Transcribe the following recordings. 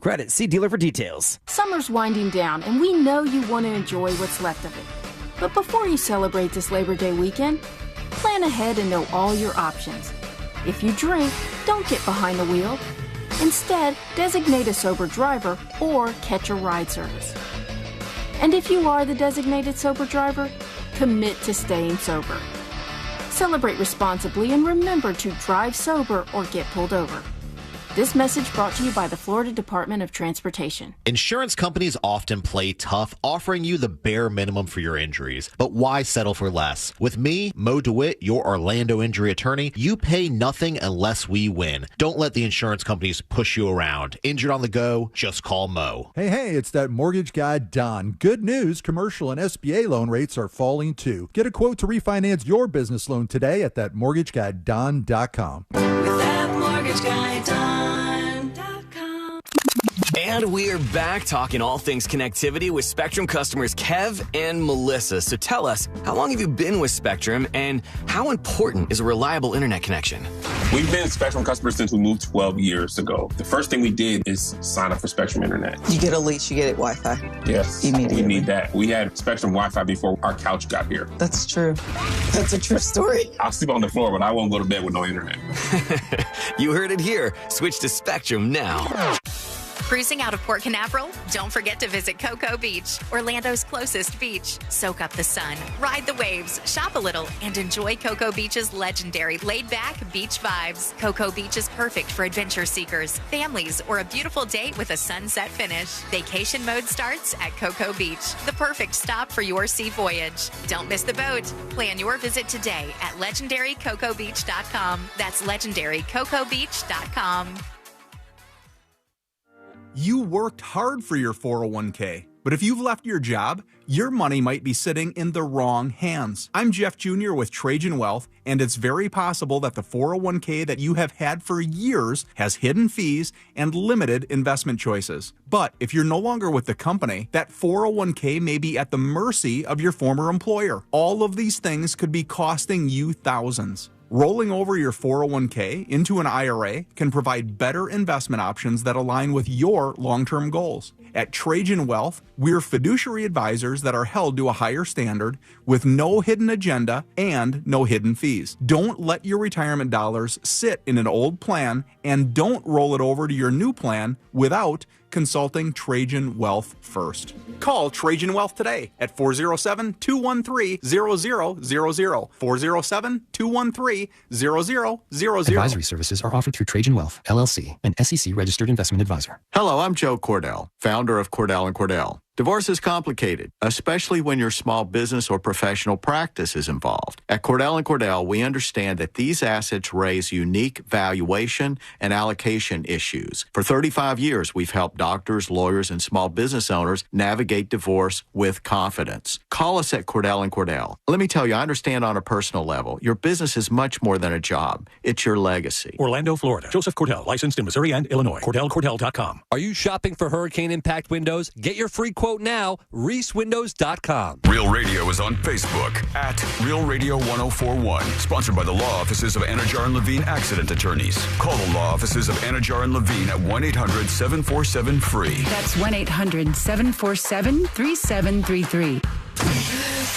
credit. See dealer for details. Summer's winding down, and we know you want to enjoy what's left of it. But before you celebrate this Labor Day weekend, plan ahead and know all your options. If you drink, don't get behind the wheel. Instead, designate a sober driver or catch a ride service. And if you are the designated sober driver, commit to staying sober. Celebrate responsibly and remember to drive sober or get pulled over. This message brought to you by the Florida Department of Transportation. Insurance companies often play tough, offering you the bare minimum for your injuries. But why settle for less? With me, Mo DeWitt, your Orlando injury attorney, you pay nothing unless we win. Don't let the insurance companies push you around. Injured on the go, just call Mo. Hey, it's that mortgage guy, Don. Good news, commercial and SBA loan rates are falling too. Get a quote to refinance your business loan today at thatmortgageguyDon.com. With that mortgage guy, Don. And we're back talking all things connectivity with Spectrum customers Kev and Melissa. So tell us, how long have you been with Spectrum and how important is a reliable internet connection? We've been Spectrum customers since we moved 12 years ago. The first thing we did is sign up for Spectrum Internet. You get a lease, you get it Wi-Fi. Yes, immediately. We need that. We had Spectrum Wi-Fi before our couch got here. That's true. That's a true story. I'll sleep on the floor, but I won't go to bed with no internet. You heard it here. Switch to Spectrum now. Cruising out of Port Canaveral? Don't forget to visit Cocoa Beach, Orlando's closest beach. Soak up the sun, ride the waves, shop a little, and enjoy Cocoa Beach's legendary laid-back beach vibes. Cocoa Beach is perfect for adventure seekers, families, or a beautiful date with a sunset finish. Vacation mode starts at Cocoa Beach, the perfect stop for your sea voyage. Don't miss the boat. Plan your visit today at legendarycocobeach.com. That's legendarycocobeach.com. You worked hard for your 401k, but if you've left your job, your money might be sitting in the wrong hands. I'm Jeff Jr. with Trajan Wealth, and it's very possible that the 401k that you have had for years has hidden fees and limited investment choices. But if you're no longer with the company, that 401k may be at the mercy of your former employer. All of these things could be costing you thousands. Rolling over your 401k into an IRA can provide better investment options that align with your long-term goals. At Trajan Wealth, we're fiduciary advisors that are held to a higher standard with no hidden agenda and no hidden fees. Don't let your retirement dollars sit in an old plan and don't roll it over to your new plan without consulting Trajan Wealth first. Call Trajan Wealth today at 407-213-0000, 407-213-0000. Advisory services are offered through Trajan Wealth, LLC, an SEC-registered investment advisor. Hello, I'm Joe Cordell, founder of Cordell & Cordell. Divorce is complicated, especially when your small business or professional practice is involved. At Cordell & Cordell, we understand that these assets raise unique valuation and allocation issues. For 35 years, we've helped doctors, lawyers, and small business owners navigate divorce with confidence. Call us at Cordell & Cordell. Let me tell you, I understand on a personal level, your business is much more than a job. It's your legacy. Orlando, Florida. Joseph Cordell, licensed in Missouri and Illinois. CordellCordell.com. Are you shopping for hurricane impact windows? Get your free quote now, reesewindows.com. Real Radio is on Facebook at Real Radio 1041. Sponsored by the law offices of Anajar and Levine Accident Attorneys. Call the law offices of Anajar and Levine at 1-800-747-FREE. That's 1-800-747-3733.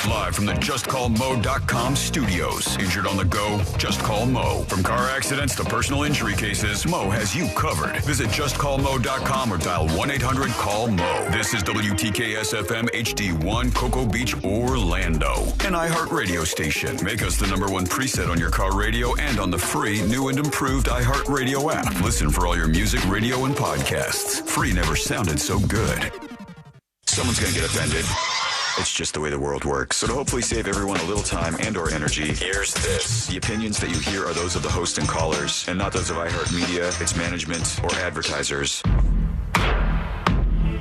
Live from the JustCallMo.com studios. Injured on the go? Just call Mo. From car accidents to personal injury cases, Mo has you covered. Visit JustCallMo.com or dial 1-800-CALL-MO. This is WTKS-FM HD1 Cocoa Beach, Orlando. An iHeart radio station. Make us the #1 preset on your car radio and on the free, new and improved iHeart Radio app. Listen for all your music, radio, and podcasts. Free never sounded so good. Someone's going to get offended. It's just the way the world works. So to hopefully save everyone a little time and or energy, here's this. The opinions that you hear are those of the host and callers, and not those of iHeartMedia, its management, or advertisers.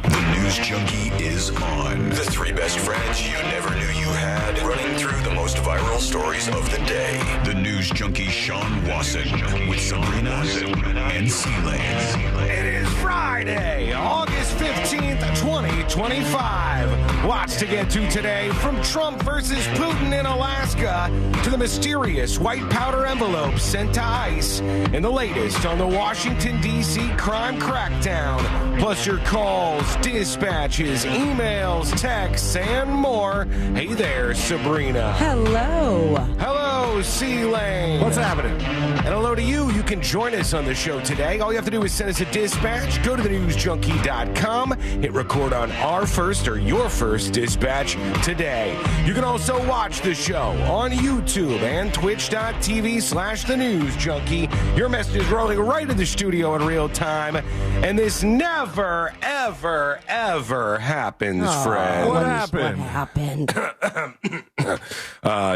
The News Junkie is on. The 3 best friends you never knew you had, running through the most viral stories of the day. The News Junkie Sean Wasson with Sabrina and C-Lane. It is Friday, August 15th, 2020. 2025. Lots to get to today, from Trump versus Putin in Alaska to the mysterious white powder envelope sent to ICE, and the latest on the Washington, D.C. crime crackdown. Plus your calls, dispatches, emails, texts, and more. Hey there, Sabrina. Hello. Hello, C-Lane. What's happening? And hello to you. You can join us on the show today. All you have to do is send us a dispatch. Go to thenewsjunkie.com. Hit record on our first or your first dispatch today. You can also watch the show on YouTube and twitch.tv/thenewsjunkie. Your message is rolling right in the studio in real time. And this never, ever, ever happens, friends. What happened?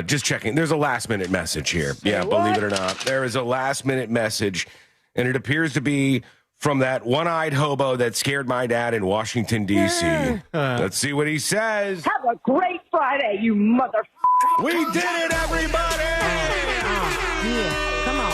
Just checking. There's a last-minute message here. Yeah, believe it or not. There is a last-minute message, and it appears to be from that one-eyed hobo that scared my dad in Washington, D.C. Let's see what he says. Have a great Friday, you mother. We did it, everybody! Come on.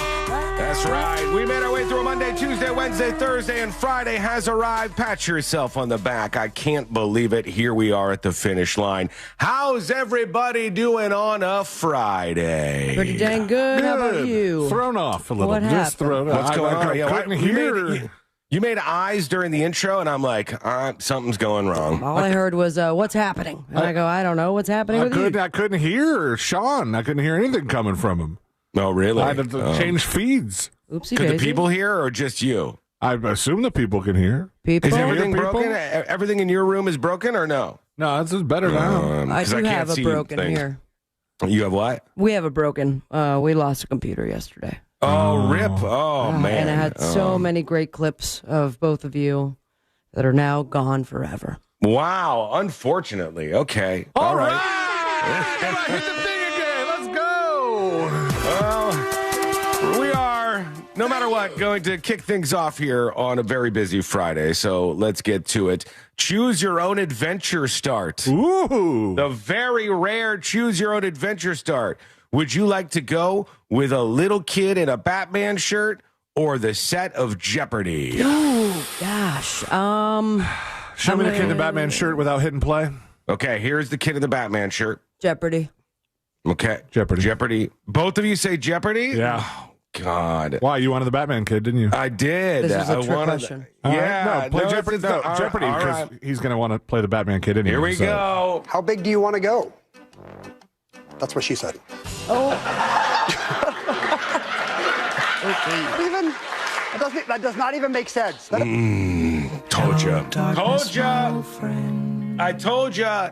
That's right. We made our way through a Monday, Tuesday, Wednesday, Thursday, and Friday has arrived. Pat yourself on the back. I can't believe it. Here we are at the finish line. How's everybody doing on a Friday? Pretty dang good. How about you? Thrown off a little. What Just thrown off. What's going on? I couldn't hear. You made eyes during the intro, and I'm like, something's going wrong. All I heard was, what's happening? And I go, I don't know. What's happening with you? I couldn't hear Sean. I couldn't hear anything coming from him. Oh, really? I had to change feeds. Oopsie Could daisy. the people hear or just you? I assume the people can hear. People? Is everything People? broken? Everything in your room is broken or no? No, it's better now. I do have a broken here. You have what? We have a broken. We lost a computer yesterday. Oh, rip. Oh, man. And I had so many great clips of both of you that are now gone forever. Wow. Unfortunately. Okay. All right. I hit the thing again. Let's go. Well, we are, no matter what, going to kick things off here on a very busy Friday. So let's get to it. Choose your own adventure start. Ooh. The very rare choose your own adventure start. Would you like to go with a little kid in a Batman shirt or the set of Jeopardy? Oh, gosh. Show me the kid in the Batman shirt without hitting play. Okay, here's the kid in the Batman shirt. Jeopardy. Okay. Jeopardy. Both of you say Jeopardy? Yeah. Oh, God. Why? You wanted the Batman kid, didn't you? I did. This is a trick question. Yeah. No, play Jeopardy. No, Jeopardy, because he's going to want to play the Batman kid anyway. Here we go. How big do you want to go? That's what she said. Oh. That does not even make sense. Told ya. I told ya.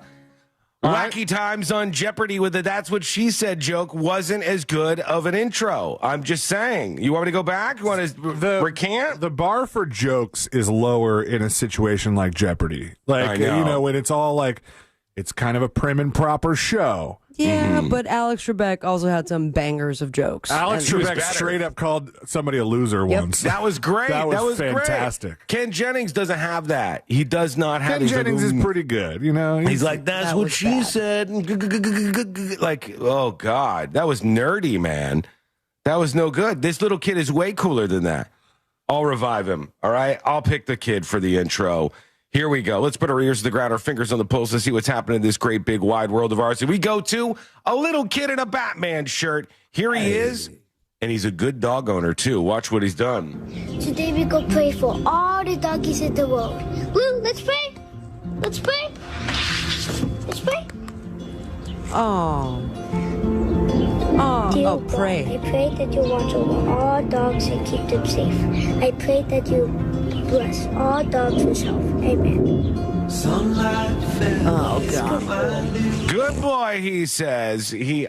Wacky Times on Jeopardy with the That's What She Said joke wasn't as good of an intro. I'm just saying. You want me to go back? You want to recant? The bar for jokes is lower in a situation like Jeopardy. Like, you know, when it's all like, it's kind of a prim and proper show. Yeah, but Alex Trebek also had some bangers of jokes. Alex Trebek straight up called somebody a loser once. That was great. That was Great. fantastic. Ken Jennings doesn't have that. He does not have. Ken Jennings is pretty good. You know, he's like, that's what she said. Like, oh God, that was nerdy, man. That was no good. This little kid is way cooler than that. I'll revive him. All right, I'll pick the kid for the intro. Here we go. Let's put our ears to the ground, our fingers on the pulse to see what's happening in this great big wide world of ours. And we go to a little kid in a Batman shirt. Here he is, and he's a good dog owner too. Watch what he's done. Today we go pray for all the doggies in the world. Woo, let's pray. Let's pray. Let's pray. Dear pray. God, I pray that you watch over all dogs and keep them safe. I pray that you bless all dogs with health. Amen. Oh, God. Good boy, he says. Now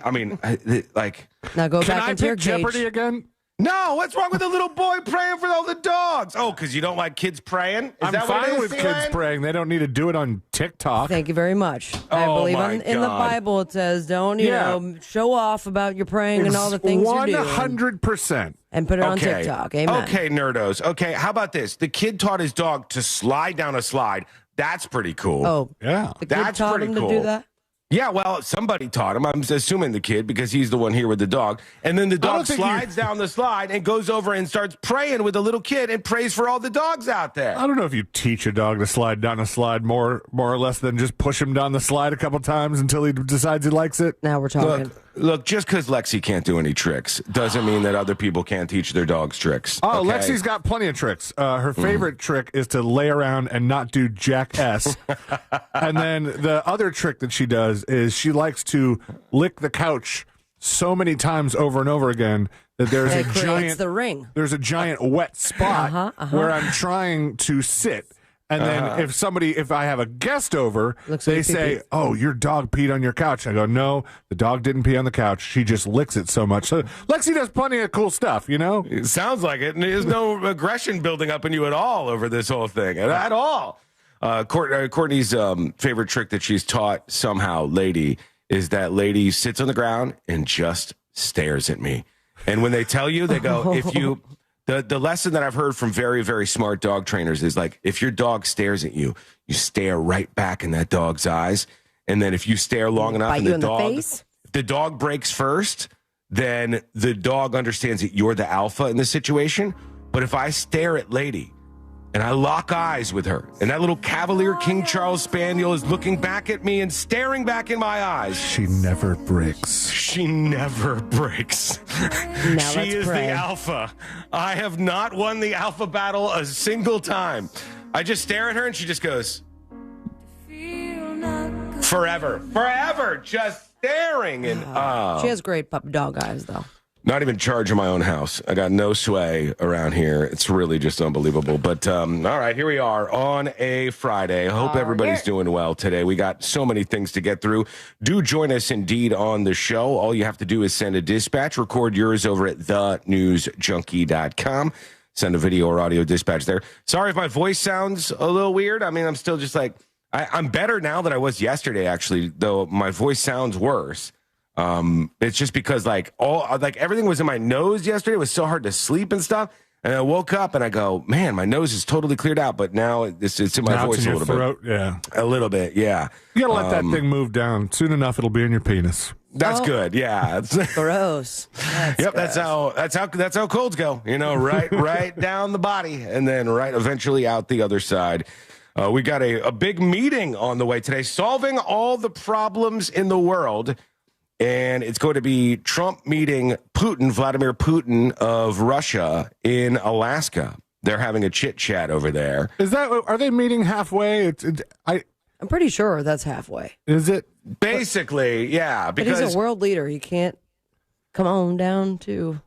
go Can back I into your pick cage. Jeopardy again? No, what's wrong with the little boy praying for all the dogs? Oh, because you don't like kids praying? Is I'm that what it fine is, with kids C-Lane? praying. They don't need to do it on TikTok. Thank you very much. I Oh, believe my in the God. Bible it says don't, you know, show off about your praying and all the things you do. 100%. And put it on TikTok. Amen. Okay, nerdos. Okay, how about this? The kid taught his dog to slide down a slide. That's pretty cool. Oh, yeah. The kid That's taught pretty him cool. to do that? Yeah, well, somebody taught him. I'm assuming the kid because he's the one here with the dog. And then the dog slides down the slide and goes over and starts praying with the little kid and prays for all the dogs out there. I don't know if you teach a dog to slide down a slide more or less than just push him down the slide a couple times until he decides he likes it. Now we're talking. Look, just because Lexi can't do any tricks doesn't mean that other people can't teach their dogs tricks. Oh, okay? Lexi's got plenty of tricks. Her favorite trick is to lay around and not do jack S. And then the other trick that she does is she likes to lick the couch so many times over and over again that there's it creates the ring. There's a giant wet spot where I'm trying to sit. And then if I have a guest over, they say, "Oh, your dog peed on your couch." I go, "No, the dog didn't pee on the couch. She just licks it so much." So Lexi does plenty of cool stuff, you know? It sounds like it. And there's no aggression building up in you at all over this whole thing. At all. Courtney's favorite trick that she's taught somehow, lady, is that lady sits on the ground and just stares at me. And when they tell you, they go, if you... The lesson that I've heard from very, very smart dog trainers is like, if your dog stares at you, you stare right back in that dog's eyes. And then if you stare long enough and the dog breaks first, then the dog understands that you're the alpha in this situation. But if I stare at lady and I lock eyes with her and that little Cavalier King Charles Spaniel is looking back at me and staring back in my eyes. She never breaks. She never breaks. She is the alpha. I have not won the alpha battle a single time. I just stare at her and she just goes, forever, just staring. And she has great puppy dog eyes, though. Not even charge of my own house. I got no sway around here. It's really just unbelievable. But all right, here we are on a Friday. I hope everybody's doing well today. We got so many things to get through. Do join us indeed on the show. All you have to do is send a dispatch. Record yours over at thenewsjunkie.com. Send a video or audio dispatch there. Sorry if my voice sounds a little weird. I mean, I'm still just like, I'm better now than I was yesterday, actually, though my voice sounds worse. It's just because everything was in my nose yesterday. It was so hard to sleep and stuff. And I woke up and I go, man, my nose is totally cleared out. But now it's in my voice a little bit. Yeah. A little bit. Yeah. You got to let that thing move down. Soon enough, it'll be in your penis. That's good. Yeah. Gross. Yep. Gross. That's how colds go, right down the body and then right eventually out the other side. We got a big meeting on the way today, solving all the problems in the world. And it's going to be Trump meeting Vladimir Putin of Russia in Alaska. They're having a chit chat over there. Are they meeting halfway? I'm pretty sure that's halfway. Is it? Basically, yeah. Because he's a world leader. He can't come on down to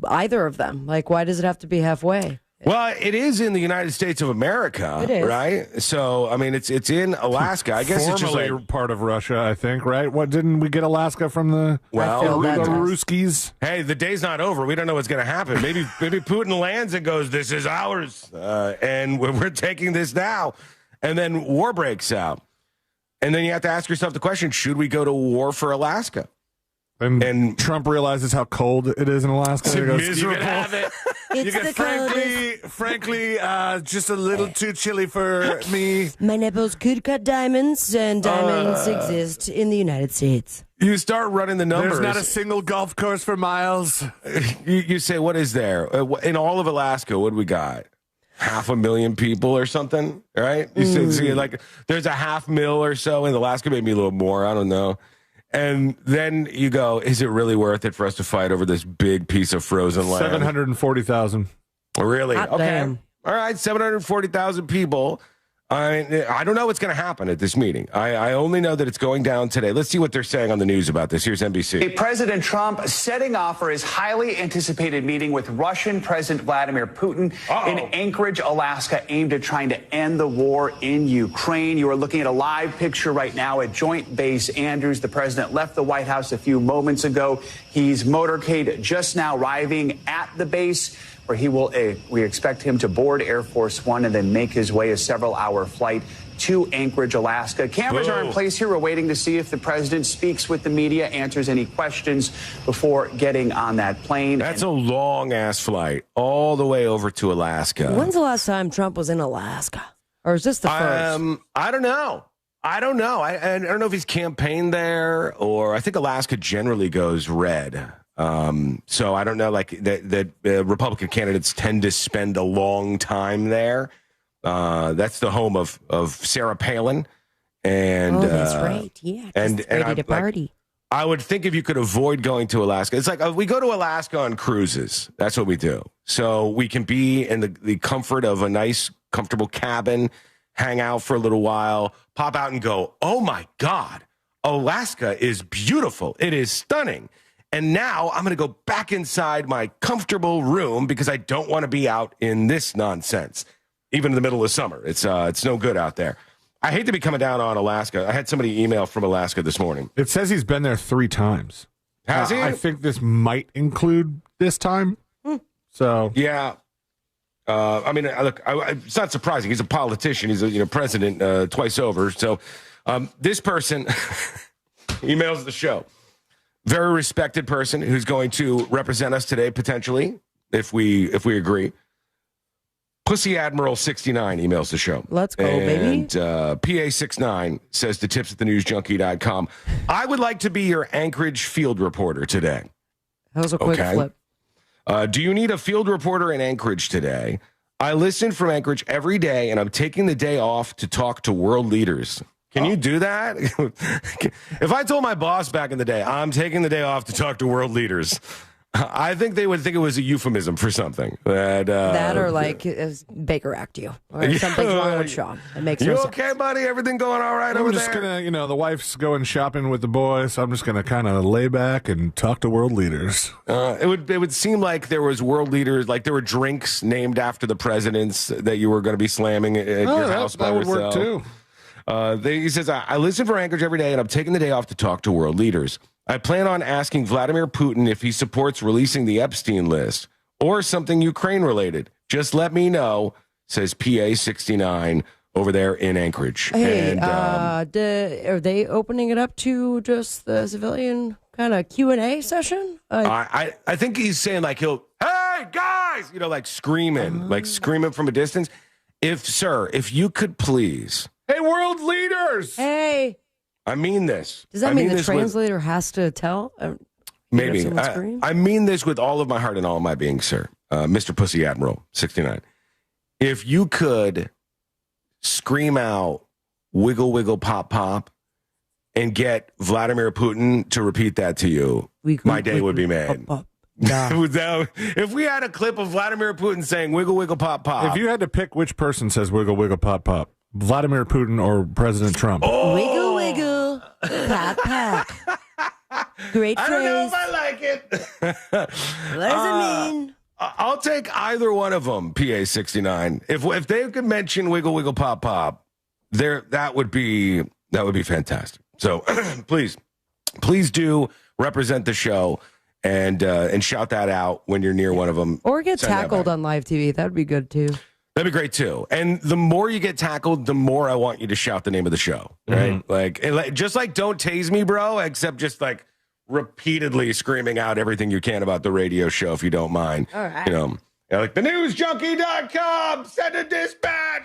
either of them. Why does it have to be halfway? Well, it is in the United States of America, right? So, I mean, it's in Alaska. I guess it's just part of Russia, I think, right? What, didn't we get Alaska from the Ruskies? Hey, the day's not over. We don't know what's going to happen. Maybe Putin lands and goes, "This is ours," and we're taking this now. And then war breaks out. And then you have to ask yourself the question, should we go to war for Alaska? And Trump realizes how cold it is in Alaska. It's miserable. You can have it. Frankly, just a little too chilly for me. My nipples could cut diamonds, and diamonds exist in the United States. You start running the numbers. There's not a single golf course for miles. You say, what is there? In all of Alaska, what do we got? 500,000 people or something, right? You say, there's a 500,000 or so in Alaska, maybe a little more. I don't know. And then you go, is it really worth it for us to fight over this big piece of frozen land? 740,000. Really? Hot okay. damn. All right, 740,000 people. I don't know what's going to happen at this meeting. I only know that it's going down today. Let's see what they're saying on the news about this. Here's NBC. President Trump setting off for his highly anticipated meeting with Russian President Vladimir Putin in Anchorage, Alaska, aimed at trying to end the war in Ukraine. You are looking at a live picture right now at Joint Base Andrews. The president left the White House a few moments ago. He's motorcade just now arriving at the base, where we expect him to board Air Force One and then make his way a several-hour flight to Anchorage, Alaska. Cameras are in place here. We're waiting to see if the president speaks with the media, answers any questions before getting on that plane. That's a long-ass flight all the way over to Alaska. When's the last time Trump was in Alaska? Or is this the first? I don't know. I don't know. I don't know if he's campaigned there, or I think Alaska generally goes red. So I don't know, like that Republican candidates tend to spend a long time there. That's the home of Sarah Palin. And that's right. Yeah. And ready to party. I would think if you could avoid going to Alaska, it's like we go to Alaska on cruises. That's what we do. So we can be in the comfort of a nice, comfortable cabin, hang out for a little while, pop out and go, oh my God, Alaska is beautiful. It is stunning. And now I'm going to go back inside my comfortable room because I don't want to be out in this nonsense, even in the middle of summer. It's no good out there. I hate to be coming down on Alaska. I had somebody email from Alaska this morning. It says he's been there 3 times. Has he? I think this might include this time. So yeah. I mean, look, it's not surprising. He's a politician. He's a president twice over. So this person emails the show. Very respected person who's going to represent us today, potentially, if we agree. Pussy Admiral 69 emails the show. Let's go, baby. And PA69 says to tips@thenewsjunkie.com, I would like to be your Anchorage field reporter today. That was a quick flip. Do you need a field reporter in Anchorage today? I listen from Anchorage every day, and I'm taking the day off to talk to world leaders. Can you do that? If I told my boss back in the day, I'm taking the day off to talk to world leaders, I think they would think it was a euphemism for something. That or like Baker Act you. Or something's wrong with Sean. It makes no sense. sense. Okay, buddy? Everything going all right over there? I'm just going to, the wife's going shopping with the boys, so I'm just going to kind of lay back and talk to world leaders. It would seem like there was world leaders, like there were drinks named after the presidents that you were going to be slamming at your house by yourself. That would work too. He says, I listen for Anchorage every day, and I'm taking the day off to talk to world leaders. I plan on asking Vladimir Putin if he supports releasing the Epstein list or something Ukraine-related. Just let me know, says PA69 over there in Anchorage. Hey, and, are they opening it up to just the civilian kind of Q&A session? I think he's saying, like, hey, guys, like screaming from a distance. If you could please... Hey, world leaders! Hey! I mean this. Does that mean the translator has to tell? Maybe. I mean this with all of my heart and all of my being, sir. Mr. Pussy Admiral 69. If you could scream out, wiggle, wiggle, pop, pop, and get Vladimir Putin to repeat that to you, my day would be made. Pop, pop. Nah. If we had a clip of Vladimir Putin saying, wiggle, wiggle, pop, pop. If you had to pick which person says wiggle, wiggle, pop, pop, Vladimir Putin or President Trump? Oh! Wiggle, wiggle, pop, pop. Great phrase. I don't know if I like it. What does it mean? I'll take either one of them, PA69. If they could mention wiggle, wiggle, pop, pop, that would be fantastic. So please do represent the show and shout that out when you're near one of them. Or get tackled on live TV. That would be good too. That'd be great too. And the more you get tackled, the more I want you to shout the name of the show, right? Mm-hmm. Just like don't tase me, bro, except just like repeatedly screaming out everything you can about the radio show, if you don't mind. All right. Like thenewsjunkie.com, send a dispatch.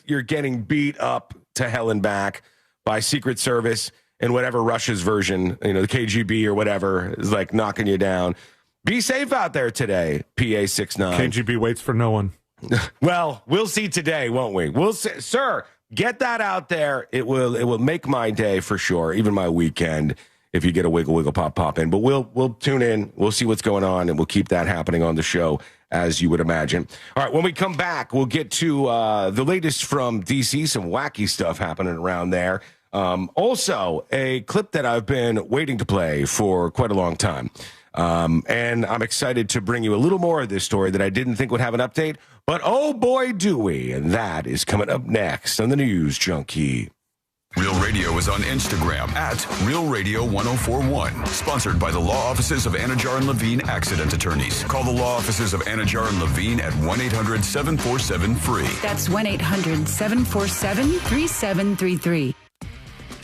You're getting beat up to hell and back by Secret Service and whatever Russia's version, the KGB or whatever is like knocking you down. Be safe out there today, PA69. KGB waits for no one. Well, we'll see today, won't we? We'll see. Sir, get that out there. It will make my day for sure, even my weekend, if you get a wiggle, wiggle, pop, pop in. But we'll tune in. We'll see what's going on, and we'll keep that happening on the show, as you would imagine. All right, when we come back, we'll get to the latest from D.C., some wacky stuff happening around there. Also, a clip that I've been waiting to play for quite a long time. And I'm excited to bring you a little more of this story that I didn't think would have an update, but oh boy, do we. And that is coming up next on the News Junkie. Real Radio is on Instagram at Real Radio 1041. Sponsored by the law offices of Anajar and Levine Accident Attorneys. Call the law offices of Anajar and Levine at 1-800-747-FREE. That's 1-800-747-3733.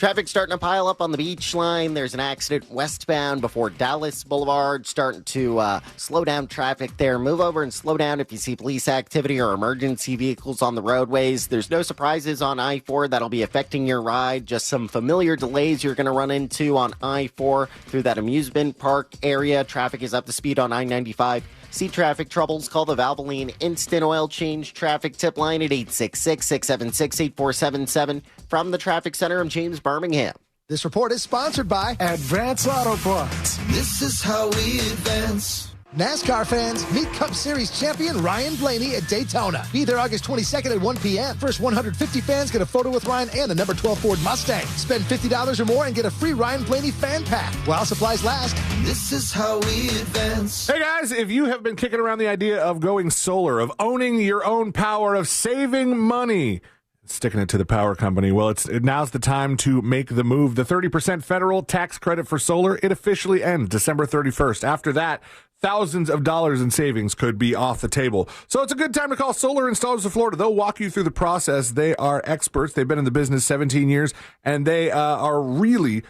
Traffic starting to pile up on the beach line. There's an accident westbound before Dallas Boulevard, starting to slow down traffic there. Move over and slow down if you see police activity or emergency vehicles on the roadways. There's no surprises on I-4 that'll be affecting your ride. Just some familiar delays you're going to run into on I-4 through that amusement park area. Traffic is up to speed on I-95. See traffic troubles? Call the Valvoline Instant Oil Change traffic tip line at 866-676-8477. From the Traffic Center, I'm James Birmingham. This report is sponsored by Advance Auto Parts. This is how we advance. NASCAR fans, meet Cup Series champion Ryan Blaney at Daytona. Be there August 22nd at 1 p.m. First 150 fans get a photo with Ryan and a number 12 Ford Mustang. Spend $50 or more and get a free Ryan Blaney fan pack while supplies last. This is how we advance. Hey guys, if you have been kicking around the idea of going solar, of owning your own power, of saving money, sticking it to the power company, well, now's the time to make the move. The 30% federal tax credit for solar, it officially ends December 31st. After that, thousands of dollars in savings could be off the table. So it's a good time to call Solar Installers of Florida. They'll walk you through the process. They are experts. They've been in the business 17 years, and they are really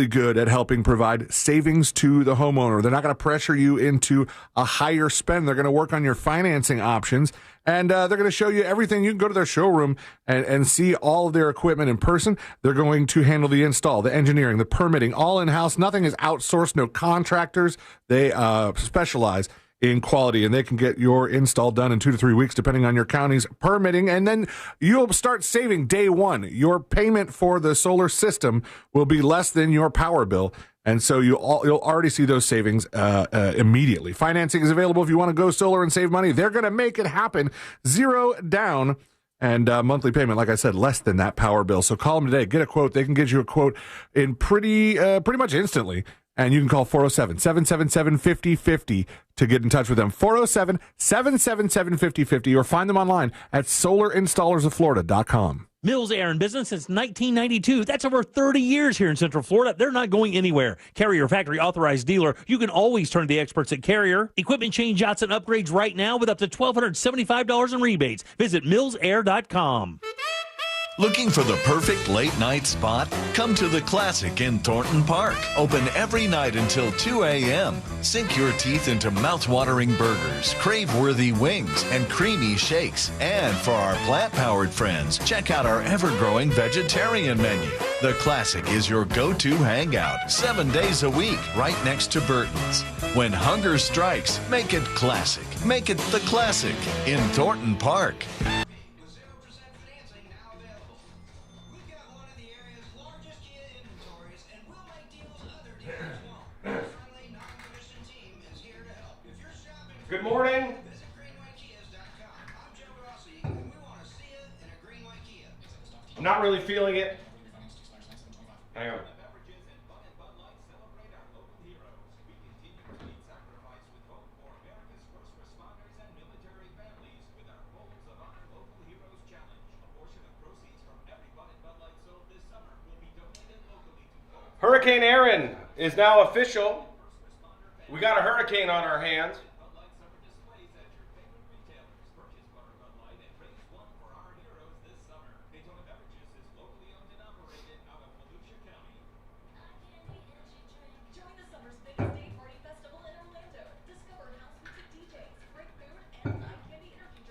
good at helping provide savings to the homeowner. They're not going to pressure you into a higher spend. They're going to work on your financing options, and they're going to show you everything. You can go to their showroom and see all of their equipment in person. They're going to handle the install, the engineering, the permitting, all in-house. Nothing is outsourced, no contractors. They specialize in quality, and they can get your install done in 2 to 3 weeks, depending on your county's permitting. And then you'll start saving day one. Your payment for the solar system will be less than your power bill. And so you'll already see those savings immediately. Financing is available if you want to go solar and save money. They're going to make it happen. 0 down and monthly payment, like I said, less than that power bill. So call them today. Get a quote. They can get you a quote in pretty much instantly. And you can call 407-777-5050 to get in touch with them. 407-777-5050 or find them online at solarinstallersoflorida.com. Mills Air in business since 1992. That's over 30 years here in Central Florida. They're not going anywhere. Carrier factory authorized dealer. You can always turn to the experts at Carrier. Equipment change-outs and upgrades right now with up to $1,275 in rebates. Visit millsair.com. Looking for the perfect late-night spot? Come to the Classic in Thornton Park. Open every night until 2 a.m. Sink your teeth into mouth-watering burgers, crave-worthy wings, and creamy shakes. And for our plant-powered friends, check out our ever-growing vegetarian menu. The Classic is your go-to hangout 7 days a week right next to Burton's. When hunger strikes, make it classic. Make it the Classic in Thornton Park. Good morning. I'm not really feeling it. Hang on. Hurricane Aaron is now official. We got a hurricane on our hands.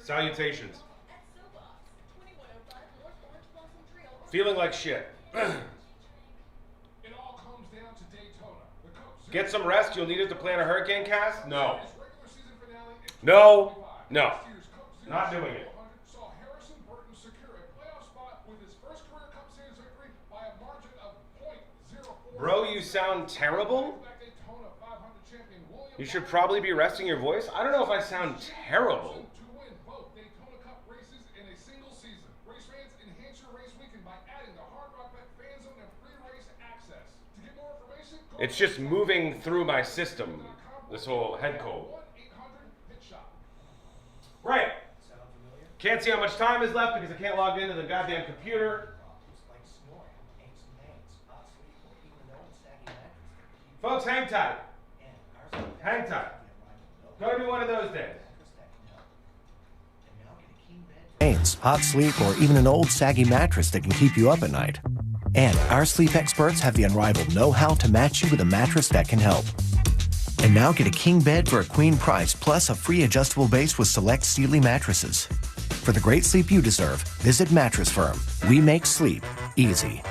Salutations. Feeling like shit. Get some rest. You'll need it to plan a hurricane cast? No. No. No. Not doing it. Bro, you sound terrible? You should probably be resting your voice. I don't know if I sound terrible. It's just moving through my system, this whole head cold. Right. Can't see how much time is left because I can't log into the goddamn computer. Folks, hang tight. Hang tight. Gonna be one of those days. Hot sleep, or even an old saggy mattress that can keep you up at night. And our sleep experts have the unrivaled know-how to match you with a mattress that can help. And now get a king bed for a queen price, plus a free adjustable base with select Sealy mattresses. For the great sleep you deserve, visit Mattress Firm. We make sleep easy.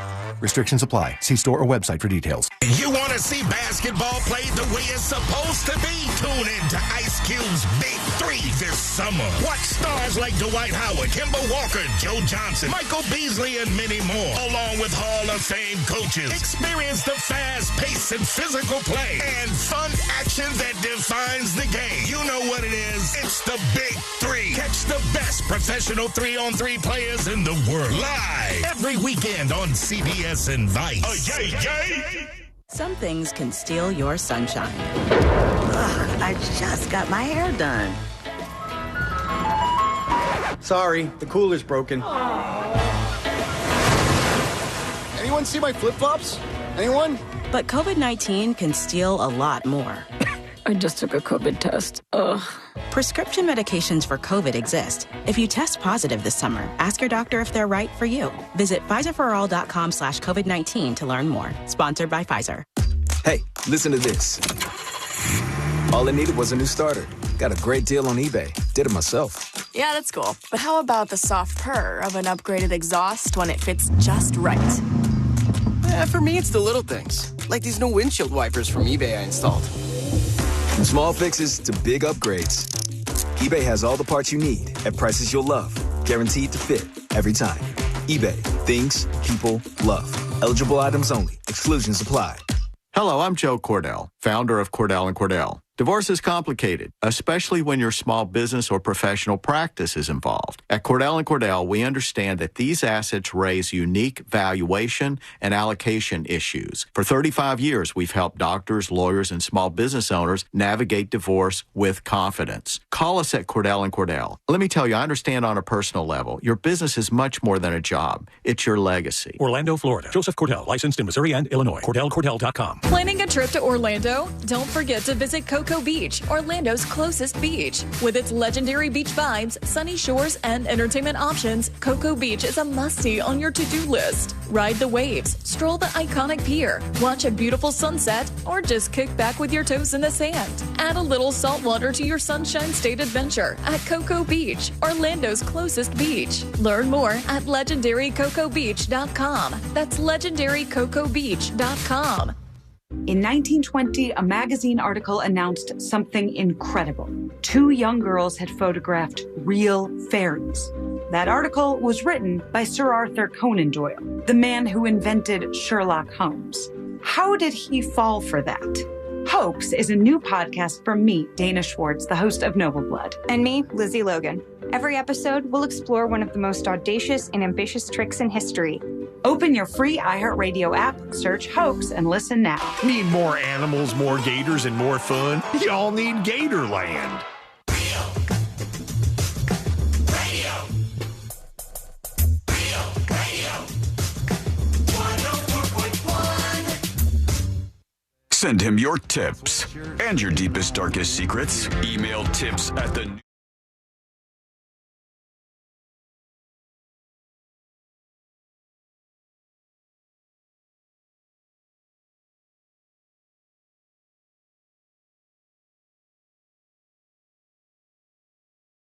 Restrictions apply. See store or website for details. You want to see basketball played the way it's supposed to be? Tune in to Ice Cube's Big Three this summer. Watch stars like Dwight Howard, Kemba Walker, Joe Johnson, Michael Beasley, and many more, along with Hall of Fame coaches. Experience the fast pace and physical play and fun action that defines the game. You know what it is. It's the Big Three. Catch the best professional 3-on-3 players in the world live every weekend on CBS and Vice. Some things can steal your sunshine. Ugh, I just got my hair done. Sorry, the cooler's broken. Anyone see my flip-flops? Anyone? But COVID-19 can steal a lot more. I just took a COVID test. Ugh. Prescription medications for COVID exist. If you test positive this summer, ask your doctor if they're right for you. Visit PfizerForAll.com/COVID-19 to learn more. Sponsored by Pfizer. Hey, listen to this. All I needed was a new starter. Got a great deal on eBay. Did it myself. Yeah, that's cool. But how about the soft purr of an upgraded exhaust when it fits just right? For me, it's the little things. Like these new windshield wipers from eBay I installed. From small fixes to big upgrades, eBay has all the parts you need at prices you'll love. Guaranteed to fit every time. eBay. Things people love. Eligible items only. Exclusions apply. Hello, I'm Joe Cordell, founder of Cordell & Cordell. Divorce is complicated, especially when your small business or professional practice is involved. At Cordell & Cordell, we understand that these assets raise unique valuation and allocation issues. For 35 years, we've helped doctors, lawyers, and small business owners navigate divorce with confidence. Call us at Cordell & Cordell. Let me tell you, I understand on a personal level, your business is much more than a job. It's your legacy. Orlando, Florida. Joseph Cordell, licensed in Missouri and Illinois. CordellCordell.com. Planning a trip to Orlando? Don't forget to visit Cocoa Beach, Orlando's closest beach. With its legendary beach vibes, sunny shores, and entertainment options, Cocoa Beach is a must-see on your to-do list. Ride the waves, stroll the iconic pier, watch a beautiful sunset, or just kick back with your toes in the sand. Add a little salt water to your Sunshine State adventure at Cocoa Beach, Orlando's closest beach. Learn more at legendarycocobeach.com. That's legendarycocobeach.com. In 1920, a magazine article announced something incredible. 2 young girls had photographed real fairies. That article was written by Sir Arthur Conan Doyle, the man who invented Sherlock Holmes. How did he fall for that? Hoax is a new podcast from me, Dana Schwartz, the host of Noble Blood. And me, Lizzie Logan. Every episode, we'll explore one of the most audacious and ambitious tricks in history. Open your free iHeartRadio app, search Hoax, and listen now. Need more animals, more gators, and more fun? Y'all need Gatorland. Send him your tips and your deepest, darkest secrets. Email tips at the...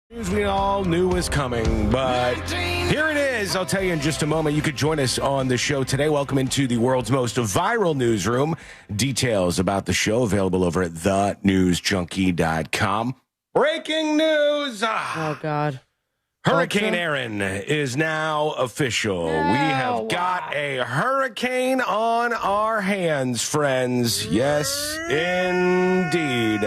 News we all knew was coming, but here it is. I'll tell you in just a moment. You could join us on the show today. Welcome into the world's most viral newsroom. Details about the show available over at thenewsjunkie.com. Breaking news. Oh, God. Hurricane Aaron is now official. We have got a hurricane on our hands, friends. Yes, indeed.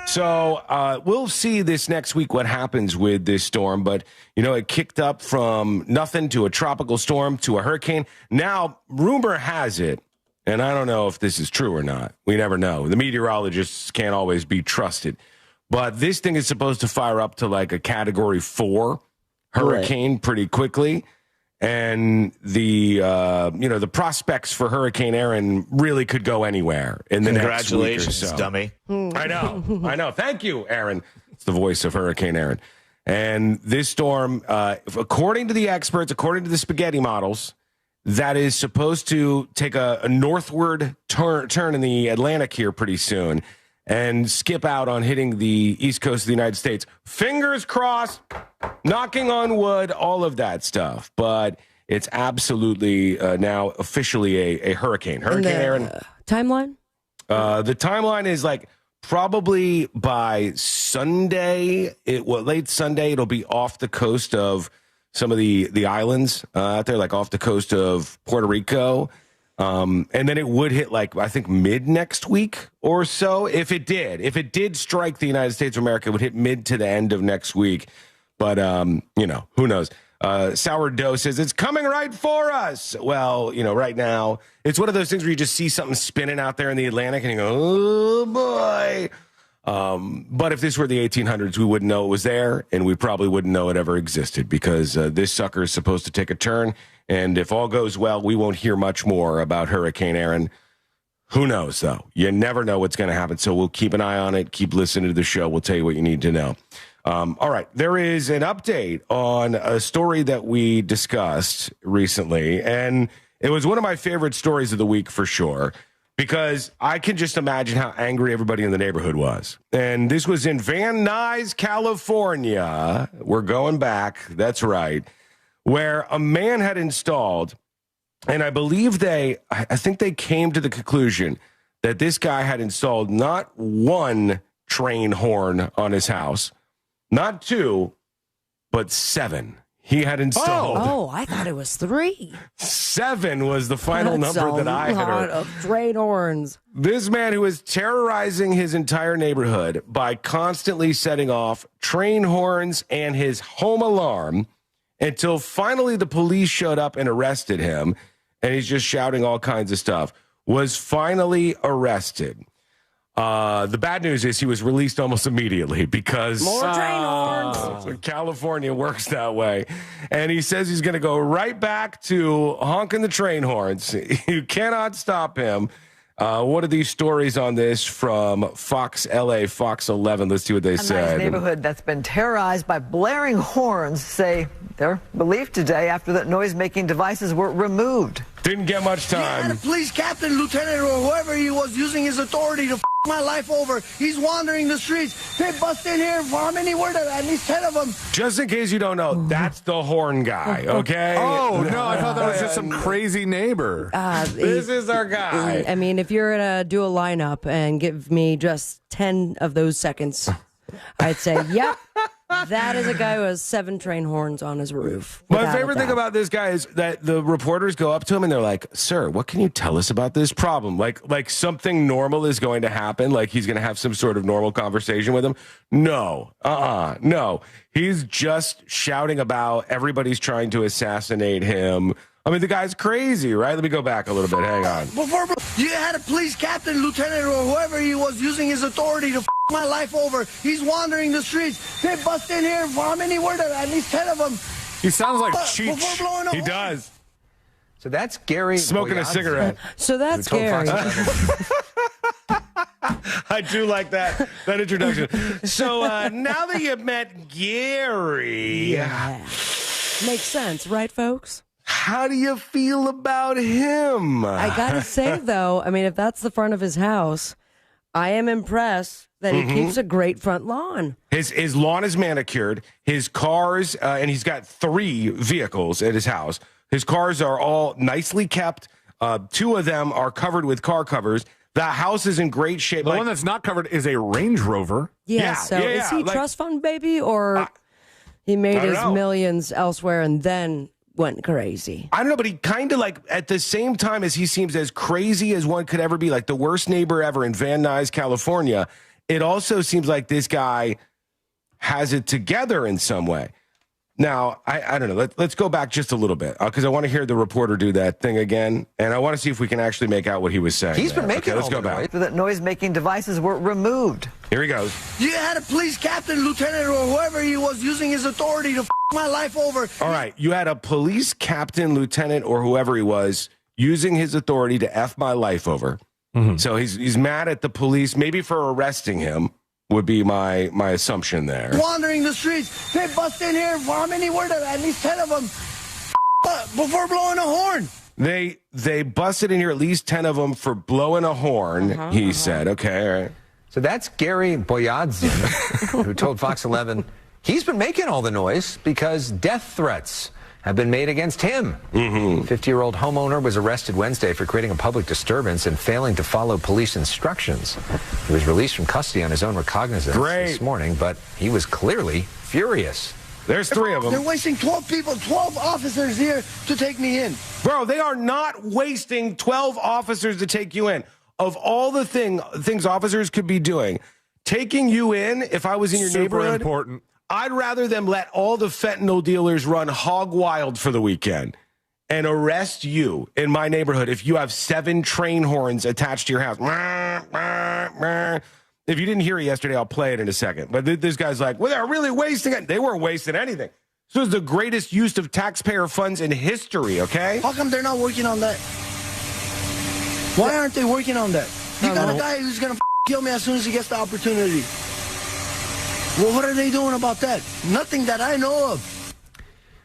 So we'll see this next week what happens with this storm. But, you know, it kicked up from nothing to a tropical storm to a hurricane. Now, rumor has it, and I don't know if this is true or not. We never know. The meteorologists can't always be trusted. But this thing is supposed to fire up to like a Category 4 hurricane pretty quickly. And the the prospects for Hurricane Aaron really could go anywhere in the next week or so. Dummy. I know. Thank you, Aaron. It's the voice of Hurricane Aaron. And this storm, according to the experts, according to the spaghetti models, that is supposed to take a northward turn in the Atlantic here pretty soon and skip out on hitting the east coast of the United States. Fingers crossed, knocking on wood, all of that stuff. But it's absolutely now officially a hurricane. Hurricane Aaron. Timeline? The timeline is like probably by Sunday, late Sunday, it'll be off the coast of some of the islands out there, like off the coast of Puerto Rico. And then it would hit like, I think mid next week or so. If it did strike the United States of America, it would hit mid to the end of next week. But, who knows? Sourdough says it's coming right for us. Well, right now it's one of those things where you just see something spinning out there in the Atlantic and you go, oh boy. But if this were the 1800s, we wouldn't know it was there, and we probably wouldn't know it ever existed because this sucker is supposed to take a turn. And if all goes well, we won't hear much more about Hurricane Aaron. Who knows, though? You never know what's going to happen. So we'll keep an eye on it. Keep listening to the show. We'll tell you what you need to know. All right. There is an update on a story that we discussed recently, and it was one of my favorite stories of the week for sure, because I can just imagine how angry everybody in the neighborhood was. And this was in Van Nuys, California. We're going back. That's right. Where a man had installed, and I believe I think they came to the conclusion that this guy had installed not one train horn on his house, not 2, but 7. He had installed. Oh, I thought it was 3. 7 was the final That's number that I had heard. of train horns. This man who was terrorizing his entire neighborhood by constantly setting off train horns and his home alarm until finally the police showed up and arrested him, and he's just shouting all kinds of stuff, was finally arrested. The bad news is he was released almost immediately because more train horns. California works that way. And he says he's going to go right back to honking the train horns. You cannot stop him. What are these stories on this from Fox LA, Fox 11? Let's see what they said. A nice neighborhood that's been terrorized by blaring horns say they're relieved today after that noise-making devices were removed. Didn't get much time. Yeah, the police captain, lieutenant, or whoever he was using his authority to my life over. He's wandering the streets. They bust in here. How many were there? At least 10 of them. Just in case you don't know, that's the horn guy, okay? Oh, no, I thought that was just some crazy neighbor. This is our guy. I mean, if you're going to do a lineup and give me just 10 of those seconds, I'd say, yep. That is a guy who has 7 train horns on his roof. My favorite thing about this guy is that the reporters go up to him and they're like, "Sir, what can you tell us about this problem?" Like something normal is going to happen. Like he's going to have some sort of normal conversation with him. No, no. He's just shouting about everybody's trying to assassinate him. I mean, the guy's crazy, right? Let me go back a little bit. Hang on. Before you had a police captain, lieutenant, or whoever he was using his authority to my life over. He's wandering the streets. They bust in here. How many were there? At least 10 of them. He sounds like Cheech. He does. So that's Gary smoking a cigarette. So that's Gary. I do like that introduction. So now that you've met Gary, makes sense, right, folks? How do you feel about him? I gotta say, though, I mean, if that's the front of his house, I am impressed that he keeps a great front lawn. His lawn is manicured. His cars, and he's got 3 vehicles at his house. His cars are all nicely kept. 2 of them are covered with car covers. The house is in great shape. The one that's not covered is a Range Rover. Is he trust fund baby, or he made his millions elsewhere and then went crazy? I don't know, but he kind of like at the same time as he seems as crazy as one could ever be, like the worst neighbor ever in Van Nuys, California, it also seems like this guy has it together in some way. Now, I don't know. Let's go back just a little bit because I want to hear the reporter do that thing again, and I want to see if we can actually make out what he was saying. He's been making let's go back. That noise-making devices were removed. Here he goes. You had a police captain, lieutenant, or whoever he was using his authority to my life over. All right, you had a police captain, lieutenant, or whoever he was using his authority to F my life over. Mm-hmm. So he's mad at the police, maybe for arresting him. Would be my assumption there. Wandering the streets. They bust in here. How many were there? At least 10 of them. Before blowing a horn. They busted in here at least 10 of them for blowing a horn, he said. Okay, all right. So that's Gary Boyadzin, who told Fox 11 he's been making all the noise because death threats have been made against him. 50-year-old homeowner was arrested Wednesday for creating a public disturbance and failing to follow police instructions. He was released from custody on his own recognizance this morning, but he was clearly furious. There's 3 of them. They're wasting 12 people, 12 officers here to take me in. Bro, they are not wasting 12 officers to take you in. Of all the things officers could be doing, taking you in, if I was in your neighborhood, important. I'd rather them let all the fentanyl dealers run hog wild for the weekend and arrest you in my neighborhood if you have 7 train horns attached to your house. If you didn't hear it yesterday, I'll play it in a second. But this guy's like, well, they're really wasting it. They weren't wasting anything. This was the greatest use of taxpayer funds in history, okay? How come they're not working on that? Why aren't they working on that? You got a guy who's going to kill me as soon as he gets the opportunity. Well, what are they doing about that? Nothing that I know of.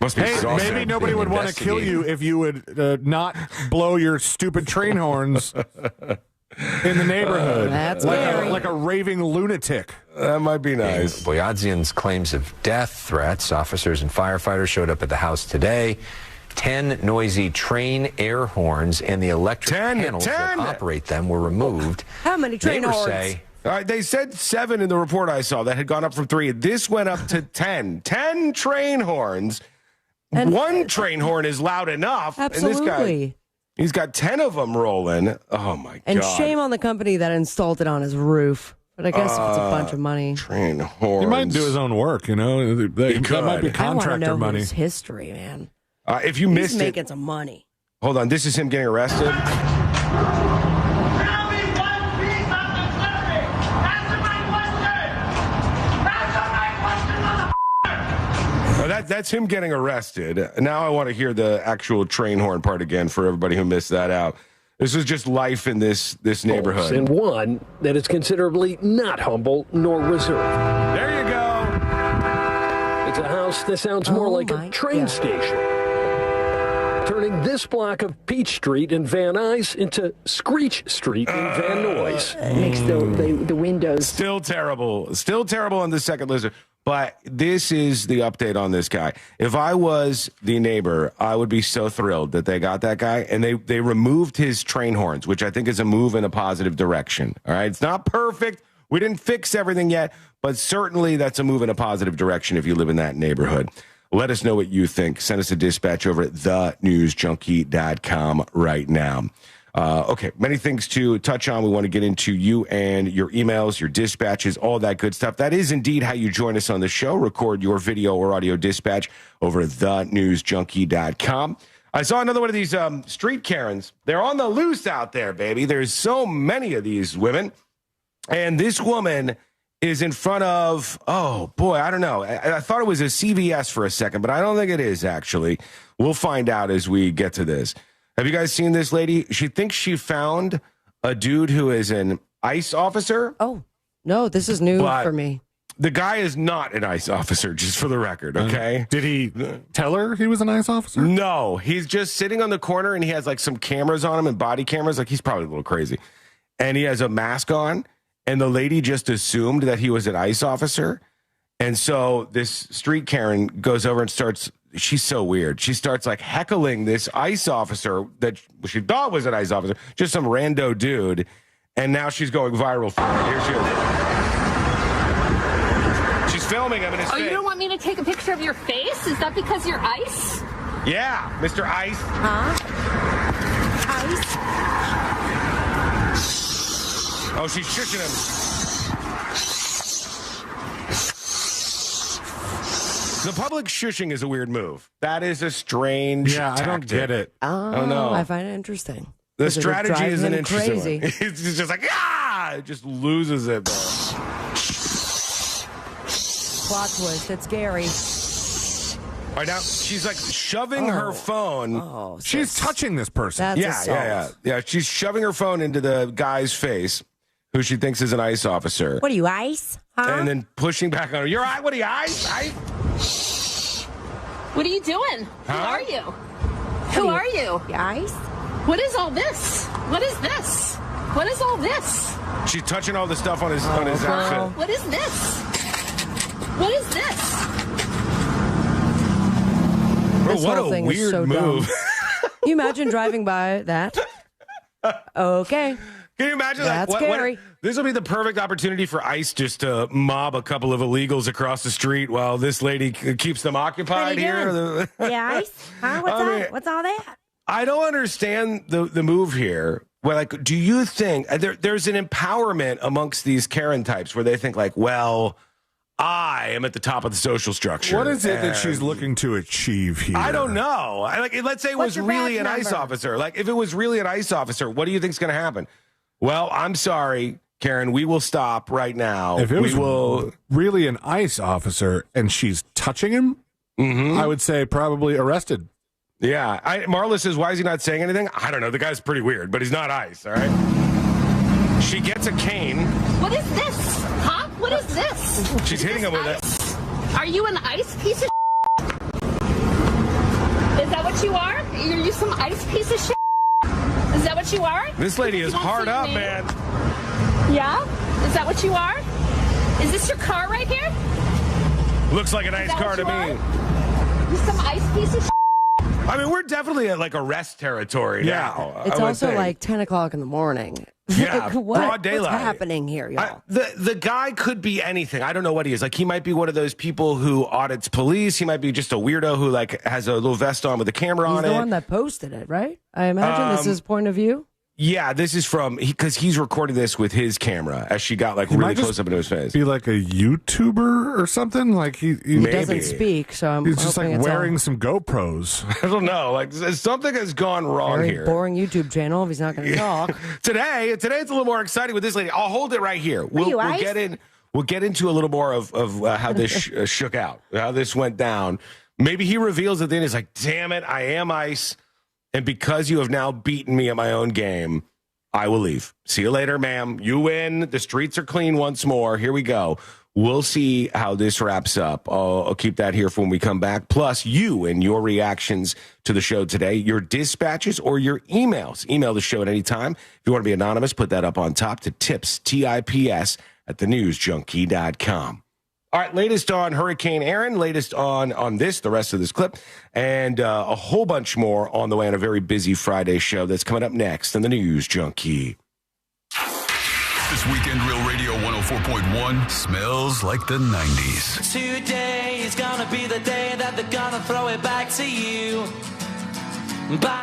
Must be maybe nobody would want to kill you if you would not blow your stupid train horns in the neighborhood. That's like a raving lunatic. That might be nice. Boyadzion's claims of death threats. Officers and firefighters showed up at the house today. 10 noisy train air horns and the electric panels that operate them were removed. How many train horns? They said 7 in the report I saw that had gone up from 3. This went up to 10. 10 train horns. And 1 train horn is loud enough. Absolutely. And this guy, he's got 10 of them rolling. Oh, my God. And shame on the company that installed it on his roof. But I guess if it's a bunch of money. Train horns. He might do his own work, you know. That might be contractor I want to know money. his history, man. If you missed He's making some money. Hold on. This is him getting arrested. That's him getting arrested. Now I want to hear the actual train horn part again for everybody who missed that out. This is just life in this neighborhood. And one that is considerably not humble nor reserved. There you go. It's a house that sounds more like a train station. Turning this block of Peach Street in Van Nuys into Screech Street in Van Nuys. Makes the windows. Still terrible. Still terrible on the second lizard. But this is the update on this guy. If I was the neighbor, I would be so thrilled that they got that guy. And they removed his train horns, which I think is a move in a positive direction. All right. It's not perfect. We didn't fix everything yet, but certainly that's a move in a positive direction if you live in that neighborhood. Let us know what you think. Send us a dispatch over at thenewsjunkie.com right now. Okay, many things to touch on. We want to get into you and your emails, your dispatches, all that good stuff. That is indeed how you join us on the show. Record your video or audio dispatch over at thenewsjunkie.com. I saw another one of these street Karens. They're on the loose out there, baby. There's so many of these women. And this woman is in front of, oh, boy, I don't know. I thought it was a CVS for a second, but I don't think it is, actually. We'll find out as we get to this. Have you guys seen this lady? She thinks she found a dude who is an ICE officer. Oh, no, this is new for me. The guy is not an ICE officer, just for the record, okay? Did he tell her he was an ICE officer? No, he's just sitting on the corner, and he has, like, some cameras on him and body cameras. Like, he's probably a little crazy. And he has a mask on, and the lady just assumed that he was an ICE officer. And so this street Karen goes over and starts... She's so weird. She starts like heckling this ICE officer that she thought was an ICE officer, just some rando dude. And now she's going viral for it. Here she is. She's filming him in his face. You don't want me to take a picture of your face? Is that because you're ICE? Yeah, Mr. ICE. Huh? ICE? Oh, she's shushing him. The public shushing is a weird move. That is a strange tactic. I don't get it. Oh, I don't know. I find it interesting. The strategy is an interesting crazy. one. It's just like, it just loses it. Plot twist. It's Gary. All right, now she's like shoving her phone. She's touching this person. That's assault. Yeah. She's shoving her phone into the guy's face, who she thinks is an ICE officer. What are you, ICE? Huh? And then pushing back on her. You're what are you, ICE? What are you doing? Huh? Who are you? Who are you? Guys? What is all this? What is this? What is all this? She's touching all the stuff on his outfit. What is this? What is this? Bro, This what whole a thing is weird so move. Can you imagine driving by that? Okay. Can you imagine That's what scary. this will be the perfect opportunity for ICE just to mob a couple of illegals across the street while this lady keeps them occupied here. Yeah, ICE? Huh? What's all that? I don't understand the move here. Well, like, do you think there's an empowerment amongst these Karen types where they think like, well, I am at the top of the social structure. What is it that she's looking to achieve here? I don't know. Let's say it was really an ICE officer. Like, if it was really an ICE officer, what do you think is going to happen? Well, I'm sorry, Karen. We will stop right now. If it was really an ICE officer and she's touching him, I would say probably arrested. Yeah. Marla says, why is he not saying anything? I don't know. The guy's pretty weird, but he's not ICE, all right? She gets a cane. What is this? Huh? What is this? She's hitting him with it. Are you an ice piece of Is that what you are? Are you some ice piece of shit? Is that what you are? This lady is hard up, man. Yeah? Is that what you are? Is this your car right here? Looks like a nice car to me. You some ice piece of shit? I mean, we're definitely at like arrest territory now. It's also like 10 o'clock in the morning. Yeah, broad daylight. What's happening here, y'all? The guy could be anything. I don't know what he is. Like, he might be one of those people who audits police. He might be just a weirdo who like has a little vest on with a camera on it. He's the one that posted it, right? I imagine this is his point of view. Yeah, this is from because he's recording this with his camera as she got like really close up into his face. Be like a YouTuber or something. Like he doesn't speak, so he's just like wearing some GoPros. I don't know. Like something has gone wrong here. Boring YouTube channel if he's not going to talk. Today it's a little more exciting with this lady. I'll hold it right here. We'll get in. We'll get into a little more of how this shook out, how this went down. Maybe he reveals at the end. He's like, "Damn it, I am ICE." And because you have now beaten me at my own game, I will leave. See you later, ma'am. You win. The streets are clean once more. Here we go. We'll see how this wraps up. I'll keep that here for when we come back. Plus, you and your reactions to the show today, your dispatches or your emails. Email the show at any time. If you want to be anonymous, put that up on top to tips, TIPS, at thenewsjunkie.com. All right, latest on Hurricane Aaron, latest on this, the rest of this clip, and a whole bunch more on the way on a very busy Friday show that's coming up next on the News Junkie. This weekend, Real Radio 104.1 smells like the 90s. Today is gonna be the day that they're gonna throw it back to you. Bye.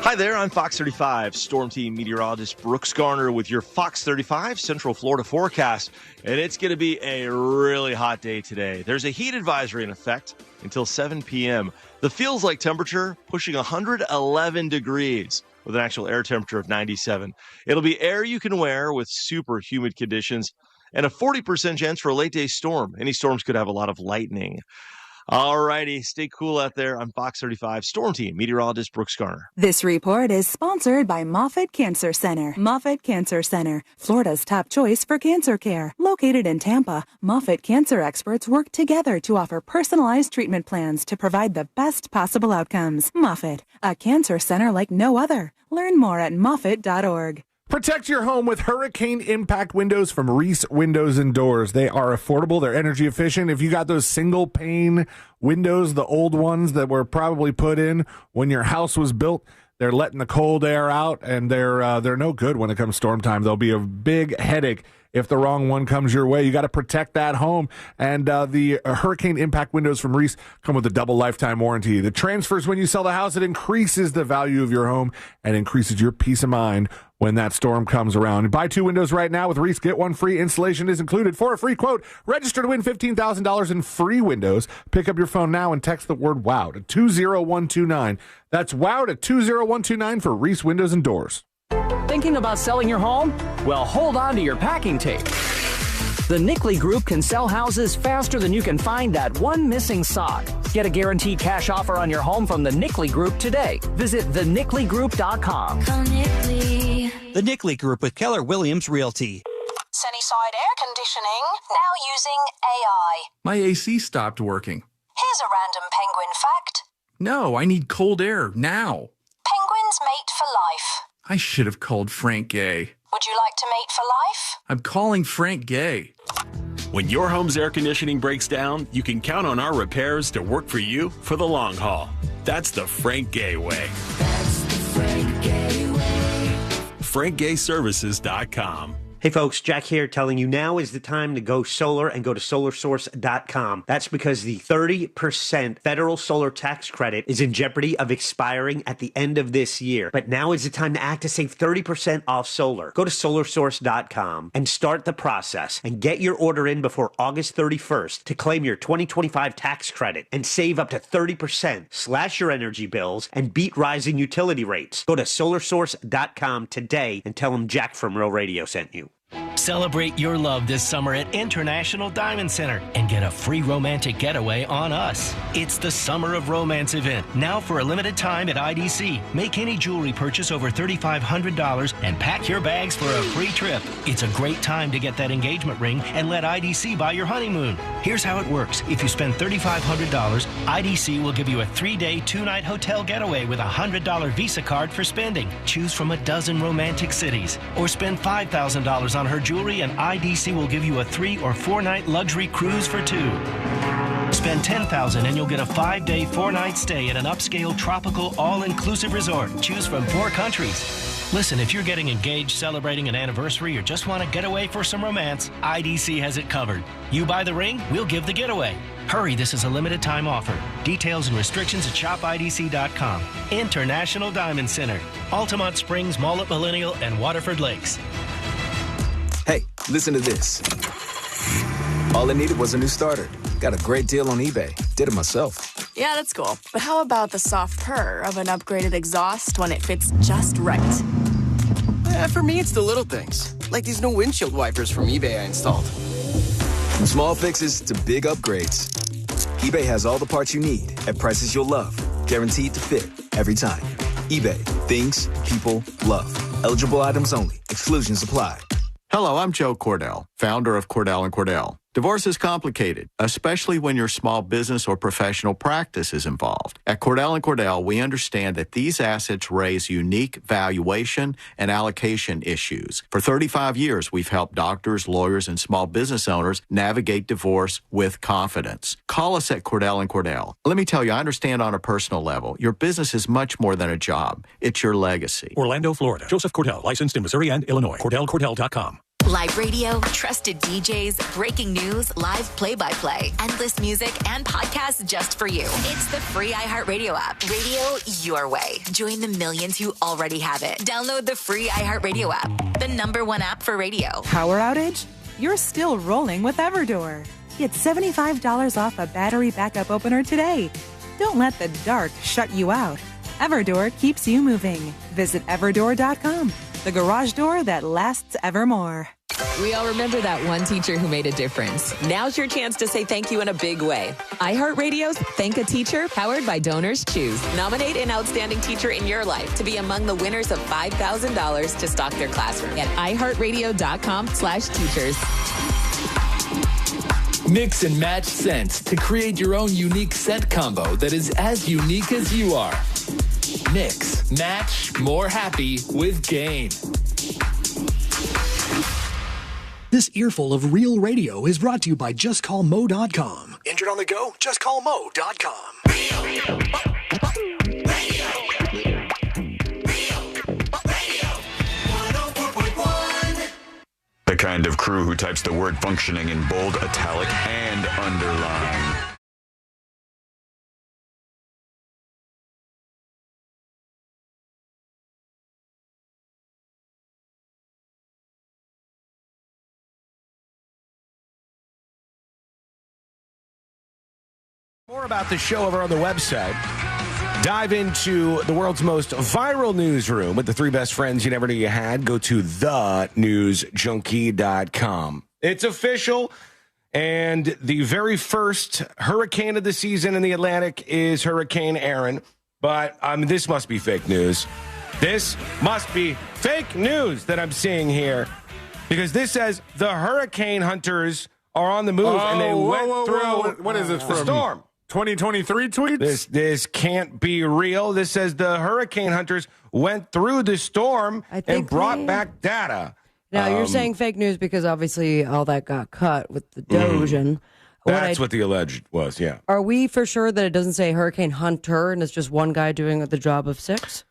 Hi there, I'm Fox 35 Storm Team meteorologist Brooks Garner with your Fox 35 Central Florida forecast. And it's going to be a really hot day today. There's a heat advisory in effect until 7 p.m. The feels like temperature pushing 111 degrees with an actual air temperature of 97. It'll be air you can wear with super humid conditions and a 40% chance for a late day storm. Any storms could have a lot of lightning. All righty, stay cool out there. I'm Fox 35 Storm Team meteorologist Brooks Garner. This report is sponsored by Moffitt Cancer Center. Moffitt Cancer Center, Florida's top choice for cancer care. Located in Tampa, Moffitt cancer experts work together to offer personalized treatment plans to provide the best possible outcomes. Moffitt, a cancer center like no other. Learn more at moffitt.org. Protect your home with hurricane impact windows from Reese Windows and Doors. They are affordable. They're energy efficient. If you got those single pane windows, the old ones that were probably put in when your house was built, they're letting the cold air out, and they're no good when it comes storm time. They'll be a big headache if the wrong one comes your way. You got to protect that home. And the hurricane impact windows from Reese come with a double lifetime warranty. The transfers when you sell the house, it increases the value of your home and increases your peace of mind when that storm comes around. Buy 2 windows right now with Reese. Get 1 free. Installation is included. For a free quote, register to win $15,000 in free windows. Pick up your phone now and text the word WOW to 20129. That's WOW to 20129 for Reese Windows and Doors. Thinking about selling your home? Well, hold on to your packing tape. The Nickley Group can sell houses faster than you can find that one missing sock. Get a guaranteed cash offer on your home from the Nickley Group today. Visit thenickley.com. The Nickley Group with Keller Williams Realty. Sunnyside Air Conditioning, now using AI. My AC stopped working. Here's a random penguin fact. No, I need cold air now. Penguins mate for life. I should have called Frank Gay. Would you like to mate for life? I'm calling Frank Gay. When your home's air conditioning breaks down, you can count on our repairs to work for you for the long haul. That's the Frank Gay way. That's the Frank Gay way. FrankGayServices.com. Hey folks, Jack here telling you now is the time to go solar and go to solarsource.com. That's because the 30% federal solar tax credit is in jeopardy of expiring at the end of this year. But now is the time to act to save 30% off solar. Go to solarsource.com and start the process and get your order in before August 31st to claim your 2025 tax credit and save up to 30%. Slash your energy bills and beat rising utility rates. Go to solarsource.com today and tell them Jack from Real Radio sent you. Celebrate your love this summer at International Diamond Center and get a free romantic getaway on us. It's the Summer of Romance event, now for a limited time at IDC. Make any jewelry purchase over $3,500 and pack your bags for a free trip. It's a great time to get that engagement ring and let IDC buy your honeymoon. Here's how it works. If you spend $3,500, IDC will give you a 3-day, 2-night hotel getaway with a $100 Visa card for spending. Choose from a dozen romantic cities. Or spend $5,000 on her jewelry and IDC will give you a 3- or 4-night luxury cruise for 2. Spend $10,000 and you'll get a 5-day, 4-night stay at an upscale tropical all-inclusive resort. Choose from 4 countries. Listen, if you're getting engaged, celebrating an anniversary, or just want to get away for some romance, IDC has it covered. You buy the ring, we'll give the getaway. Hurry, this is a limited time offer. Details and restrictions at shopidc.com. International Diamond Center, Altamont Springs, Mall at Millennial, and Waterford Lakes. Hey, listen to this. All I needed was a new starter. Got a great deal on eBay. Did it myself. Yeah, that's cool. But how about the soft purr of an upgraded exhaust when it fits just right? For me, it's the little things. Like these new windshield wipers from eBay I installed. From small fixes to big upgrades, eBay has all the parts you need at prices you'll love. Guaranteed to fit every time. eBay. Things people love. Eligible items only. Exclusions apply. Hello, I'm Joe Cordell, founder of Cordell & Cordell. Divorce is complicated, especially when your small business or professional practice is involved. At Cordell & Cordell, we understand that these assets raise unique valuation and allocation issues. For 35 years, we've helped doctors, lawyers, and small business owners navigate divorce with confidence. Call us at Cordell & Cordell. Let me tell you, I understand on a personal level, your business is much more than a job. It's your legacy. Orlando, Florida. Joseph Cordell, licensed in Missouri and Illinois. CordellCordell.com. Live radio, trusted DJs, breaking news, live play-by-play, endless music, and podcasts just for you. It's the free iHeartRadio app. Radio your way. Join the millions who already have it. Download the free iHeartRadio app, the #1 app for radio. Power outage? You're still rolling with Everdoor. Get $75 off a battery backup opener today. Don't let the dark shut you out. Everdoor keeps you moving. Visit everdoor.com, the garage door that lasts evermore. We all remember that one teacher who made a difference. Now's your chance to say thank you in a big way. iHeartRadio's Thank a Teacher, powered by Donors Choose. Nominate an outstanding teacher in your life to be among the winners of $5,000 to stock their classroom at iHeartRadio.com/teachers. Mix and match scents to create your own unique scent combo that is as unique as you are. Mix, match, more happy with Gain. This earful of real radio is brought to you by JustCallMo.com. Injured on the go? JustCallMo.com. The kind of crew who types the word functioning in bold, italic, and underline. More about the show over on the website. Dive into the world's most viral newsroom with the 3 best friends you never knew you had. Go to thenewsjunkie.com. It's official. And the very first hurricane of the season in the Atlantic is Hurricane Aaron. But this must be fake news. This must be fake news that I'm seeing here. Because this says the hurricane hunters are on the move and they went through What is this from? Storm. 2023 tweets? This can't be real. This says the hurricane hunters went through the storm and brought back data. Now, you're saying fake news because obviously all that got cut with the Doge. And that's what the alleged was, yeah. Are we for sure that it doesn't say hurricane hunter and it's just one guy doing the job of 6?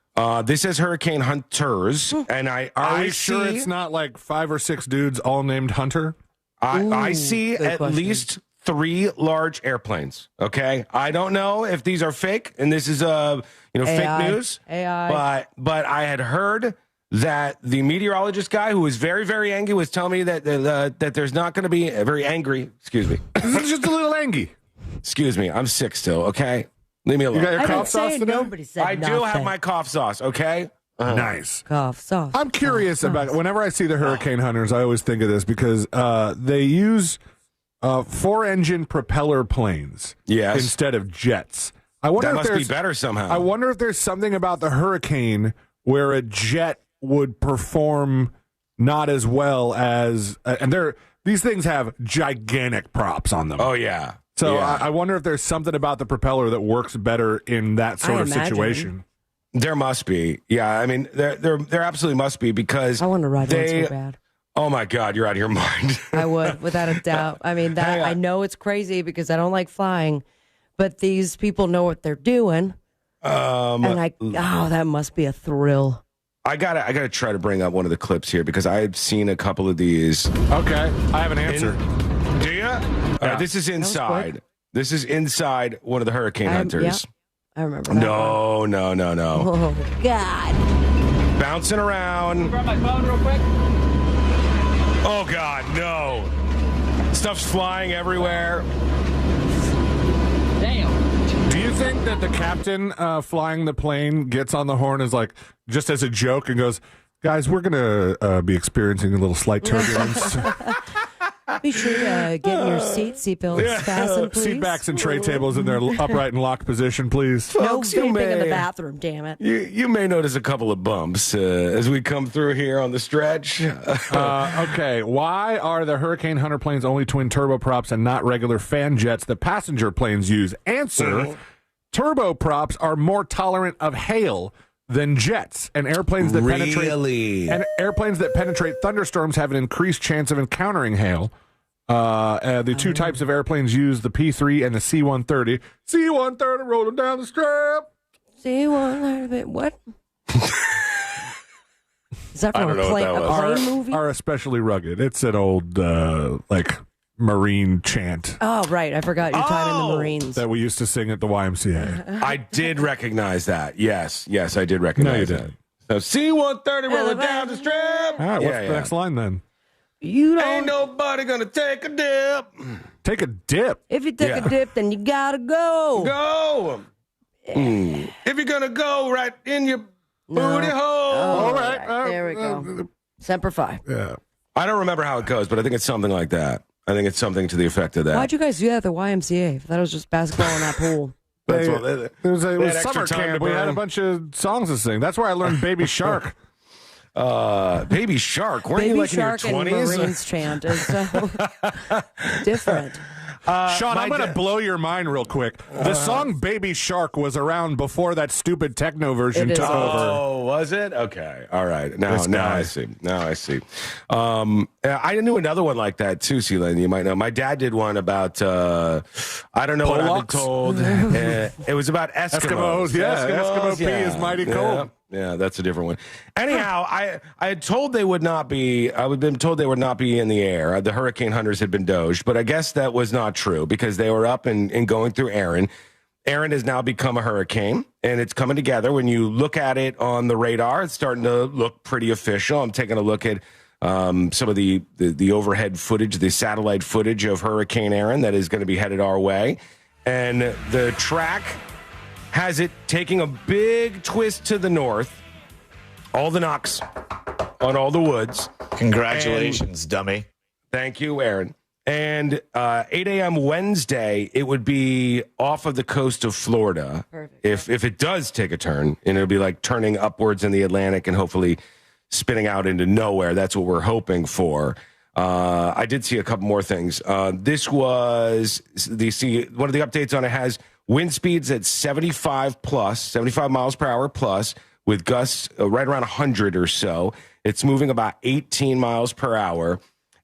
This says hurricane hunters, and Are we sure it's not like 5 or 6 dudes all named Hunter? I see at least 3 large airplanes. Okay, I don't know if these are fake, and this is fake news. AI. But I had heard that the meteorologist guy who was very, very angry was telling me that that there's not going to be very angry. Excuse me, just a little angry. Excuse me, I'm sick still. Okay, leave me alone. You got your cough sauce today? Nobody said I do have my cough sauce. Okay. Nice. Cough sauce. I'm curious about whenever I see the hurricane hunters, I always think of this because they use 4-engine propeller planes instead of jets. I wonder that if must be better somehow. I wonder if there's something about the hurricane where a jet would perform not as well as these things have gigantic props on them. Oh yeah. So I wonder if there's something about the propeller that works better in that sort of situation. There must be. Yeah, I mean, there absolutely must be because I want to ride one so bad. Oh, my God, you're out of your mind. I would, without a doubt. I mean, I know it's crazy because I don't like flying, but these people know what they're doing. That must be a thrill. I gotta try to bring up one of the clips here because I've seen a couple of these. Okay, I have an answer. Do you? Yeah. This is inside. This is inside one of the hurricane hunters. Yeah. I remember that. No. Oh, God. Bouncing around. Grab my phone real quick. Oh, God, no. Stuff's flying everywhere. Damn. Do you think that the captain flying the plane gets on the horn as just as a joke and goes, guys, we're going to be experiencing a little slight turbulence. Be sure to get in your seatbelts fastened, please. Seat backs and tray tables in their upright and locked position, please. No vaping in the bathroom, damn it. You may notice a couple of bumps as we come through here on the stretch. Okay, why are the Hurricane Hunter planes only twin turboprops and not regular fan jets that passenger planes use? Answer, turboprops are more tolerant of hail than jets, and airplanes that penetrate thunderstorms have an increased chance of encountering hail. The two types of airplanes use the P-3 and the C-130. C-130 rolling down the strip. C-130, what? Is that from a plane movie? Are especially rugged. It's an old Marine chant. Oh, right. I forgot your time in the Marines. That we used to sing at the YMCA. I did recognize that. Yes, I did recognize that. So C-130 rolling down the strip. All right, what's the next line then? Ain't nobody gonna take a dip. Take a dip? If you take a dip, then you gotta go. Go. If you're gonna go right in your booty hole. All right. There we go. Semper Fi. Yeah. I don't remember how it goes, but I think it's something like that. I think it's something to the effect of that. Why'd you guys do that at the YMCA? I thought it was just basketball in that pool. It was summer camp. We had a bunch of songs to sing. That's where I learned Baby Shark. Baby Shark. Weren't Baby you Shark in your 20s? and Marines chant is so different. Sean, I'm going to blow your mind real quick. The song Baby Shark was around before that stupid techno version took over. Oh, was it? Okay. All right. Now I see. I knew another one like that too, Celine. You might know. My dad did one about, I don't know what I've been told. It was about Eskimos. Yes, Eskimo P is mighty cold. Yeah, that's a different one. Anyhow, I had told they would not be. I had been told they would not be in the air. The hurricane hunters had been doged, but I guess that was not true because they were up and going through Aaron. Aaron has now become a hurricane, and it's coming together. When you look at it on the radar, it's starting to look pretty official. I'm taking a look at some of the overhead footage, the satellite footage of Hurricane Aaron that is going to be headed our way, and the track has it taking a big twist to the north. All the knocks on all the woods. Congratulations, dummy. Thank you, Aaron. And 8 a.m. Wednesday, it would be off of the coast of Florida. Perfect. If it does take a turn, and it'll be like turning upwards in the Atlantic and hopefully spinning out into nowhere. That's what we're hoping for. I did see a couple more things. This was one of the updates on it has wind speeds at 75 miles per hour plus, with gusts right around 100 or so. It's moving about 18 miles per hour.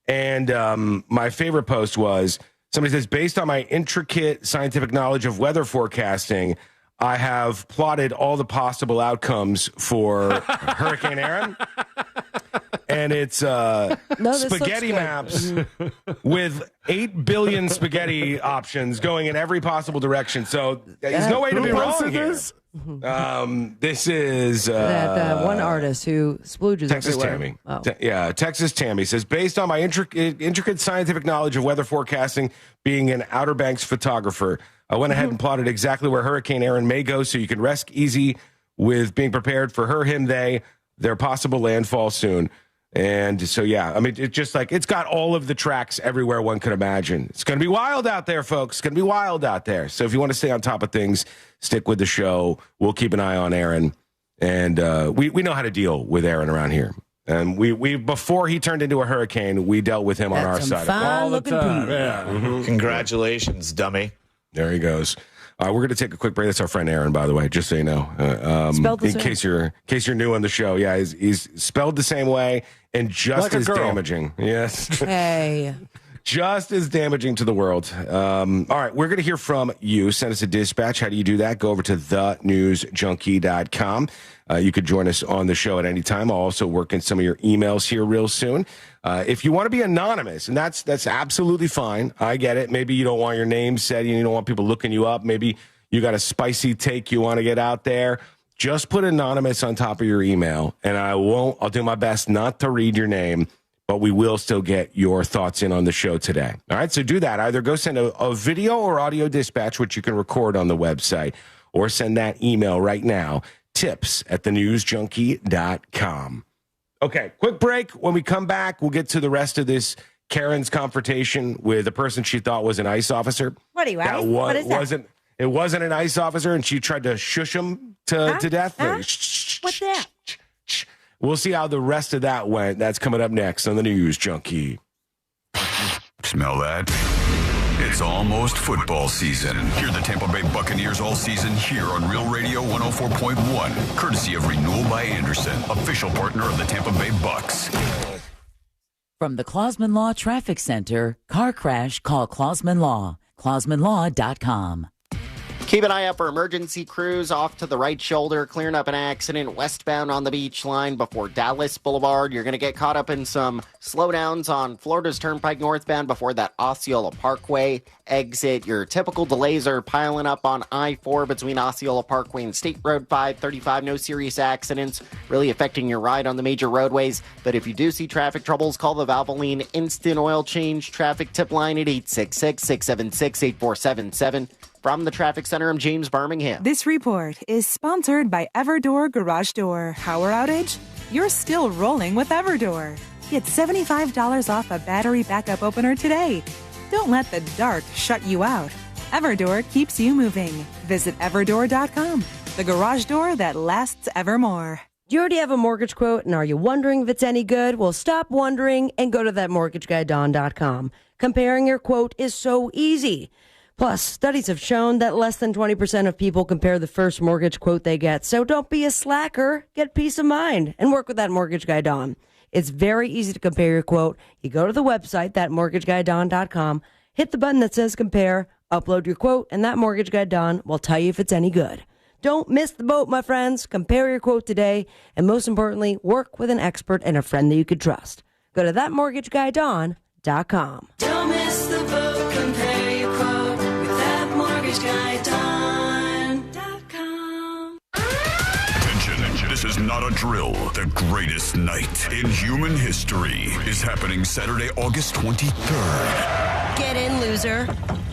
And my favorite post was somebody says, based on my intricate scientific knowledge of weather forecasting, I have plotted all the possible outcomes for Hurricane Aaron. And it's spaghetti maps with 8 billion spaghetti options going in every possible direction. So there's no way to be wrong here. This is that one artist who splooges Texas everywhere. Tammy. Texas Tammy says, based on my intricate scientific knowledge of weather forecasting, being an Outer Banks photographer, I went ahead and plotted exactly where Hurricane Aaron may go, so you can rest easy with being prepared for her, him, their possible landfall soon. And so, yeah, I mean, it's just like it's got all of the tracks everywhere one could imagine. It's going to be wild out there, folks. It's going to be wild out there. So if you want to stay on top of things, stick with the show. We'll keep an eye on Aaron. And we know how to deal with Aaron around here. And we before he turned into a hurricane, we dealt with him on our side. All the time. Yeah. Mm-hmm. Congratulations, dummy. There he goes. We're going to take a quick break. That's our friend Aaron, by the way, just so you know. In case you're new on the show. Yeah, he's spelled the same way and just like as damaging. Yes. Hey. Just as damaging to the world. All right, we're going to hear from you. Send us a dispatch. How do you do that? Go over to thenewsjunkie.com. You could join us on the show at any time. I'll also work in some of your emails here real soon. If you want to be anonymous, and that's absolutely fine. I get it. Maybe you don't want your name said. You don't want people looking you up. Maybe you got a spicy take you want to get out there. Just put anonymous on top of your email, and I'll do my best not to read your name, but we will still get your thoughts in on the show today. All right, so do that. Either go send a video or audio dispatch, which you can record on the website, or send that email right now, tips@thenewsjunkie.com. Okay, quick break. When we come back, we'll get to the rest of this Karen's confrontation with a person she thought was an ICE officer. What are you at? What is that? It wasn't an ICE officer, and she tried to shush him to death. What's that? We'll see how the rest of that went. That's coming up next on the News Junkie. Smell that? It's almost football season. Hear the Tampa Bay Buccaneers all season here on Real Radio 104.1, courtesy of Renewal by Anderson, official partner of the Tampa Bay Bucks. From the Clausman Law Traffic Center, car crash, call Clausman Law. ClausmanLaw.com. Keep an eye out for emergency crews off to the right shoulder, clearing up an accident westbound on the beach line before Dallas Boulevard. You're going to get caught up in some slowdowns on Florida's Turnpike northbound before that Osceola Parkway exit. Your typical delays are piling up on I-4 between Osceola Parkway and State Road 535. No serious accidents really affecting your ride on the major roadways. But if you do see traffic troubles, call the Valvoline Instant Oil Change traffic tip line at 866-676-8477. From the Traffic Center, I'm James Birmingham. This report is sponsored by Everdoor Garage Door. Power outage? You're still rolling with Everdoor. Get $75 off a battery backup opener today. Don't let the dark shut you out. Everdoor keeps you moving. Visit everdoor.com, the garage door that lasts evermore. Do you already have a mortgage quote, and are you wondering if it's any good? Well, stop wondering and go to thatmortgageguydawn.com. Comparing your quote is so easy. Plus, studies have shown that less than 20% of people compare the first mortgage quote they get. So don't be a slacker. Get peace of mind and work with That Mortgage Guy Dawn. It's very easy to compare your quote. You go to the website, thatmortgageguydawn.com, hit the button that says compare, upload your quote, and That Mortgage Guy Dawn will tell you if it's any good. Don't miss the boat, my friends. Compare your quote today, and most importantly, work with an expert and a friend that you could trust. Go to thatmortgageguydawn.com. Don't miss the boat, compare your quote with thatmortgageguydawn.com. Attention, this is not a drill. The greatest night in human history is happening Saturday, August 23rd. Get in, loser.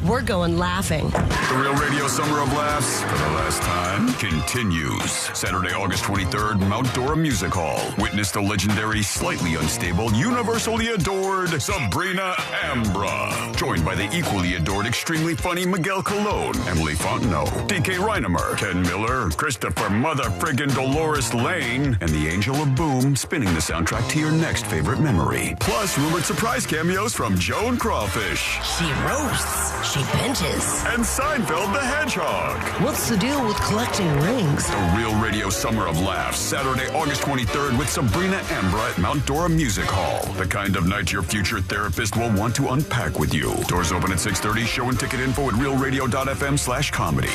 We're going laughing. The Real Radio Summer of Laughs, for the last time, continues. Saturday, August 23rd, Mount Dora Music Hall. Witness the legendary, slightly unstable, universally adored Sabrina Ambra. Joined by the equally adored, extremely funny Miguel Colon, Emily Fontenot, DK Reinemer, Ken Miller, Christopher Mother Friggin' Dolores Lane, and the Angel of Boom spinning the soundtrack to your next favorite memory. Plus, rumored surprise cameos from Joan Crawfish. She roasts. She benches. And Seinfeld the Hedgehog. What's the deal with collecting rings? The Real Radio Summer of Laughs, Saturday, August 23rd with Sabrina Ambra at Mount Dora Music Hall. The kind of night your future therapist will want to unpack with you. Doors open at 6:30. Show and ticket info at realradio.fm/comedy.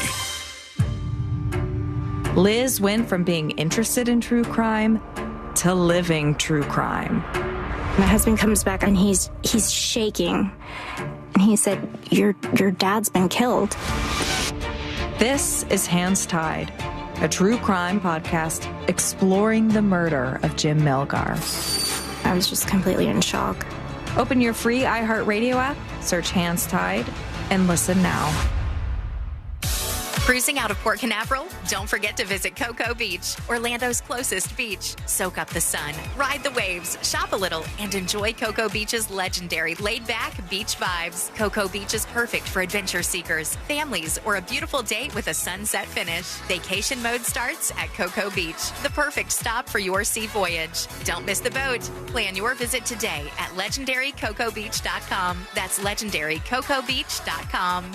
Liz went from being interested in true crime to living true crime. My husband comes back and he's shaking. And he said, your dad's been killed. This is Hands Tied, a true crime podcast exploring the murder of Jim Melgar. I was just completely in shock. Open your free iHeartRadio app, search Hands Tied, and listen now. Cruising out of Port Canaveral? Don't forget to visit Cocoa Beach, Orlando's closest beach. Soak up the sun, ride the waves, shop a little, and enjoy Cocoa Beach's legendary laid-back beach vibes. Cocoa Beach is perfect for adventure seekers, families, or a beautiful date with a sunset finish. Vacation mode starts at Cocoa Beach, the perfect stop for your sea voyage. Don't miss the boat. Plan your visit today at legendarycocobeach.com. That's legendarycocobeach.com.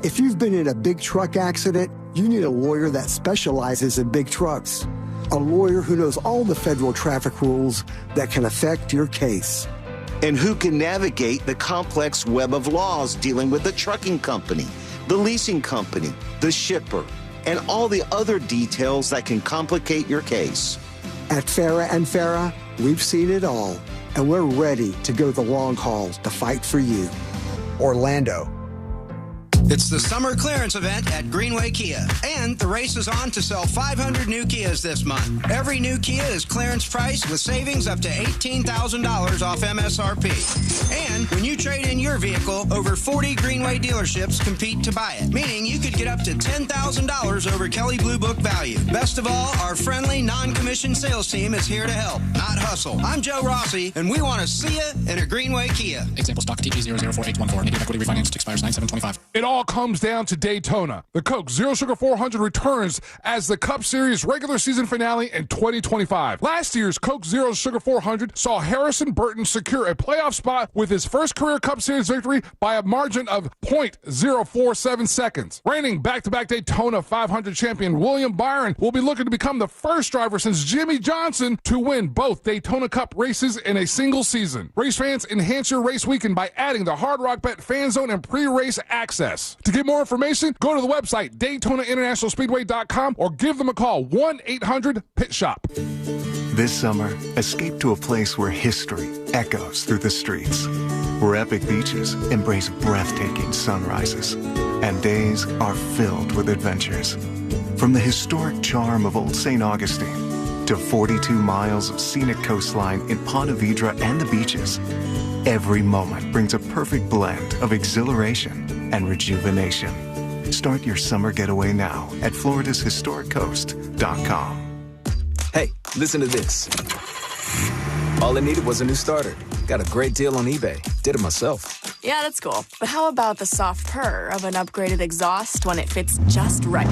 If you've been in a big truck accident, you need a lawyer that specializes in big trucks. A lawyer who knows all the federal traffic rules that can affect your case. And who can navigate the complex web of laws dealing with the trucking company, the leasing company, the shipper, and all the other details that can complicate your case. At Farah and Farah, we've seen it all, and we're ready to go the long haul to fight for you. Orlando. It's the summer clearance event at Greenway Kia, and the race is on to sell 500 new Kias this month. Every new Kia is clearance priced with savings up to $18,000 off MSRP. And when you trade in your vehicle, over 40 Greenway dealerships compete to buy it, meaning you could get up to $10,000 over Kelley Blue Book value. Best of all, our friendly, non-commissioned sales team is here to help, not hustle. I'm Joe Rossi, and we want to see you in a Greenway Kia. Example stock TG004814. Negative equity refinanced expires 9/7/25. It all comes down to Daytona. The Coke Zero Sugar 400 returns as the Cup Series regular season finale in 2025. Last year's Coke Zero Sugar 400 saw Harrison Burton secure a playoff spot with his first career Cup Series victory by a margin of 0.047 seconds. Reigning back-to-back Daytona 500 champion William Byron will be looking to become the first driver since Jimmy Johnson to win both Daytona Cup races in a single season. Race fans, enhance your race weekend by adding the Hard Rock Bet Fan Zone and pre-race access. To get more information, go to the website DaytonaInternationalSpeedway.com or give them a call, 1-800-PIT-SHOP. This summer, escape to a place where history echoes through the streets, where epic beaches embrace breathtaking sunrises, and days are filled with adventures. From the historic charm of Old St. Augustine to 42 miles of scenic coastline in Ponte Vedra and the beaches, every moment brings a perfect blend of exhilaration and rejuvenation. Start your summer getaway now at floridashistoriccoast.com. Hey, listen to this. All it needed was a new starter. Got a great deal on eBay. Did it myself. Yeah, that's cool. But how about the soft purr of an upgraded exhaust when it fits just right?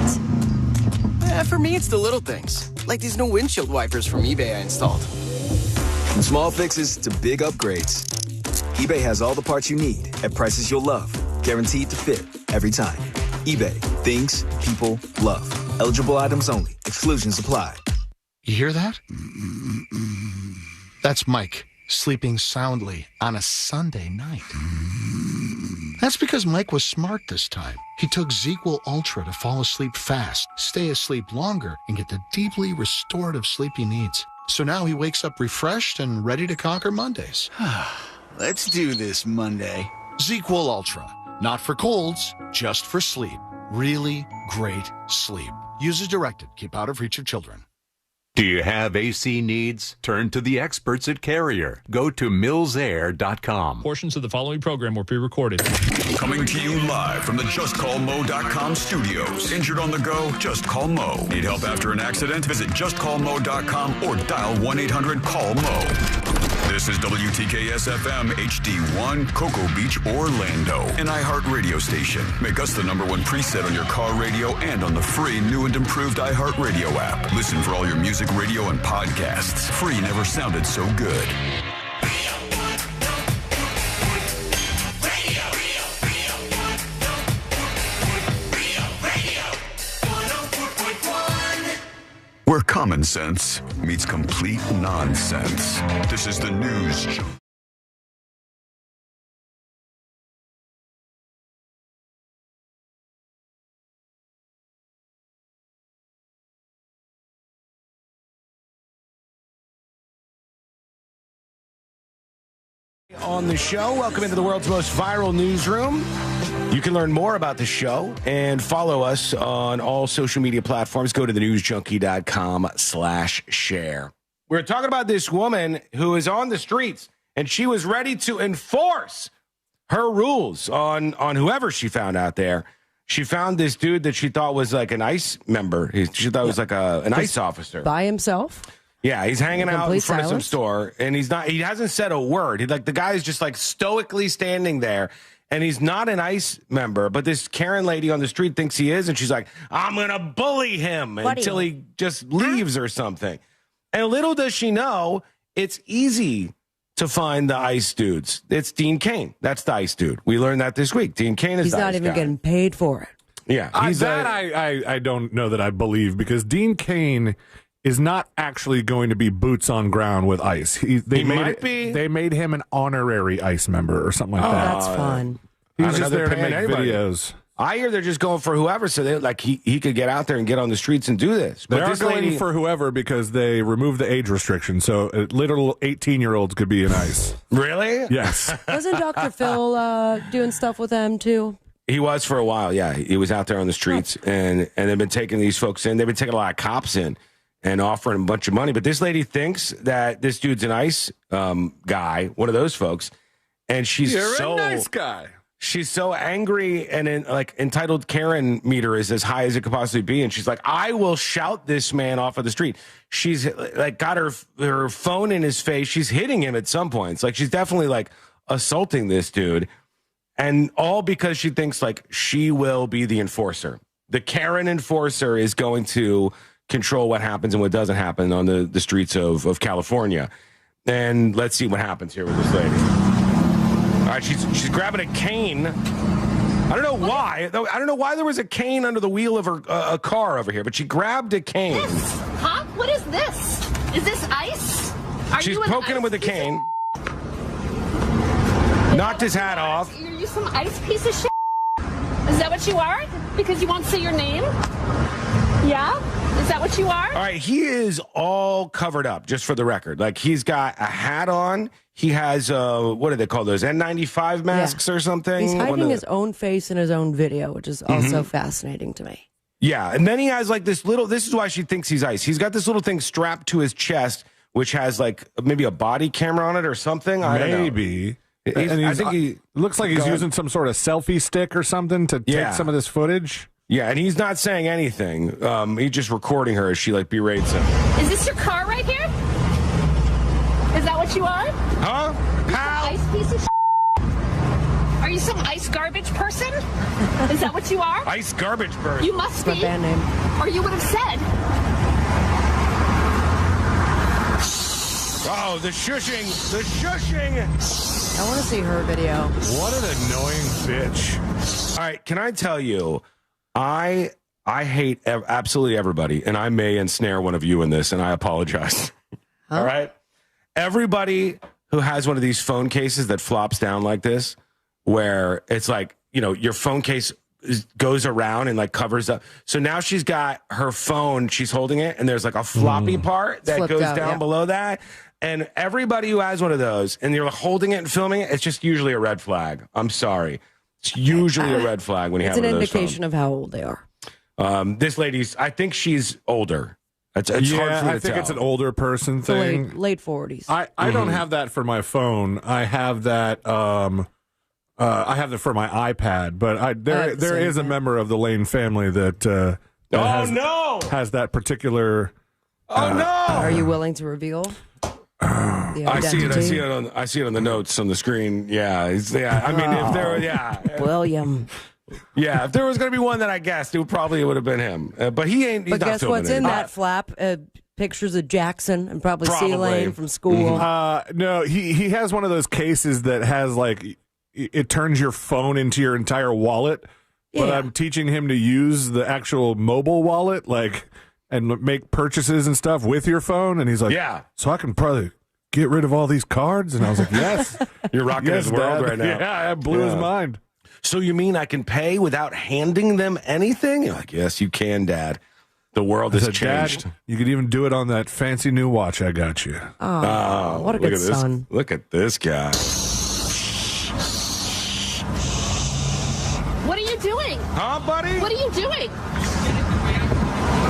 For me, it's the little things. Like these new windshield wipers from eBay I installed. From small fixes to big upgrades, eBay has all the parts you need at prices you'll love. Guaranteed to fit every time. eBay. Things people love. Eligible items only. Exclusions apply. You hear that? That's Mike sleeping soundly on a Sunday night. That's because Mike was smart this time. He took ZQL Ultra to fall asleep fast, stay asleep longer, and get the deeply restorative sleep he needs. So now he wakes up refreshed and ready to conquer Mondays. Let's do this Monday. ZQL Ultra. Not for colds, just for sleep. Really great sleep. Use as directed. Keep out of reach of children. Do you have AC needs? Turn to the experts at Carrier. Go to millsair.com. Portions of the following program were pre-recorded. Coming to you live from the JustCallMo.com studios. Injured on the go? Just call Mo. Need help after an accident? Visit JustCallMo.com or dial 1-800-CALL-MO. This is WTKS-FM HD1, Cocoa Beach, Orlando. An iHeart radio station. Make us the #1 preset on your car radio and on the free new and improved iHeart radio app. Listen for all your music, radio, and podcasts. Free never sounded so good. Where common sense meets complete nonsense. This is the news. On the show, welcome into the world's most viral newsroom. You can learn more about the show and follow us on all social media platforms. Go to thenewsjunkie.com/share. We're talking about this woman who is on the streets, and she was ready to enforce her rules on whoever she found out there. She found this dude that she thought was like an ICE member. She thought was like an ICE officer. By himself? Yeah, he's hanging out in front of some silence. store, and he hasn't said a word. The guy's just like stoically standing there, and he's not an ICE member, but this Karen lady on the street thinks he is, and she's like, I'm going to bully him until he just leaves or something. And little does she know, it's easy to find the ICE dudes. It's Dean Cain. That's the ICE dude. We learned that this week. Dean Cain is He's the not ICE even guy. getting paid for it. Yeah. I don't know that I believe, because Dean Cain is not actually going to be boots on ground with ICE. They made him an honorary ICE member or something like that. That's fun. He's just there to make videos. I hear they're just going for whoever, so they he could get out there and get on the streets and do this. But They are this going lady, for whoever because they removed the age restriction, so little 18-year-olds could be in ICE. Really? Yes. Wasn't Dr. Phil doing stuff with them too? He was for a while, yeah. He was out there on the streets, and they've been taking these folks in. They've been taking a lot of cops in and offering them a bunch of money. But this lady thinks that this dude's an ICE guy, one of those folks, and she's You're so a nice guy. She's so angry, and entitled Karen meter is as high as it could possibly be. And she's like, I will shout this man off of the street. She's like got her phone in his face. She's hitting him at some points. Like she's definitely like assaulting this dude. And all because she thinks like she will be the enforcer. The Karen enforcer is going to control what happens and what doesn't happen on the streets of California. And let's see what happens here with this lady. All right, she's grabbing a cane. I don't know why. I don't know why there was a cane under the wheel of her a car over here, but she grabbed a cane. Huh? What is this? Is this ice? She's poking him with a cane. Knocked his hat off. Are you some ice piece of shit? Is that what you are? Because you won't say your name? Yeah? Is that what you are? All right, he is all covered up, just for the record. Like, he's got a hat on. He has, what do they call those, N95 masks or something? He's hiding his own face in his own video, which is also fascinating to me. Yeah, and then he has like this is why she thinks he's ICE. He's got this little thing strapped to his chest, which has like maybe a body camera on it or something. I don't know. Maybe. And I think he looks like he's using some sort of selfie stick or something to take some of this footage. Yeah, and he's not saying anything. He's just recording her as she like berates him. Is this your car right here? Is that what you are? Huh? How? Ice piece of shit? Are you some ice garbage person? Is that what you are? Ice garbage person. You must That's be. my band name. Or you would have said. Oh, the shushing. The shushing. I want to see her video. What an annoying bitch. All right, can I tell you, I hate absolutely everybody, and I may ensnare one of you in this, and I apologize. All right? Everybody who has one of these phone cases that flops down like this, where it's like, you know, your phone case goes around and like covers up. So now she's got her phone, she's holding it, and there's like a floppy part that Flipped goes out, down below that. And everybody who has one of those and you're holding it and filming it, it's just usually a red flag. I'm sorry. It's usually a red flag when you have one of those It's an indication of how old they are. This lady's, I think she's older. It's hard for me I to think tell. it's an older person thing. Late 40s. I don't have that for my phone. I have that. I have that for my iPad. But there is a member of the Lane family that has that particular. Oh no! Are you willing to reveal? I see it on the notes on the screen. Yeah, I mean, if there, William. Yeah, if there was going to be one that I guessed, it would have been him. But he ain't. He's But not guess filming what's in anybody. that flap? Pictures of Jackson and probably C-Lane from school. No, he has one of those cases that has like it turns your phone into your entire wallet. But I'm teaching him to use the actual mobile wallet, and make purchases and stuff with your phone. And he's like, yeah. So I can probably get rid of all these cards. And I was like, yes. You're rocking his world right now. Yeah, I blew his mind. So you mean I can pay without handing them anything? You're like, yes, you can, Dad. The world has changed. Dad, you could even do it on that fancy new watch I got you. Oh, what a good son. Look at this guy. What are you doing? Huh, buddy? What are you doing?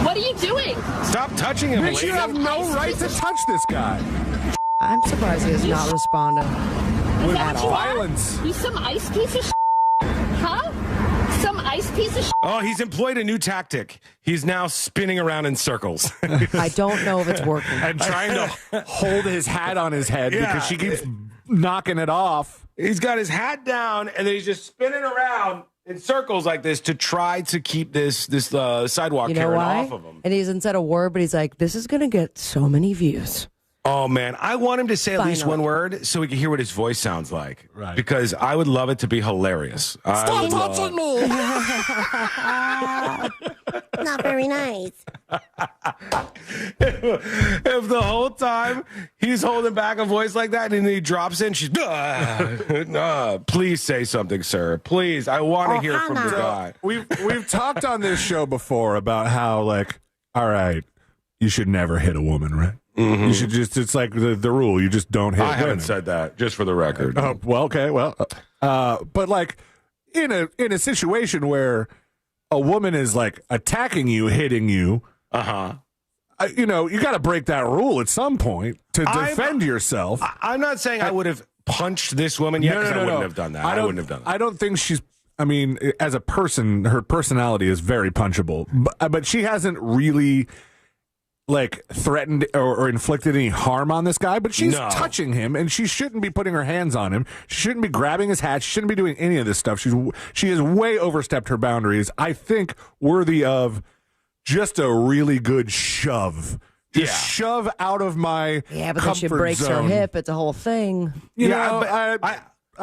What are you doing? Stop touching him, Bitch, you have no right to touch this guy. I'm surprised he has not responded. Is that what you violence. Are? You some ice piece of huh? Some ice piece of Oh, he's employed a new tactic. He's now spinning around in circles. I don't know if it's working. And trying to hold his hat on his head because she keeps knocking it off. He's got his hat down, and then he's just spinning around in circles like this to try to keep this sidewalk Karen off of him. And he hasn't said a word, but he's like, this is going to get so many views. Oh, man. I want him to say at least one word so we can hear what his voice sounds like. Right. Because I would love it to be hilarious. Stop touching me! Not very nice. If the whole time he's holding back a voice like that and then he drops in, she's, please say something, sir. Please. I want to hear from the guy. We've talked on this show before about how, all right, you should never hit a woman, right? Mm-hmm. You should just, it's like the rule. You just don't hit I haven't women. said that, just for the record. Oh, well, okay. Well, but in a situation where a woman is attacking you, hitting you, you got to break that rule at some point to defend yourself. I'm not saying I would have punched this woman yet because I wouldn't have done that. I wouldn't have done that. I don't think she's, as a person, her personality is very punchable, but she hasn't really threatened or inflicted any harm on this guy, but she's touching him, and she shouldn't be putting her hands on him. She shouldn't be grabbing his hat. She shouldn't be doing any of this stuff. She has way overstepped her boundaries. I think worthy of just a really good shove. Just shove out of my but then she comfort breaks zone. her hip. It's a whole thing. I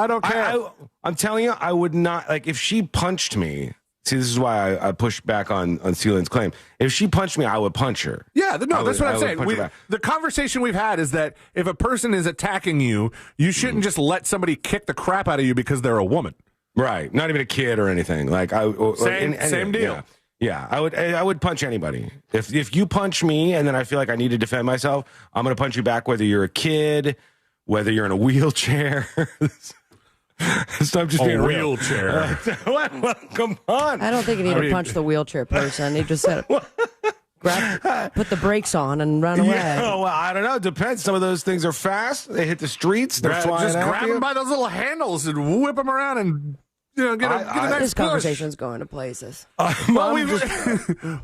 don't care. I'm telling you, I would not, if she punched me. See, this is why I pushed back on C-Lane's claim. If she punched me, I would punch her. Yeah, that's what I'm saying. The conversation we've had is that if a person is attacking you, you shouldn't just let somebody kick the crap out of you because they're a woman. Right. Not even a kid or anything. Same deal. Yeah, I would punch anybody. If you punch me and then I feel like I need to defend myself, I'm going to punch you back whether you're a kid, whether you're in a wheelchair. Stop just being a real. wheelchair. Come on. I don't think you need to punch the wheelchair person. He just said, put the brakes on and run away. Yeah, well, I don't know. It depends. Some of those things are fast. They hit the streets. They're flying just after grab you. them by those little handles and whip them around and get a nice This push. conversation's going to places.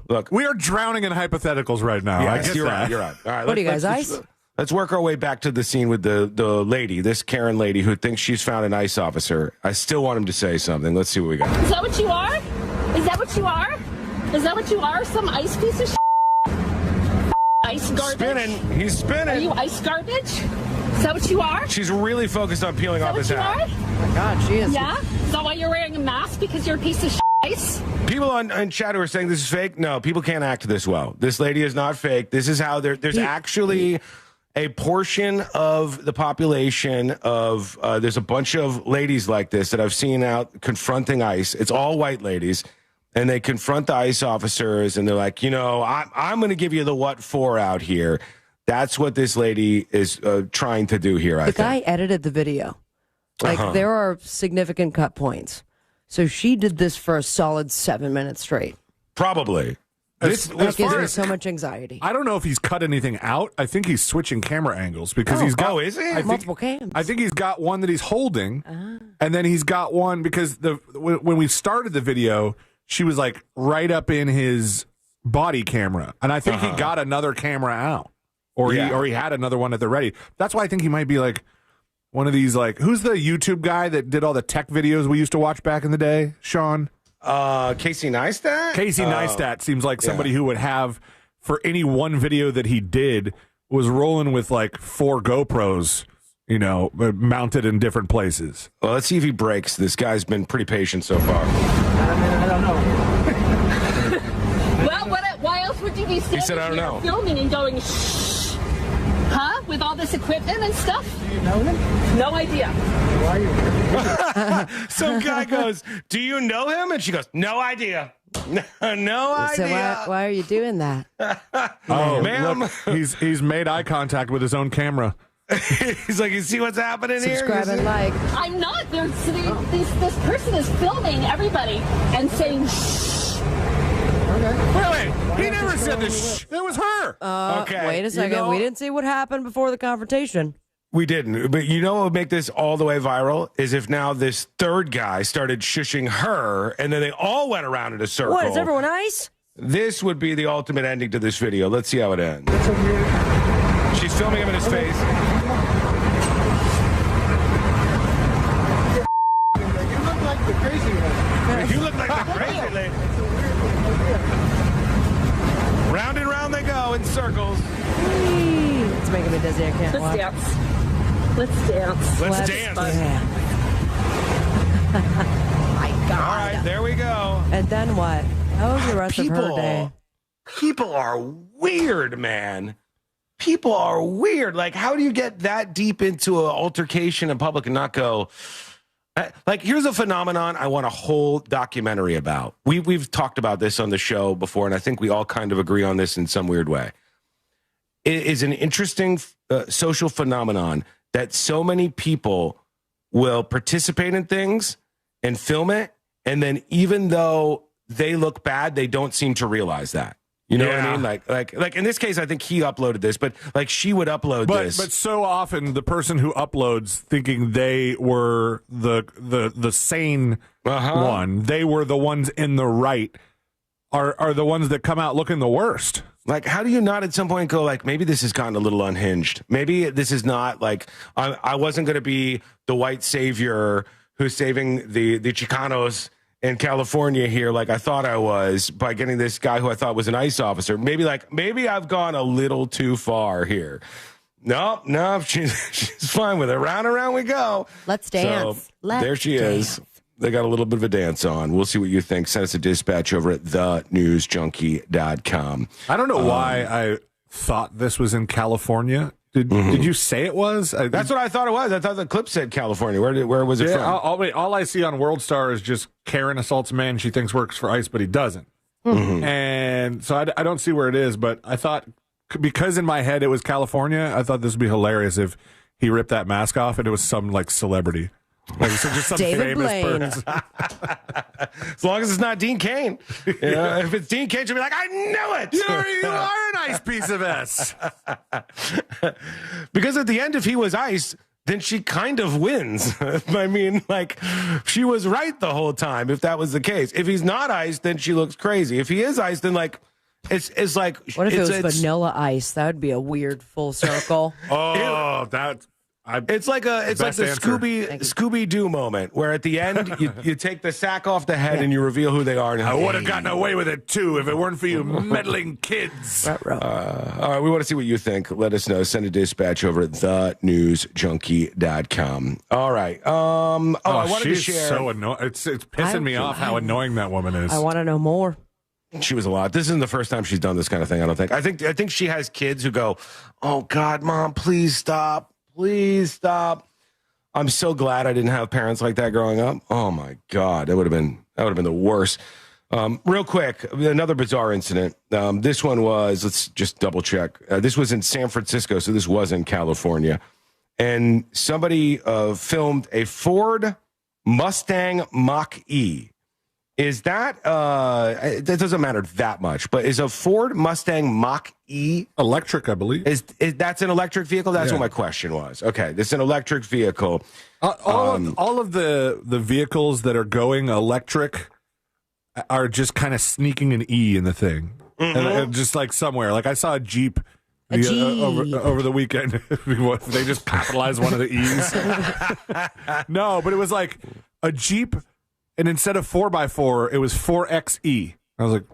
Look, we are drowning in hypotheticals right now. Yes, I get you're that. right. You're right. All right. What do you guys, ice? Let's work our way back to the scene with the lady, this Karen lady who thinks she's found an ICE officer. I still want him to say something. Let's see what we got. Is that what you are? Is that what you are? Is that what you are? Some ice piece of ice garbage? Spinning. He's spinning. Are you ice garbage? Is that what you are? She's really focused on peeling off his hat. Oh my God, she is. Yeah? Is that why you're wearing a mask? Because you're a piece of ice? People on chat who are saying this is fake, no, people can't act this well. This lady is not fake. This is how there's actually a portion of the population of there's a bunch of ladies like this that I've seen out confronting ICE. It's all white ladies, and they confront the ICE officers, and they're like, I'm going to give you the what for out here. That's what this lady is trying to do here. The guy edited the video. There are significant cut points. So she did this for a solid 7 minutes straight. Probably. That gives me so much anxiety. I don't know if he's cut anything out. I think he's switching camera angles because he's got. Oh, is he? Multiple cams. I think he's got one that he's holding, and then he's got one because when we started the video, she was like right up in his body camera, and I think he got another camera out, or he had another one at the ready. That's why I think he might be like one of these, like, who's the YouTube guy that did all the tech videos we used to watch back in the day, Sean? Casey Neistat? Casey Neistat seems like somebody who would have, for any one video that he did, was rolling with like 4 GoPros, mounted in different places. Well, let's see if he breaks. This guy's been pretty patient so far. I don't know. Well, why else would you be standing here filming and going, shh? Huh? With all this equipment and stuff? Do you know him? No idea. Why are you? Some guy goes, do you know him? And she goes, no idea. No idea. So why are you doing that? Ma'am. Look, he's made eye contact with his own camera. He's like, you see what's happening here? Subscribe and like. I'm not. This person is filming everybody and saying, shh. Wait. He never said this. It was her. Okay. Wait a second. We didn't see what happened before the confrontation. We didn't. But you know what would make this all the way viral is if now this third guy started shushing her, and then they all went around in a circle. What, is everyone ice? This would be the ultimate ending to this video. Let's see how it ends. She's filming him in his face. You look like the crazy one. You look like the crazy lady. Round and round they go in circles. It's making me dizzy. I can't watch. Let's dance. Let's dance. My God. All right, there we go. And then what? How was the rest of her day? People are weird, man. People are weird. Like, how do you get that deep into an altercation in public and not go... Like, here's a phenomenon I want a whole documentary about. We've talked about this on the show before, and I think we all kind of agree on this in some weird way. It is an interesting social phenomenon that so many people will participate in things and film it, and then even though they look bad, they don't seem to realize that. You know what I mean? Like in this case, I think he uploaded this, but like she would upload this. But so often the person who uploads thinking they were the sane one, they were the ones in the right, are the ones that come out looking the worst. Like, how do you not at some point go like, maybe this has gotten a little unhinged. Maybe this is not like, I wasn't going to be the white savior who's saving the Chicanos in California here like I thought I was by getting this guy who I thought was an ICE officer. Maybe I've gone a little too far here. No, she's fine with it. Round and round we go. Let's dance. So, there she is. They got a little bit of a dance on. We'll see what you think. Send us a dispatch over at thenewsjunkie.com. I don't know why I thought this was in California. Did you say it was? That's what I thought it was. I thought the clip said California. Where was it from? All I see on World Star is just Karen assaults a man she thinks works for ICE, but he doesn't. And so I don't see where it is, but I thought, because in my head it was California, I thought this would be hilarious if he ripped that mask off and it was some like celebrity. Like, so just some David Blaine. As long as it's not Dean Cain. If it's Dean Cain, she'll be like, I knew it. You are a nice piece of S. Because at the end, if he was ICE, then she kind of wins. I mean, like, she was right the whole time, if that was the case. If he's not ICE, then she looks crazy. If he is ICE, then, like, it's like... What if it was vanilla ice? That would be a weird full circle. It's like the Scooby-Doo moment where at the end you take the sack off the head and you reveal who they are. And I would have gotten away with it too if it weren't for you meddling kids. All right, we want to see what you think. Let us know. Send a dispatch over at thenewsjunkie.com. All right. I wanted to share. So annoying. It's pissing me off how annoying that woman is. I want to know more. She was a lot. This isn't the first time she's done this kind of thing. I don't think. I think she has kids who go, "Oh God, Mom, please stop." Please stop. I'm so glad I didn't have parents like that growing up. Oh my God. That would have been the worst. Real quick, another bizarre incident. This one was, let's just double check. This was in San Francisco. So this was in California. And somebody filmed a Ford Mustang Mach-E Is that that doesn't matter that much, but is a Ford Mustang Mach-E electric, I believe? Is that's an electric vehicle? That's what my question was. Okay, this is an electric vehicle. All of the vehicles that are going electric are just kind of sneaking an E in the thing. And just like somewhere. Like I saw a Jeep over the weekend. They just capitalized one of the E's. No, but it was like a Jeep, and instead of 4x4, it was 4XE. I was like,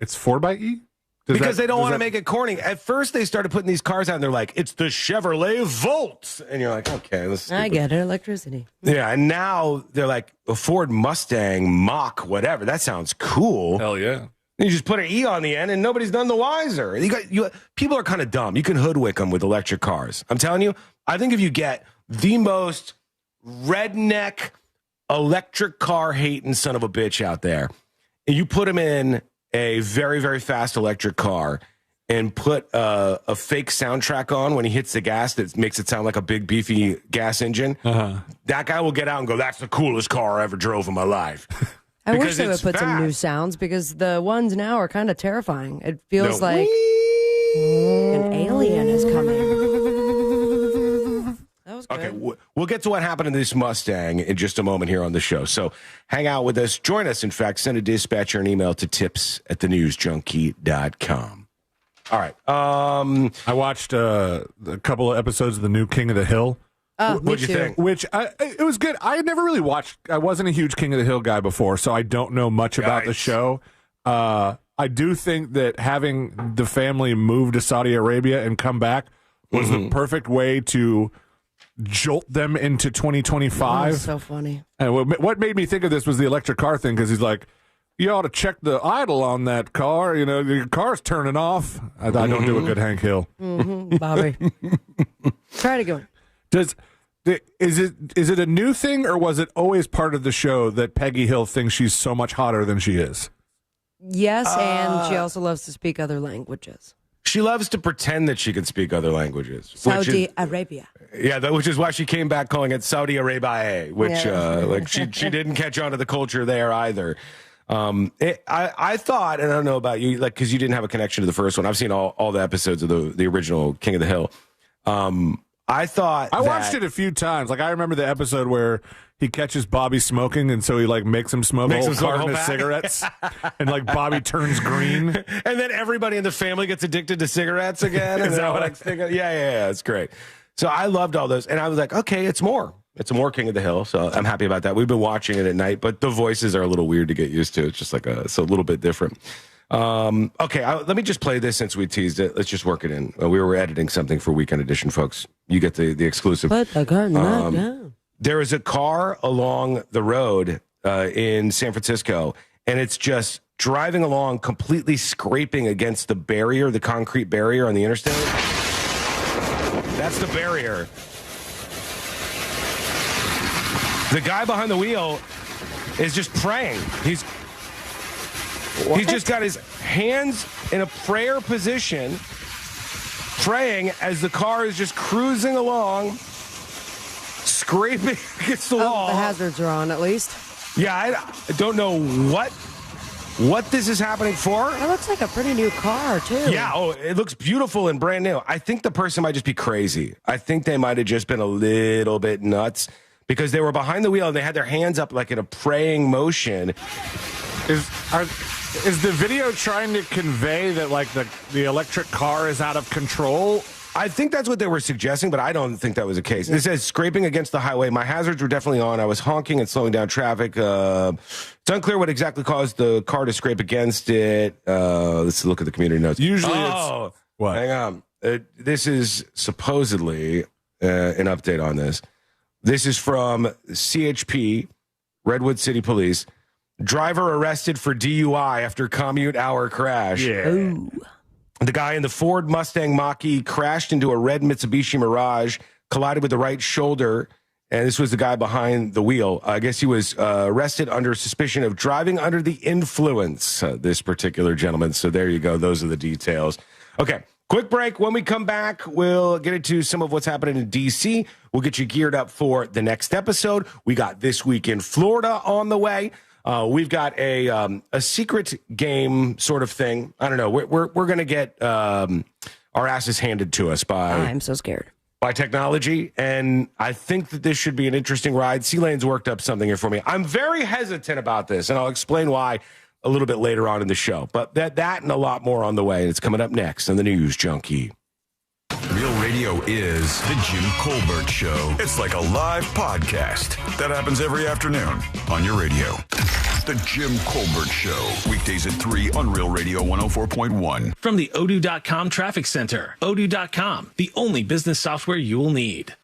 it's 4xe? Because they don't want to make it corny. At first, they started putting these cars out, and they're like, it's the Chevrolet Volt. And you're like, okay. This is I get it. Electricity. Yeah, and now they're like, a Ford Mustang Mach, whatever. That sounds cool. Hell yeah. You just put an E on the end, and nobody's none the wiser. People are kind of dumb. You can hoodwink them with electric cars. I'm telling you, I think if you get the most redneck electric car hating son of a bitch out there, and you put him in a very, very fast electric car and put a fake soundtrack on when he hits the gas that makes it sound like a big, beefy gas engine, that guy will get out and go, that's the coolest car I ever drove in my life. I wish they would put some new sounds, because the ones now are kind of terrifying. It feels like an alien is coming. That was good. Okay, we'll get to what happened in this Mustang in just a moment here on the show. So hang out with us. Join us, in fact. Send a dispatcher an email to tips@thenewsjunkie.com. All right. I watched a couple of episodes of the new King of the Hill. What'd you think? Which it was good. I had never really watched. I wasn't a huge King of the Hill guy before, so I don't know much about the show. I do think that having the family move to Saudi Arabia and come back was the perfect way to jolt them into 2025. So funny. And what made me think of this was the electric car thing, because he's like, you ought to check the idle on that car. You know, your car's turning off. I don't do a good Hank Hill. Bobby. Try it again. Is it a new thing, or was it always part of the show that Peggy Hill thinks she's so much hotter than she is? Yes, and she also loves to speak other languages. She loves to pretend that she can speak other languages. Saudi Arabia. Yeah, which is why she came back calling it Saudi Arabia, which like she didn't catch on to the culture there either. I thought, and I don't know about you, like, because you didn't have a connection to the first one. I've seen all the episodes of the original King of the Hill. I thought I watched it a few times. Like, I remember the episode where he catches Bobby smoking, and so he like makes him smoke a whole carton of cigarettes, and like Bobby turns green, and then everybody in the family gets addicted to cigarettes again. And yeah, it's great. So I loved all those, and I was like, okay, it's more King of the Hill. So I'm happy about that. We've been watching it at night, but the voices are a little weird to get used to. It's just like it's a little bit different. Okay, let me just play this since we teased it. Let's just work it in. We were editing something for Weekend Edition, folks. You get the exclusive. Put the curtain back down. There is a car along the road in San Francisco, and it's just driving along, completely scraping against the barrier, the concrete barrier on the interstate. That's the barrier. The guy behind the wheel is just praying. He's just got his hands in a prayer position, praying as the car is just cruising along, scraping against the wall. The hazards are on, at least. Yeah, I don't know what this is happening for. It looks like a pretty new car, too. Yeah, it looks beautiful and brand new. I think the person might just be crazy. I think they might have just been a little bit nuts, because they were behind the wheel and they had their hands up like in a praying motion. Is the video trying to convey that like the electric car is out of control? I think that's what they were suggesting, but I don't think that was the case. It says scraping against the highway. My hazards were definitely on. I was honking and slowing down traffic. It's unclear what exactly caused the car to scrape against it. Let's look at the community notes. Usually it's what? Hang on. This is supposedly an update on this. This is from CHP, Redwood City Police. Driver arrested for DUI after commute hour crash. Yeah. Ooh. The guy in the Ford Mustang Mach-E crashed into a red Mitsubishi Mirage, collided with the right shoulder, and this was the guy behind the wheel. I guess he was arrested under suspicion of driving under the influence, this particular gentleman. So there you go. Those are the details. Okay, quick break. When we come back, we'll get into some of what's happening in D.C. We'll get you geared up for the next episode. We got This Week in Florida on the way. We've got a secret game sort of thing. I don't know. We're going to get our asses handed to us by. I'm so scared. By technology, and I think that this should be an interesting ride. C-Lane's worked up something here for me. I'm very hesitant about this, and I'll explain why a little bit later on in the show. But that and a lot more on the way. It's coming up next on the News Junkie. Real radio is the Jim Colbert Show. It's like a live podcast that happens every afternoon on your radio. The Jim Colbert Show. Weekdays at 3 on Real Radio 104.1. From the Odoo.com Traffic Center. Odoo.com, the only business software you will need.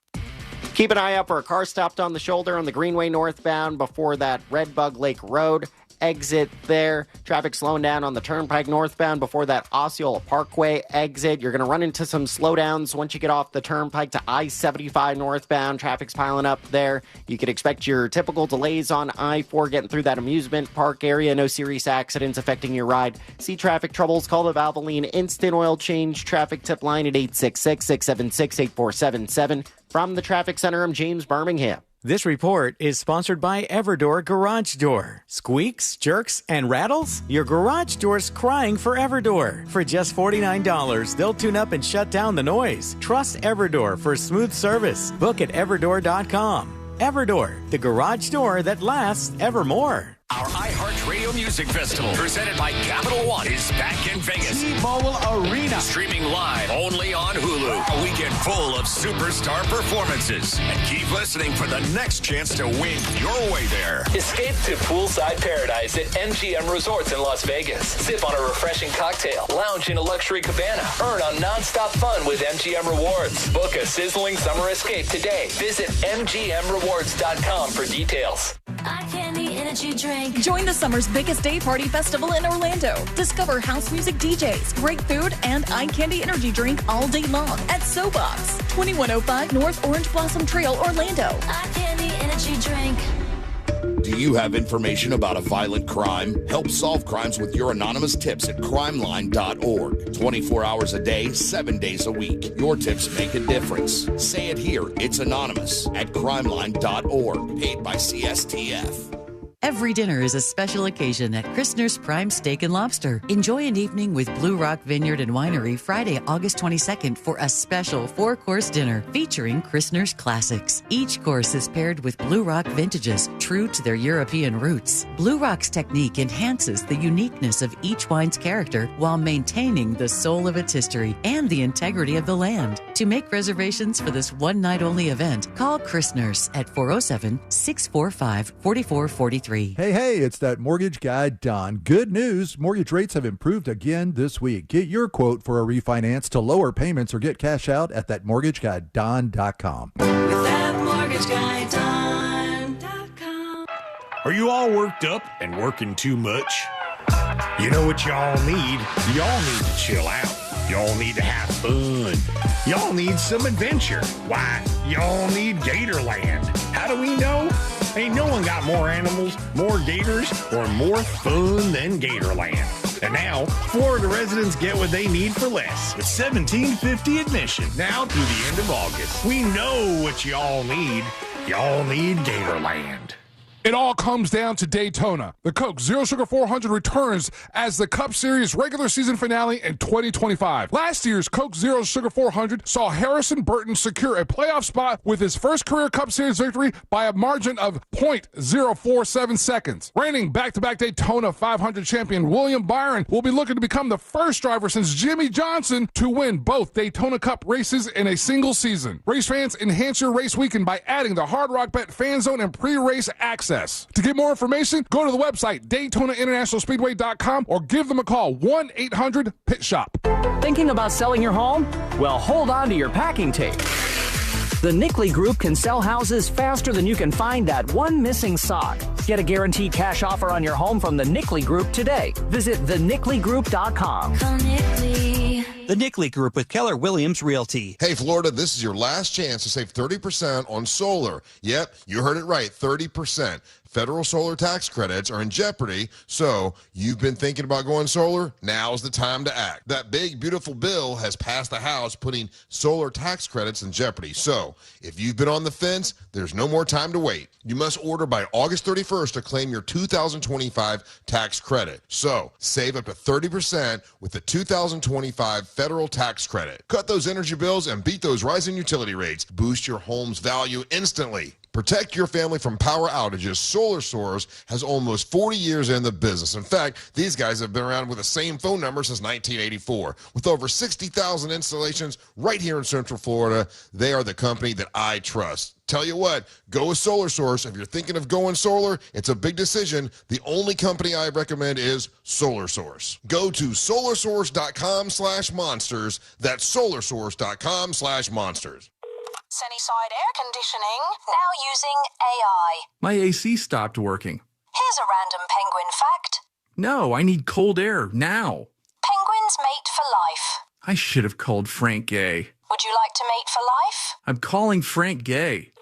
Keep an eye out for a car stopped on the shoulder on the Greenway northbound before that Red Bug Lake Road exit there. Traffic slowing down on the Turnpike northbound before that Osceola Parkway exit. You're going to run into some slowdowns once you get off the Turnpike to I-75 northbound. Traffic's piling up there. You could expect your typical delays on I-4 getting through that amusement park area. No serious accidents affecting your ride. See traffic troubles, call the Valvoline Instant Oil Change traffic tip line at 866-676-8477. From the Traffic Center, I'm James Birmingham. This report is sponsored by Everdoor Garage Door. Squeaks, jerks, and rattles? Your garage door's crying for Everdoor. For just $49, they'll tune up and shut down the noise. Trust Everdoor for smooth service. Book at everdoor.com. Everdoor, the garage door that lasts evermore. Our iHeartRadio Music Festival, presented by Capital One, is back in Vegas. T-Mobile Arena. Streaming live only on Hulu. A weekend full of superstar performances. And keep listening for the next chance to win your way there. Escape to poolside paradise at MGM Resorts in Las Vegas. Sip on a refreshing cocktail. Lounge in a luxury cabana. Earn on nonstop fun with MGM Rewards. Book a sizzling summer escape today. Visit MGMRewards.com for details. Energy drink. Join the summer's biggest day party festival in Orlando. Discover house music DJs, great food, and eye candy energy drink all day long at SoBox, 2105 North Orange Blossom Trail, Orlando. Eye candy energy drink. Do you have information about a violent crime? Help solve crimes with your anonymous tips at crimeline.org. 24 hours a day, 7 days a week. Your tips make a difference. Say it here. It's anonymous at crimeline.org. Paid by CSTF. Every dinner is a special occasion at Christner's Prime Steak and Lobster. Enjoy an evening with Blue Rock Vineyard and Winery Friday, August 22nd for a special 4-course dinner featuring Christner's classics. Each course is paired with Blue Rock vintages, true to their European roots. Blue Rock's technique enhances the uniqueness of each wine's character while maintaining the soul of its history and the integrity of the land. To make reservations for this one-night-only event, call Christner's at 407-645-4443. Hey, it's that mortgage guy, Don. Good news. Mortgage rates have improved again this week. Get your quote for a refinance to lower payments or get cash out at thatmortgageguyDon.com. With thatmortgageguyDon.com. Are you all worked up and working too much? You know what y'all need? Y'all need to chill out. Y'all need to have fun. Y'all need some adventure. Why, y'all need Gatorland. How do we know? Ain't no one got more animals, more gators, or more fun than Gatorland. And now, Florida residents get what they need for less with $17.50 admission now through the end of August. We know what y'all need. Y'all need Gatorland. It all comes down to Daytona. The Coke Zero Sugar 400 returns as the Cup Series regular season finale in 2025. Last year's Coke Zero Sugar 400 saw Harrison Burton secure a playoff spot with his first career Cup Series victory by a margin of 0.047 seconds. Reigning back-to-back Daytona 500 champion William Byron will be looking to become the first driver since Jimmy Johnson to win both Daytona Cup races in a single season. Race fans, enhance your race weekend by adding the Hard Rock Bet Fan Zone and pre-race access. To get more information, go to the website DaytonaInternationalSpeedway.com or give them a call, 1-800-PIT-SHOP. Thinking about selling your home? Well, hold on to your packing tape. The Nickley Group can sell houses faster than you can find that one missing sock. Get a guaranteed cash offer on your home from the Nickley Group today. Visit thenickley.com. The Nickley Group with Keller Williams Realty. Hey, Florida, this is your last chance to save 30% on solar. Yep, you heard it right, 30%. federal solar tax credits are in jeopardy, so you've been thinking about going solar? Now's the time to act. That big, beautiful bill has passed the House, putting solar tax credits in jeopardy. So if you've been on the fence, there's no more time to wait. You must order by August 31st to claim your 2025 tax credit. So save up to 30% with the 2025 federal tax credit. Cut those energy bills and beat those rising utility rates. Boost your home's value instantly. Protect your family from power outages. Solar Source has almost 40 years in the business. In fact, these guys have been around with the same phone number since 1984. With over 60,000 installations right here in Central Florida, they are the company that I trust. Tell you what, go with Solar Source. If you're thinking of going solar, it's a big decision. The only company I recommend is Solar Source. Go to solarsource.com/monsters. That's solarsource.com/monsters. Sunnyside Air Conditioning, now using AI. My AC stopped working. Here's a random penguin fact. No, I need cold air now. Penguins mate for life. I should have called Frank Gay. Would you like to mate for life? I'm calling Frank Gay.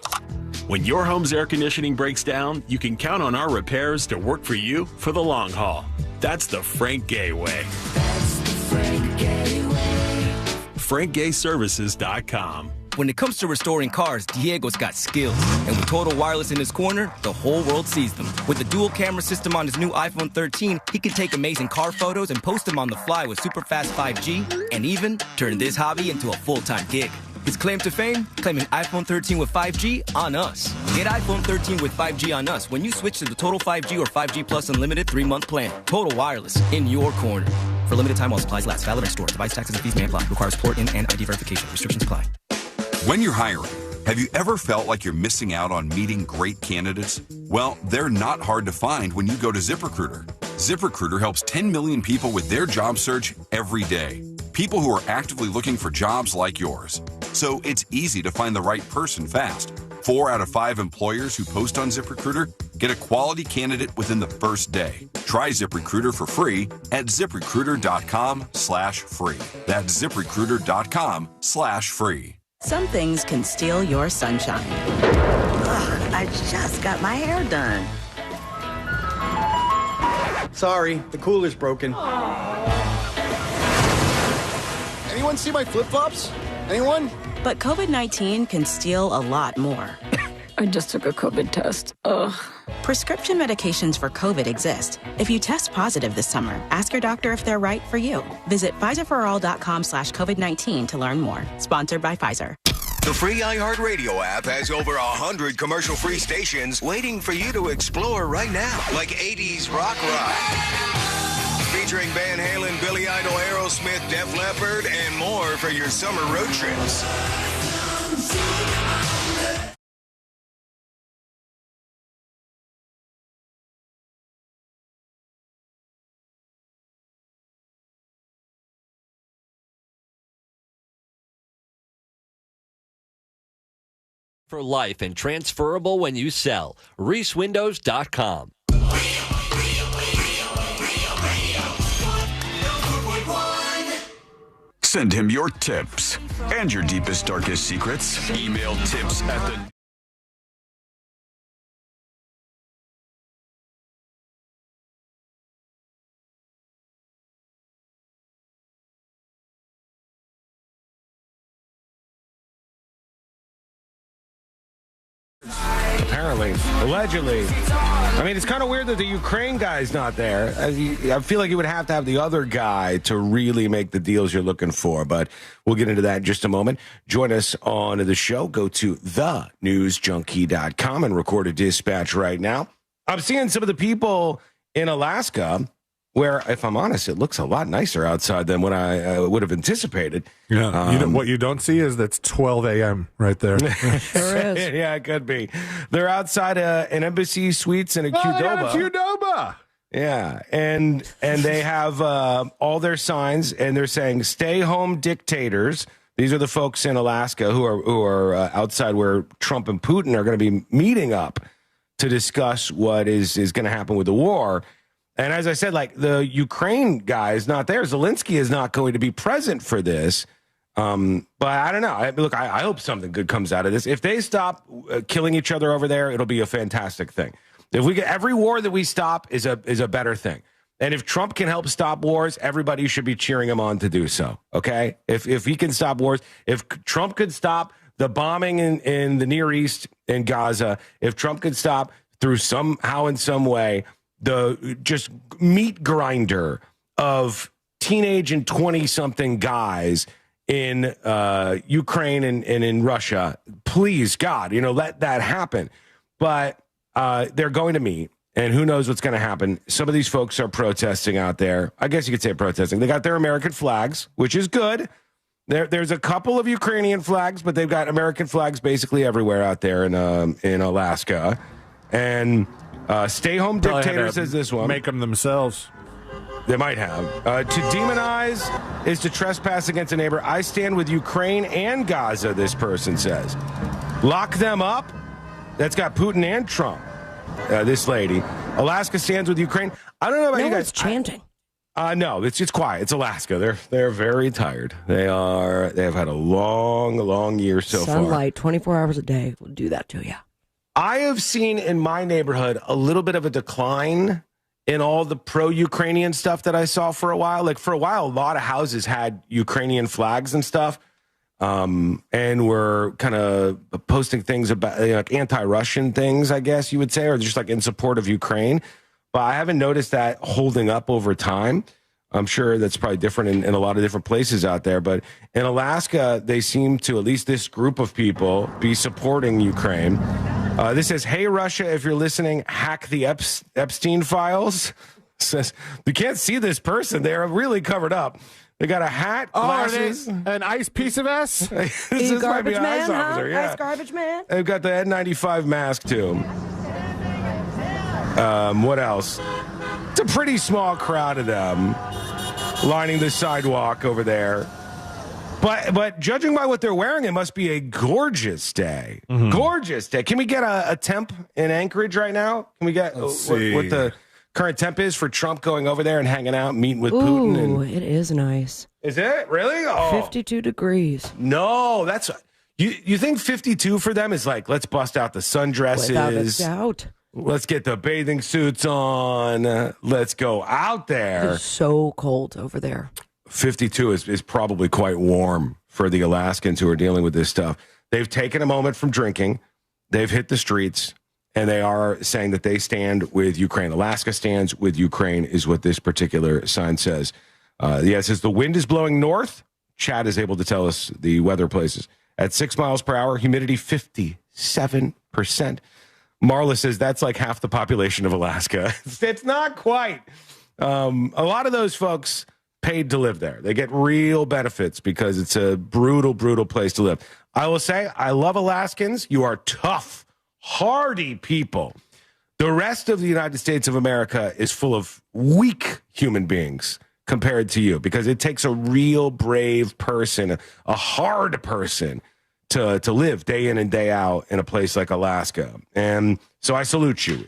When your home's air conditioning breaks down, you can count on our repairs to work for you for the long haul. That's the Frank Gay way. That's the Frank Gay way. FrankGayServices.com. When it comes to restoring cars, Diego's got skills. And with Total Wireless in his corner, the whole world sees them. With the dual camera system on his new iPhone 13, he can take amazing car photos and post them on the fly with super fast 5G, and even turn this hobby into a full-time gig. His claim to fame? Claiming iPhone 13 with 5G on us. Get iPhone 13 with 5G on us when you switch to the Total 5G or 5G Plus Unlimited 3-month plan. Total Wireless, in your corner. For limited time while supplies last. Valid in store. Device taxes and fees may apply. Requires port in and ID verification. Restrictions apply. When you're hiring, have you ever felt like you're missing out on meeting great candidates? Well, they're not hard to find when you go to ZipRecruiter. ZipRecruiter helps 10 million people with their job search every day. People who are actively looking for jobs like yours. So it's easy to find the right person fast. 4 out of 5 employers who post on ZipRecruiter get a quality candidate within the first day. Try ZipRecruiter for free at ZipRecruiter.com/free. That's ZipRecruiter.com/free. Some things can steal your sunshine. Ugh, I just got my hair done. Sorry, the cooler's broken. Anyone see my flip-flops? Anyone? But COVID-19 can steal a lot more. I just took a COVID test. Ugh. Prescription medications for COVID exist. If you test positive this summer, ask your doctor if they're right for you. Visit PfizerForAll.com/COVID-19 to learn more. Sponsored by Pfizer. The free iHeartRadio app has over 100 commercial-free stations waiting for you to explore right now. Like 80s rock. Featuring Van Halen, Billy Idol, Aerosmith, Def Leppard, and more for your summer road trips. For life and transferable when you sell. ReeseWindows.com. Send him your tips and your deepest, darkest secrets. Email tips at the... Apparently, allegedly. I mean, it's kind of weird that the Ukraine guy's not there. I feel like you would have to have the other guy to really make the deals you're looking for, but we'll get into that in just a moment. Join us on the show. Go to thenewsjunkie.com and record a dispatch right now. I'm seeing some of the people in Alaska where, if I'm honest, it looks a lot nicer outside than what I would have anticipated. Yeah, what you don't see is that's 12 a.m. right there. Yeah, it could be. They're outside an Embassy Suites in a Qdoba. Qdoba. Yeah, and they have all their signs, and they're saying "Stay home, dictators." These are the folks in Alaska who are outside where Trump and Putin are going to be meeting up to discuss what is going to happen with the war. And as I said, like, the Ukraine guy is not there. Zelensky is not going to be present for this. But I don't know. I hope something good comes out of this. If they stop killing each other over there, it'll be a fantastic thing. If we get every war that we stop is a better thing. And if Trump can help stop wars, everybody should be cheering him on to do so. Okay? If he can stop wars, if Trump could stop the bombing in the Near East in Gaza, if Trump could stop through somehow in some way the just meat grinder of teenage and 20-something guys in Ukraine and in Russia, please, God, let that happen. But they're going to meet. And who knows what's going to happen. Some of these folks are protesting out there. I guess you could say protesting. They got their American flags, which is good. There's a couple of Ukrainian flags, but they've got American flags basically everywhere out there in Alaska. And Stay Home Dictator says this one. Make them themselves. They might have. To demonize is to trespass against a neighbor. I stand with Ukraine and Gaza, this person says. Lock them up. That's got Putin and Trump. This lady. Alaska stands with Ukraine. I don't know about you guys. It's chanting. No, it's just quiet. It's Alaska. They're very tired. They have had a long year so far. Sunlight 24 hours a day will do that to you. I have seen in my neighborhood a little bit of a decline in all the pro-Ukrainian stuff that I saw for a while. Like for a while, a lot of houses had Ukrainian flags and stuff. And we're kind of posting things about like anti-Russian things, I guess you would say, or just like in support of Ukraine. But I haven't noticed that holding up over time. I'm sure that's probably different in a lot of different places out there. But in Alaska, they seem to, at least this group of people, be supporting Ukraine. This says, hey, Russia, if you're listening, hack the Epstein files. Says, you can't see this person. They're really covered up. They got a hat, glasses. An ice piece of S? This might be an ice officer, yeah. Ice garbage man? They've got the N95 mask, too. What else? It's a pretty small crowd of them lining the sidewalk over there. But judging by what they're wearing, it must be a gorgeous day. Mm-hmm. Gorgeous day. Can we get a temp in Anchorage right now? Can we get what the current temp is for Trump going over there and hanging out, meeting with Putin? Ooh, it is nice. Is it? Really? Oh. 52 degrees. No, that's... You think 52 for them is like, let's bust out the sundresses. Without a doubt. Let's get the bathing suits on. Let's go out there. It's so cold over there. 52 is probably quite warm for the Alaskans who are dealing with this stuff. They've taken a moment from drinking. They've hit the streets. And they are saying that they stand with Ukraine. Alaska stands with Ukraine is what this particular sign says. It says the wind is blowing north. Chad is able to tell us the weather places. At 6 miles per hour, humidity 57%. Marla says that's like half the population of Alaska. It's not quite. A lot of those folks paid to live there. They get real benefits because it's a brutal, brutal place to live. I will say, I love Alaskans. You are tough, hardy people. The rest of the United States of America is full of weak human beings compared to you because it takes a real brave person, a hard person to live day in and day out in a place like Alaska. And so I salute you,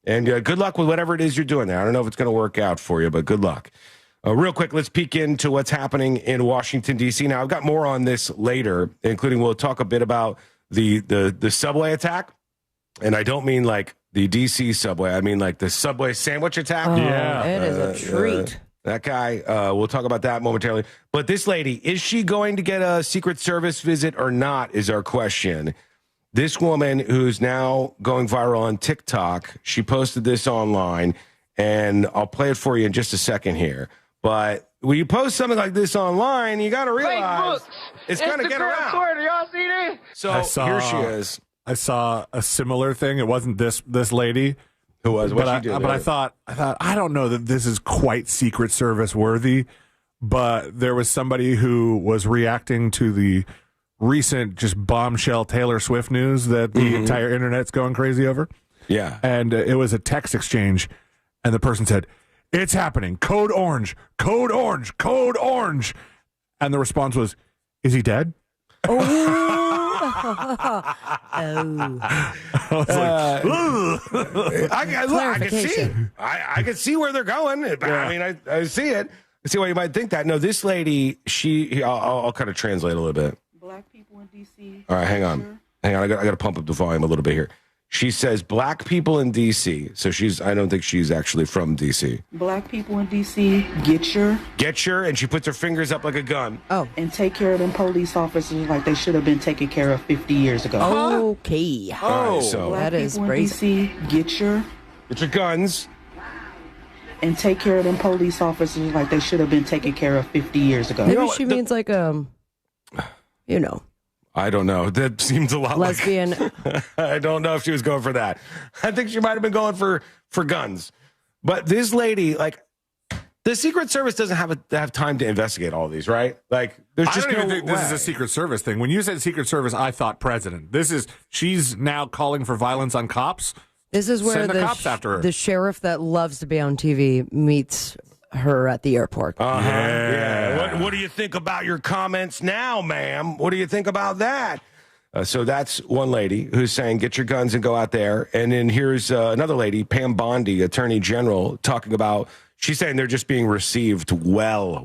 and good luck with whatever it is you're doing there. I don't know if it's going to work out for you, but good luck. Real quick, let's peek into what's happening in Washington, D.C. Now, I've got more on this later, including we'll talk a bit about the subway attack. And I don't mean like the D.C. subway. I mean like the Subway sandwich attack. Oh, yeah. It is a treat. That guy, we'll talk about that momentarily. But this lady, is she going to get a Secret Service visit or not is our question. This woman who's now going viral on TikTok, she posted this online, and I'll play it for you in just a second here. But when you post something like this online, you got to realize it's going to get around. Do y'all see this? So here she is. I saw a similar thing. It wasn't this lady. Who was? What she did? But I thought I don't know that this is quite Secret Service worthy. But there was somebody who was reacting to the recent just bombshell Taylor Swift news that the entire internet's going crazy over. Yeah, and it was a text exchange, and the person said, "It's happening. Code orange. Code orange. Code orange." And the response was, "Is he dead?" I was like, I can see. I can see where they're going. Yeah. I mean, I see it. I see why you might think that. No, this lady, I'll kind of translate a little bit. Black people in D.C. All right, hang on. I got to pump up the volume a little bit here. She says black people in D.C. So I don't think she's actually from D.C. Black people in D.C. get your, and she puts her fingers up like a gun. Oh, and take care of them police officers like they should have been taken care of 50 years ago. Okay. Oh, right, so black that is people in D.C. get your guns. And take care of them police officers like they should have been taken care of 50 years ago. Maybe she means like I don't know. That seems a lot lesbian. Like, I don't know if she was going for that. I think she might have been going for guns. But this lady, like, the Secret Service doesn't have time to investigate all these, right? Like, there's just I don't even think way. this is a Secret Service thing. When you said Secret Service, I thought president. She's now calling for violence on cops. This is where Send the cops after her. The sheriff that loves to be on TV meets her at the airport. Yeah. What do you think about your comments now, ma'am? What do you think about that? So that's one lady who's saying, get your guns and go out there. And then here's another lady, Pam Bondi, Attorney General, talking about, she's saying they're just being received well.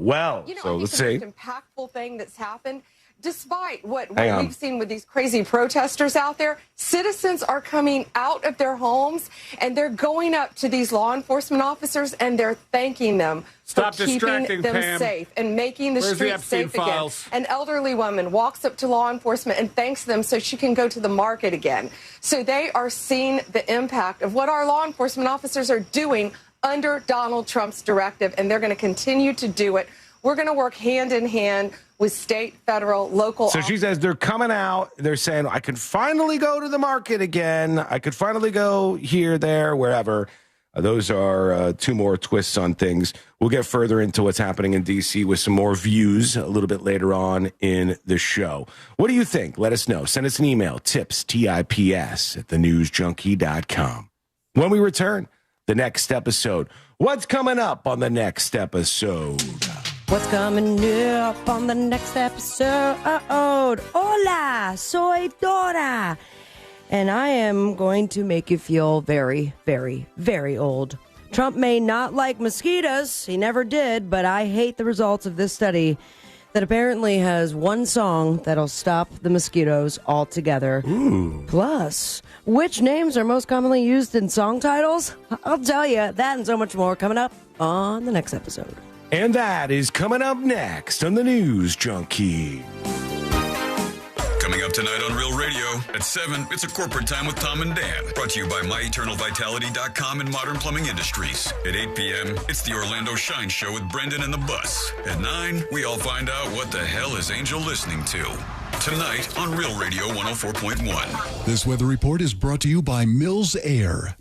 So let's see. The most impactful thing that's happened, despite what we've seen with these crazy protesters out there, citizens are coming out of their homes and they're going up to these law enforcement officers and they're thanking them for keeping them safe and making the streets safe again. An elderly woman walks up to law enforcement and thanks them so she can go to the market again. So they are seeing the impact of what our law enforcement officers are doing under Donald Trump's directive, and they're going to continue to do it. We're going to work hand in hand with state, federal, local. So she says they're coming out. They're saying, I can finally go to the market again. I could finally go here, there, wherever. Those are two more twists on things. We'll get further into what's happening in D.C. with some more views a little bit later on in the show. What do you think? Let us know. Send us an email, tips, @thenewsjunkie.com. When we return, the next episode. What's coming up on the next episode? What's coming up on the next episode? Hola, soy Dora. And I am going to make you feel very, very, very old. Trump may not like mosquitoes. He never did, but I hate the results of this study that apparently has one song that'll stop the mosquitoes altogether. Ooh. Plus, which names are most commonly used in song titles? I'll tell you that and so much more coming up on the next episode. And that is coming up next on the News Junkie. Coming up tonight on Real Radio at 7, it's a corporate time with Tom and Dan. Brought to you by MyEternalVitality.com and Modern Plumbing Industries. At 8 p.m., it's the Orlando Shine Show with Brendan and the Bus. At 9, we all find out what the hell is Angel listening to. Tonight on Real Radio 104.1. This weather report is brought to you by Mills Air.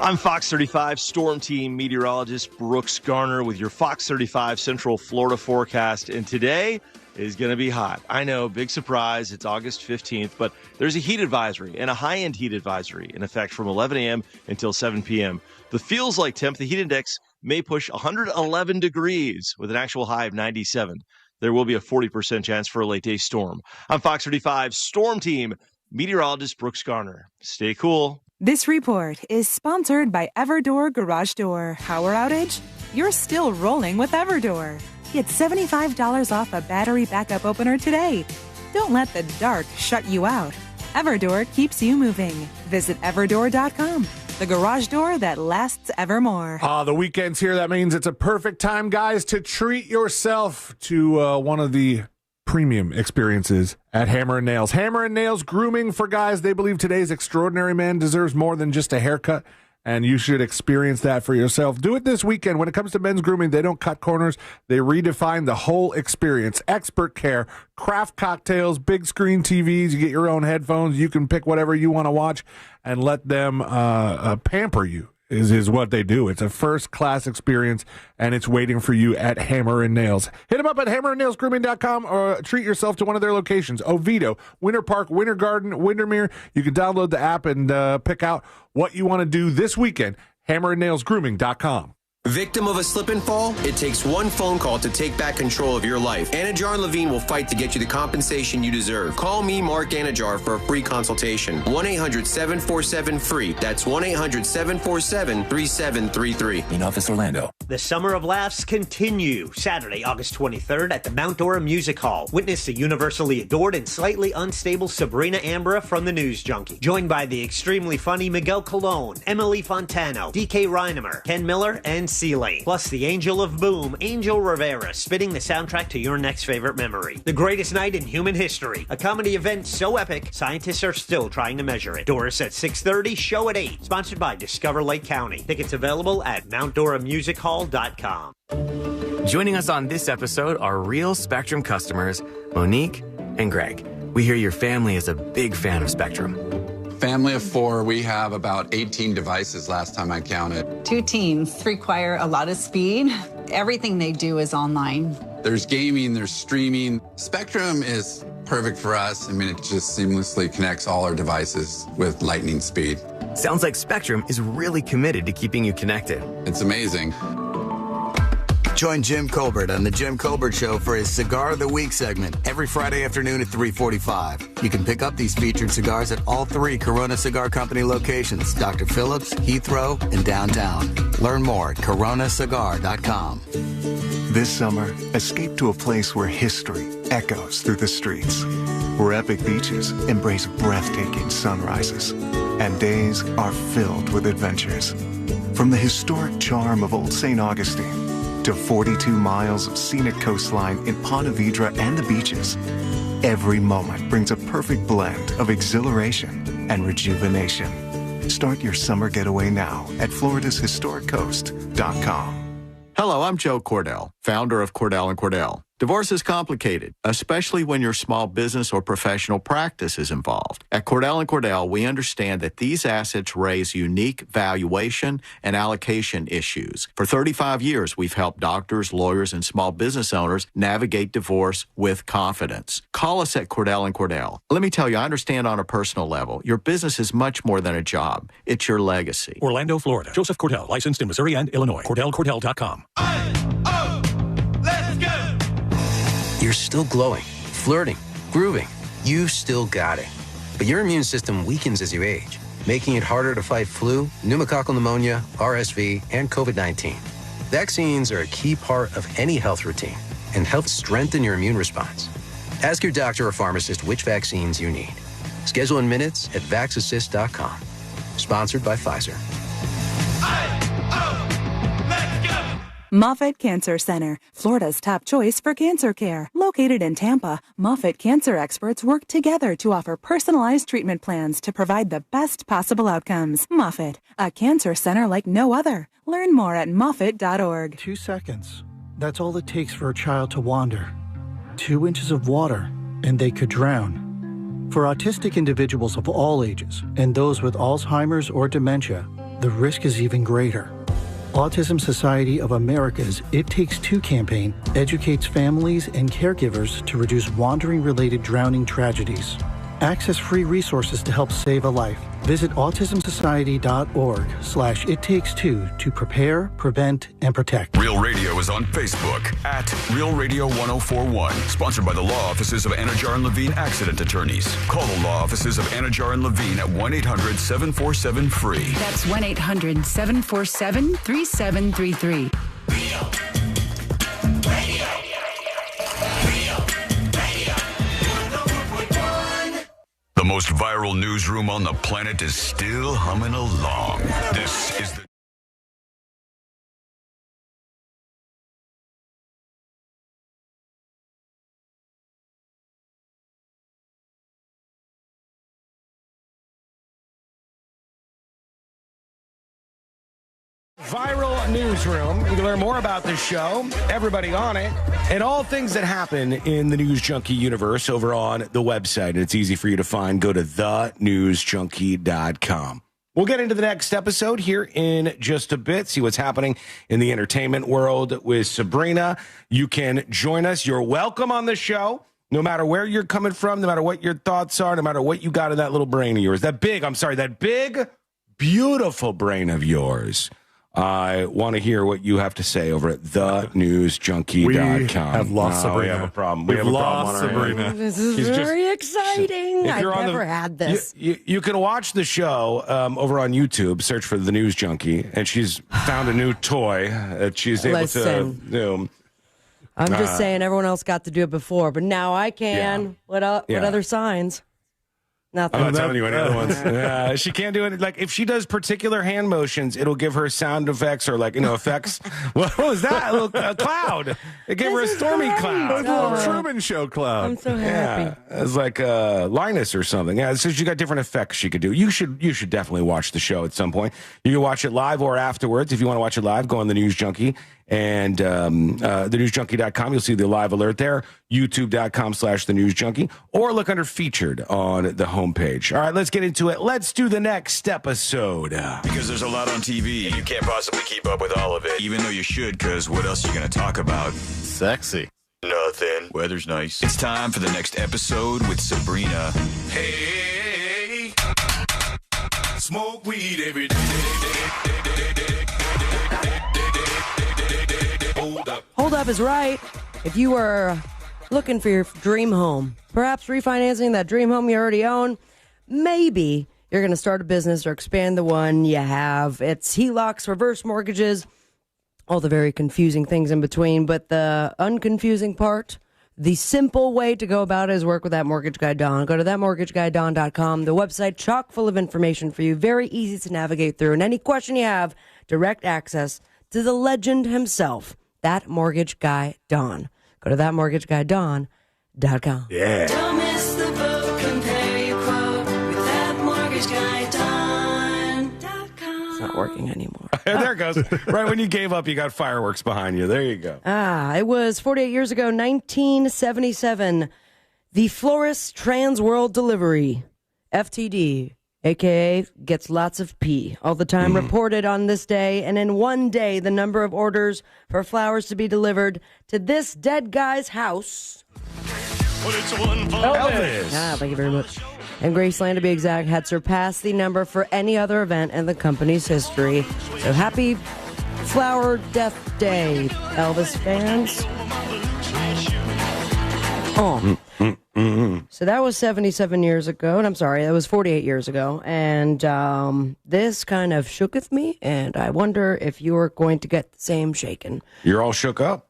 I'm Fox 35 Storm Team meteorologist Brooks Garner with your Fox 35 Central Florida forecast. And today is going to be hot. I know, big surprise. It's August 15th, but there's a heat advisory and a high-end heat advisory in effect from 11 a.m. until 7 p.m. The feels like temp, the heat index may push 111 degrees with an actual high of 97. There will be a 40% chance for a late-day storm. I'm Fox 35 Storm Team meteorologist Brooks Garner. Stay cool. This report is sponsored by Everdoor Garage Door. Power outage? You're still rolling with Everdoor. Get $75 off a battery backup opener today. Don't let the dark shut you out. Everdoor keeps you moving. Visit everdoor.com. The garage door that lasts evermore. The weekend's here. That means it's a perfect time, guys, to treat yourself to one of the premium experiences at Hammer and Nails. Hammer and Nails grooming for guys. They believe today's extraordinary man deserves more than just a haircut, and you should experience that for yourself. Do it this weekend. When it comes to men's grooming, they don't cut corners. They redefine the whole experience. Expert care, craft cocktails, big screen TVs. You get your own headphones. You can pick whatever you want to watch and let them pamper you. Is what they do. It's a first-class experience, and it's waiting for you at Hammer and Nails. Hit them up at hammerandnailsgrooming.com or treat yourself to one of their locations. Oviedo, Winter Park, Winter Garden, Windermere. You can download the app and pick out what you want to do this weekend. hammerandnailsgrooming.com. Victim of a slip and fall? It takes one phone call to take back control of your life. Anajar and Levine will fight to get you the compensation you deserve. Call me, Mark Anajar, for a free consultation. 1-800-747-FREE. That's 1-800-747-3733. In Office Orlando. The Summer of Laughs continue Saturday, August 23rd at the Mount Dora Music Hall. Witness the universally adored and slightly unstable Sabrina Ambra from the News Junkie. Joined by the extremely funny Miguel Colon, Emily Fontano, DK Reinemer, Ken Miller, and C-Lane. Plus the Angel of Boom, Angel Rivera, spitting the soundtrack to your next favorite memory. The greatest night in human history. A comedy event so epic, scientists are still trying to measure it. Doors at 6:30, show at 8. Sponsored by Discover Lake County. Tickets available at MountDoraMusicHall.com. Joining us on this episode are real Spectrum customers, Monique and Greg. We hear your family is a big fan of Spectrum. Family of 4, we have about 18 devices last time I counted. 2 teams require a lot of speed. Everything they do is online. There's gaming, there's streaming. Spectrum is perfect for us. I mean, it just seamlessly connects all our devices with lightning speed. Sounds like Spectrum is really committed to keeping you connected. It's amazing. Join Jim Colbert on The Jim Colbert Show for his Cigar of the Week segment every Friday afternoon at 3:45. You can pick up these featured cigars at all 3 Corona Cigar Company locations, Dr. Phillips, Heathrow, and downtown. Learn more at coronacigar.com. This summer, escape to a place where history echoes through the streets, where epic beaches embrace breathtaking sunrises, and days are filled with adventures. From the historic charm of Old St. Augustine to 42 miles of scenic coastline in Ponte Vedra and the beaches, every moment brings a perfect blend of exhilaration and rejuvenation. Start your summer getaway now at floridashistoriccoast.com. Hello, I'm Joe Cordell, founder of Cordell & Cordell. Divorce is complicated, especially when your small business or professional practice is involved. At Cordell & Cordell, we understand that these assets raise unique valuation and allocation issues. For 35 years, we've helped doctors, lawyers, and small business owners navigate divorce with confidence. Call us at Cordell & Cordell. Let me tell you, I understand on a personal level, your business is much more than a job. It's your legacy. Orlando, Florida. Joseph Cordell, licensed in Missouri and Illinois. CordellCordell.com. You're still glowing, flirting, grooving. You still got it. But your immune system weakens as you age, making it harder to fight flu, pneumococcal pneumonia, RSV, and COVID-19. Vaccines are a key part of any health routine and help strengthen your immune response. Ask your doctor or pharmacist which vaccines you need. Schedule in minutes at vaxassist.com. Sponsored by Pfizer. Moffitt Cancer Center, Florida's top choice for cancer care. Located in Tampa, Moffitt cancer experts work together to offer personalized treatment plans to provide the best possible outcomes. Moffitt, a cancer center like no other. Learn more at moffitt.org. 2 seconds. That's all it takes for a child to wander. 2 inches of water, and they could drown. For autistic individuals of all ages and those with Alzheimer's or dementia, the risk is even greater. Autism Society of America's It Takes Two campaign educates families and caregivers to reduce wandering-related drowning tragedies. Access free resources to help save a life. Visit autismsociety.org/ittakes2 to prepare, prevent, and protect. Real Radio is on Facebook at Real Radio 1041. Sponsored by the law offices of Anajar and Levine Accident Attorneys. Call the law offices of Anajar and Levine at 1-800-747-FREE. That's 1-800-747-3733. The most viral newsroom on the planet is still humming along. This is the Viral Newsroom. You can learn more about this show, everybody on it, and all things that happen in the News Junkie universe over on the website. And it's easy for you to find. Go to thenewsjunkie.com. We'll get into the next episode here in just a bit, see what's happening in the entertainment world with Sabrina. You can join us. You're welcome on the show, no matter where you're coming from, no matter what your thoughts are, no matter what you got in that little brain of yours. That big, beautiful brain of yours. I want to hear what you have to say over at thenewsjunkie.com. We have lost Sabrina. We have a problem. We've lost Sabrina. This is very exciting. I've never had this. You can watch the show over on YouTube. Search for The News Junkie, and she's found a new toy that she's able to do. I'm just saying everyone else got to do it before, but now I can. Yeah. What other signs? Nothing. I'm not telling you any other ones. She can't do it. Like, if she does particular hand motions, it'll give her sound effects or, like, effects. What was that? A cloud. It gave her a stormy cloud. A little Truman Show cloud. I'm so happy. Yeah, it's like Linus or something. Yeah, so she got different effects she could do. You should definitely watch the show at some point. You can watch it live or afterwards. If you want to watch it live, go on The News Junkie and thenewsjunkie.com. You'll see the live alert there. YouTube.com/thenewsjunkie, or look under featured on the homepage. All right, let's get into it. Let's do the next episode. Because there's a lot on TV, you can't possibly keep up with all of it, even though you should, because what else are you going to talk about? Sexy. Nothing. Weather's nice. It's time for the next episode with Sabrina. Hey, smoke weed every day. Hold up is right. If you are looking for your dream home, perhaps refinancing that dream home you already own, maybe you're going to start a business or expand the one you have. It's HELOCs, reverse mortgages, all the very confusing things in between. But the unconfusing part, the simple way to go about it is work with That Mortgage Guy Don. Go to thatmortgageguyDon.com. The website chock full of information for you, very easy to navigate through. And any question you have, direct access to the legend himself, That Mortgage Guy Don. Go to thatmortgageguyDon.com. Yeah. Don't miss the boat. Compare your quote with thatmortgageguyDon.com. It's not working anymore. There it goes. Right when you gave up, you got fireworks behind you. There you go. It was 48 years ago, 1977. The Florist Trans World Delivery, FTD, a.k.a. gets lots of pee all the time, reported on this day. And in one day, the number of orders for flowers to be delivered to this dead guy's house. Elvis. Thank you very much. And Graceland, to be exact, had surpassed the number for any other event in the company's history. So happy Flower Death Day, Elvis fans. So that was 77 years ago. And I'm sorry, that was 48 years ago. And this kind of shooketh me. And I wonder if you're going to get the same shaken. You're all shook up.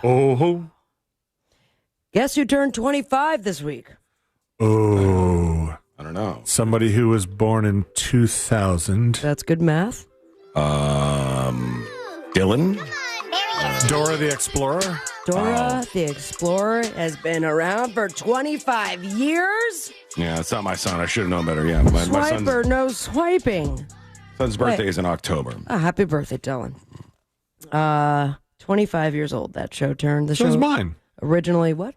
Oh. Guess who turned 25 this week? Oh. I don't know. Somebody who was born in 2000. That's good math. Dylan? Dora the Explorer? Dora the Explorer has been around for 25 years. Yeah, it's not my son. I should have known better. Yeah, my Swiper, no swiping. son's birthday is in October. Oh, happy birthday, Dylan. 25 years old, that show turned. The So's show mine. Originally, what?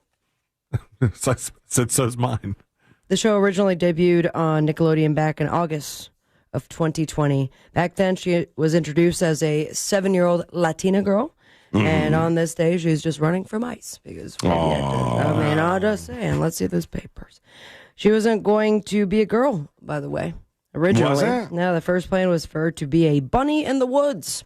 So's mine. The show originally debuted on Nickelodeon back in August of 2020. Back then, she was introduced as a 7-year-old Latina girl. And on this day, she's just running from ICE. Because, I'm just saying, let's see those papers. She wasn't going to be a girl, by the way, originally. Was it? No, the first plan was for her to be a bunny in the woods.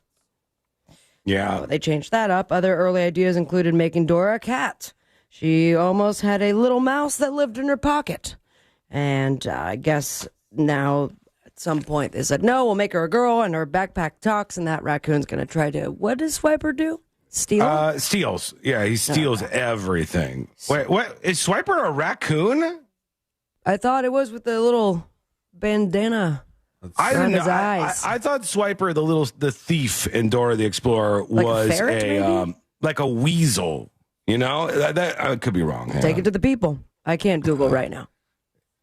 Yeah. So they changed that up. Other early ideas included making Dora a cat. She almost had a little mouse that lived in her pocket. And I guess now at some point they said, no, we'll make her a girl and her backpack talks and that raccoon's going to try to, what does Swiper do? Steal? Steals. Yeah, he steals everything. Wait, what? Is Swiper a raccoon? I thought it was with the little bandana around his eyes. I thought Swiper, the thief in Dora the Explorer, was ferret, like a weasel. You know, that I could be wrong. Take it to the people. I can't Google right now.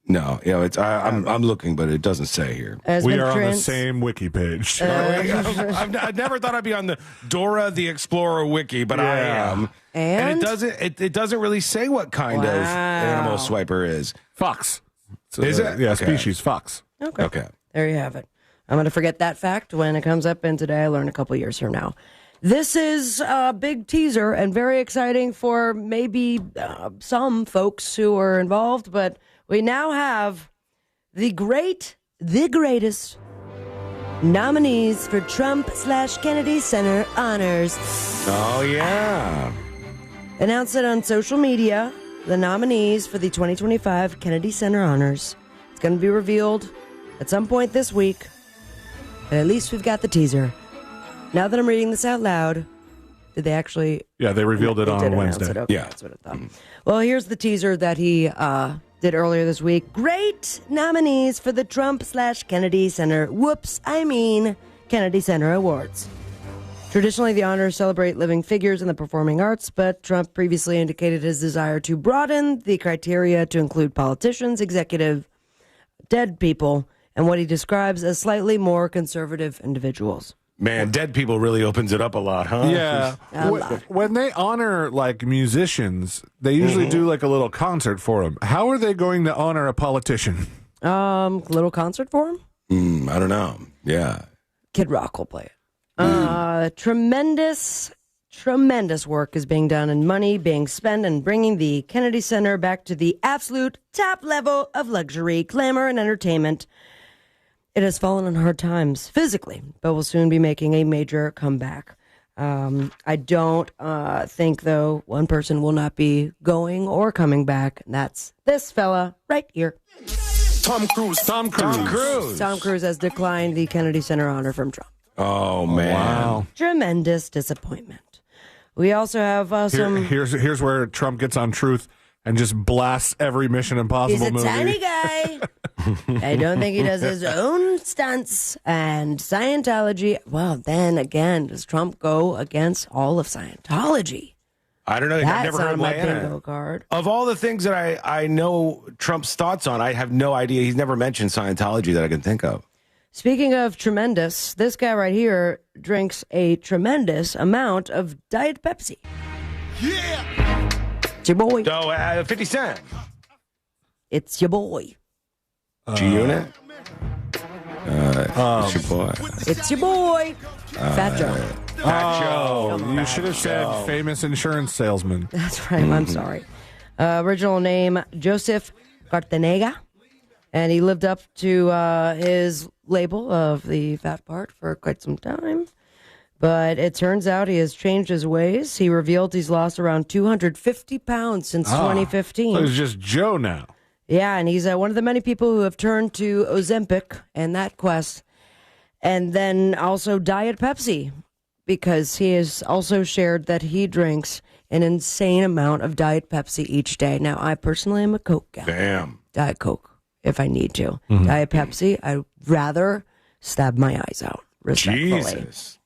No, it's I'm looking, but it doesn't say here. We are on the same wiki page. I never thought I'd be on the Dora the Explorer wiki, but I am. And it doesn't really say what kind of animal Swiper is. Fox. Is it? Yeah, Okay. species fox. Okay. There you have it. I'm going to forget that fact when it comes up, and today I learn a couple years from now. This is a big teaser and very exciting for maybe some folks who are involved, but we now have the greatest nominees for Trump/Kennedy Center honors. Oh, yeah. Announced it on social media, the nominees for the 2025 Kennedy Center honors. It's going to be revealed at some point this week, but at least we've got the teaser. Now that I'm reading this out loud, did they actually... Yeah, they revealed it on Wednesday. Okay, yeah. That's what I thought. Well, here's the teaser that he did earlier this week. Great nominees for the Trump/Kennedy Center. Kennedy Center Awards. Traditionally, the honors celebrate living figures in the performing arts, but Trump previously indicated his desire to broaden the criteria to include politicians, executive, dead people, and what he describes as slightly more conservative individuals. Man, dead people really opens it up a lot, huh? Yeah. When they honor like musicians, they usually do like a little concert for them. How are they going to honor a politician? Little concert for him? I don't know. Yeah. Kid Rock will play it. Tremendous work is being done and money being spent and bringing the Kennedy Center back to the absolute top level of luxury, glamour, and entertainment. It has fallen on hard times physically, but will soon be making a major comeback. I don't think, though, one person will not be going or coming back, and that's this fella right here. Tom Cruise. Tom Cruise has declined the Kennedy Center honor from Trump. Oh, man. Wow. Tremendous disappointment. We also have some... Here's where Trump gets on Truth and just blasts every Mission Impossible movie. He's a tiny guy. I don't think he does his own stunts. And Scientology, well, then again, does Trump go against all of Scientology? I don't know. That's I've never heard on my Lana. bingo card. Of all the things that I know Trump's thoughts on, I have no idea. He's never mentioned Scientology that I can think of. Speaking of tremendous, this guy right here drinks a tremendous amount of Diet Pepsi. Yeah! It's your boy. 50 Cent. It's your boy. G-Unit? It's your boy. It's your boy. Fat Joe. Fat Joe. You should have said famous insurance salesman. That's right. I'm sorry. Original name, Joseph Cartanega. And he lived up to his label of the fat part for quite some time. But it turns out he has changed his ways. He revealed he's lost around 250 pounds since 2015. So he's just Joe now. Yeah, and he's one of the many people who have turned to Ozempic and that quest. And then also Diet Pepsi, because he has also shared that he drinks an insane amount of Diet Pepsi each day. Now, I personally am a Coke guy. Damn. Diet Coke, if I need to. Diet Pepsi, I'd rather stab my eyes out, respectfully. Jesus.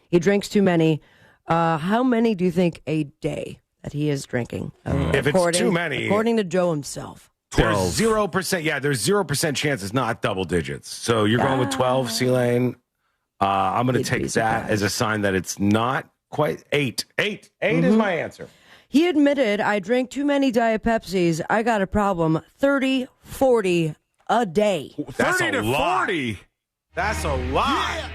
He drinks too many. How many do you think a day that he is drinking? If it's too many. According to Joe himself. 12. There's 0%. Yeah, there's 0% chance it's not double digits. So you're going with 12, C-Lane. I'm going to take that as a sign that it's not quite 8. 8 is my answer. He admitted, I drink too many Diet Pepsis. I got a problem. 30, 40 a day. That's 30 a to lot. 40. That's a lot.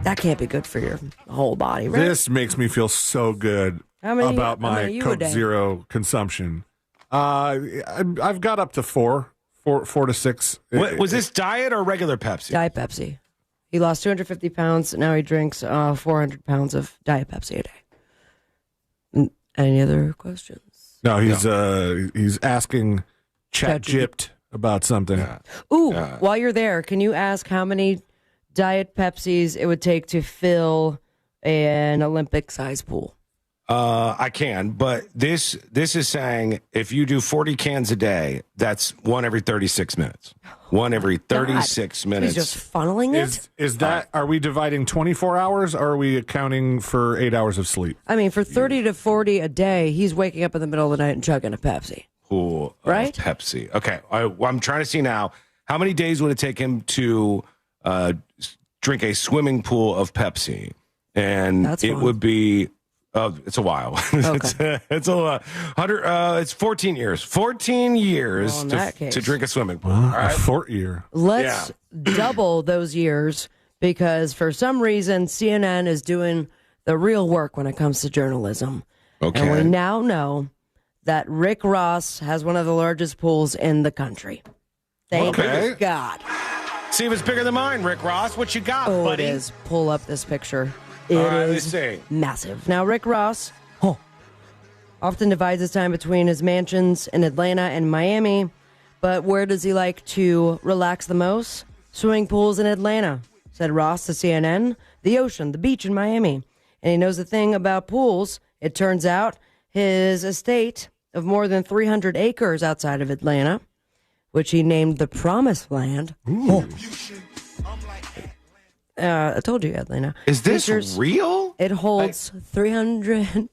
That can't be good for your whole body, right? This makes me feel so good about my Coke Zero consumption. I've got up to four to 6. Was this diet or regular Pepsi? Diet Pepsi. He lost 250 pounds. Now he drinks 400 pounds of Diet Pepsi a day. Any other questions? No, he's asking ChatGPT about something. Yeah. Ooh, while you're there, can you ask how many Diet Pepsis it would take to fill an Olympic-sized pool? I can, but this is saying if you do 40 cans a day, that's one every 36 minutes. One every 36 minutes. He's just funneling it? Is that, are we dividing 24 hours or are we accounting for 8 hours of sleep? I mean, for 30 to 40 a day, he's waking up in the middle of the night and chugging a Pepsi. Pool right? Pepsi. Okay, I'm trying to see now, how many days would it take him to drink a swimming pool of Pepsi? And would be... it's a while. Okay. it's a lot. It's 14 years. 14 years to drink a swimming pool. All right? A fort year. Let's double those years because for some reason CNN is doing the real work when it comes to journalism. Okay. And we now know that Rick Ross has one of the largest pools in the country. Thank God. See if it's bigger than mine, Rick Ross. What you got, Oh, buddy? it is. Pull up this picture. It All right, is let's see. massive. Now, Rick Ross often divides his time between his mansions in Atlanta and Miami. But where does he like to relax the most? Swimming pools in Atlanta, said Ross to CNN. The ocean, the beach in Miami. And he knows the thing about pools. It turns out his estate of more than 300 acres outside of Atlanta, which he named the Promised Land. I told you, Atlanta. Is this Features, real? It holds 300...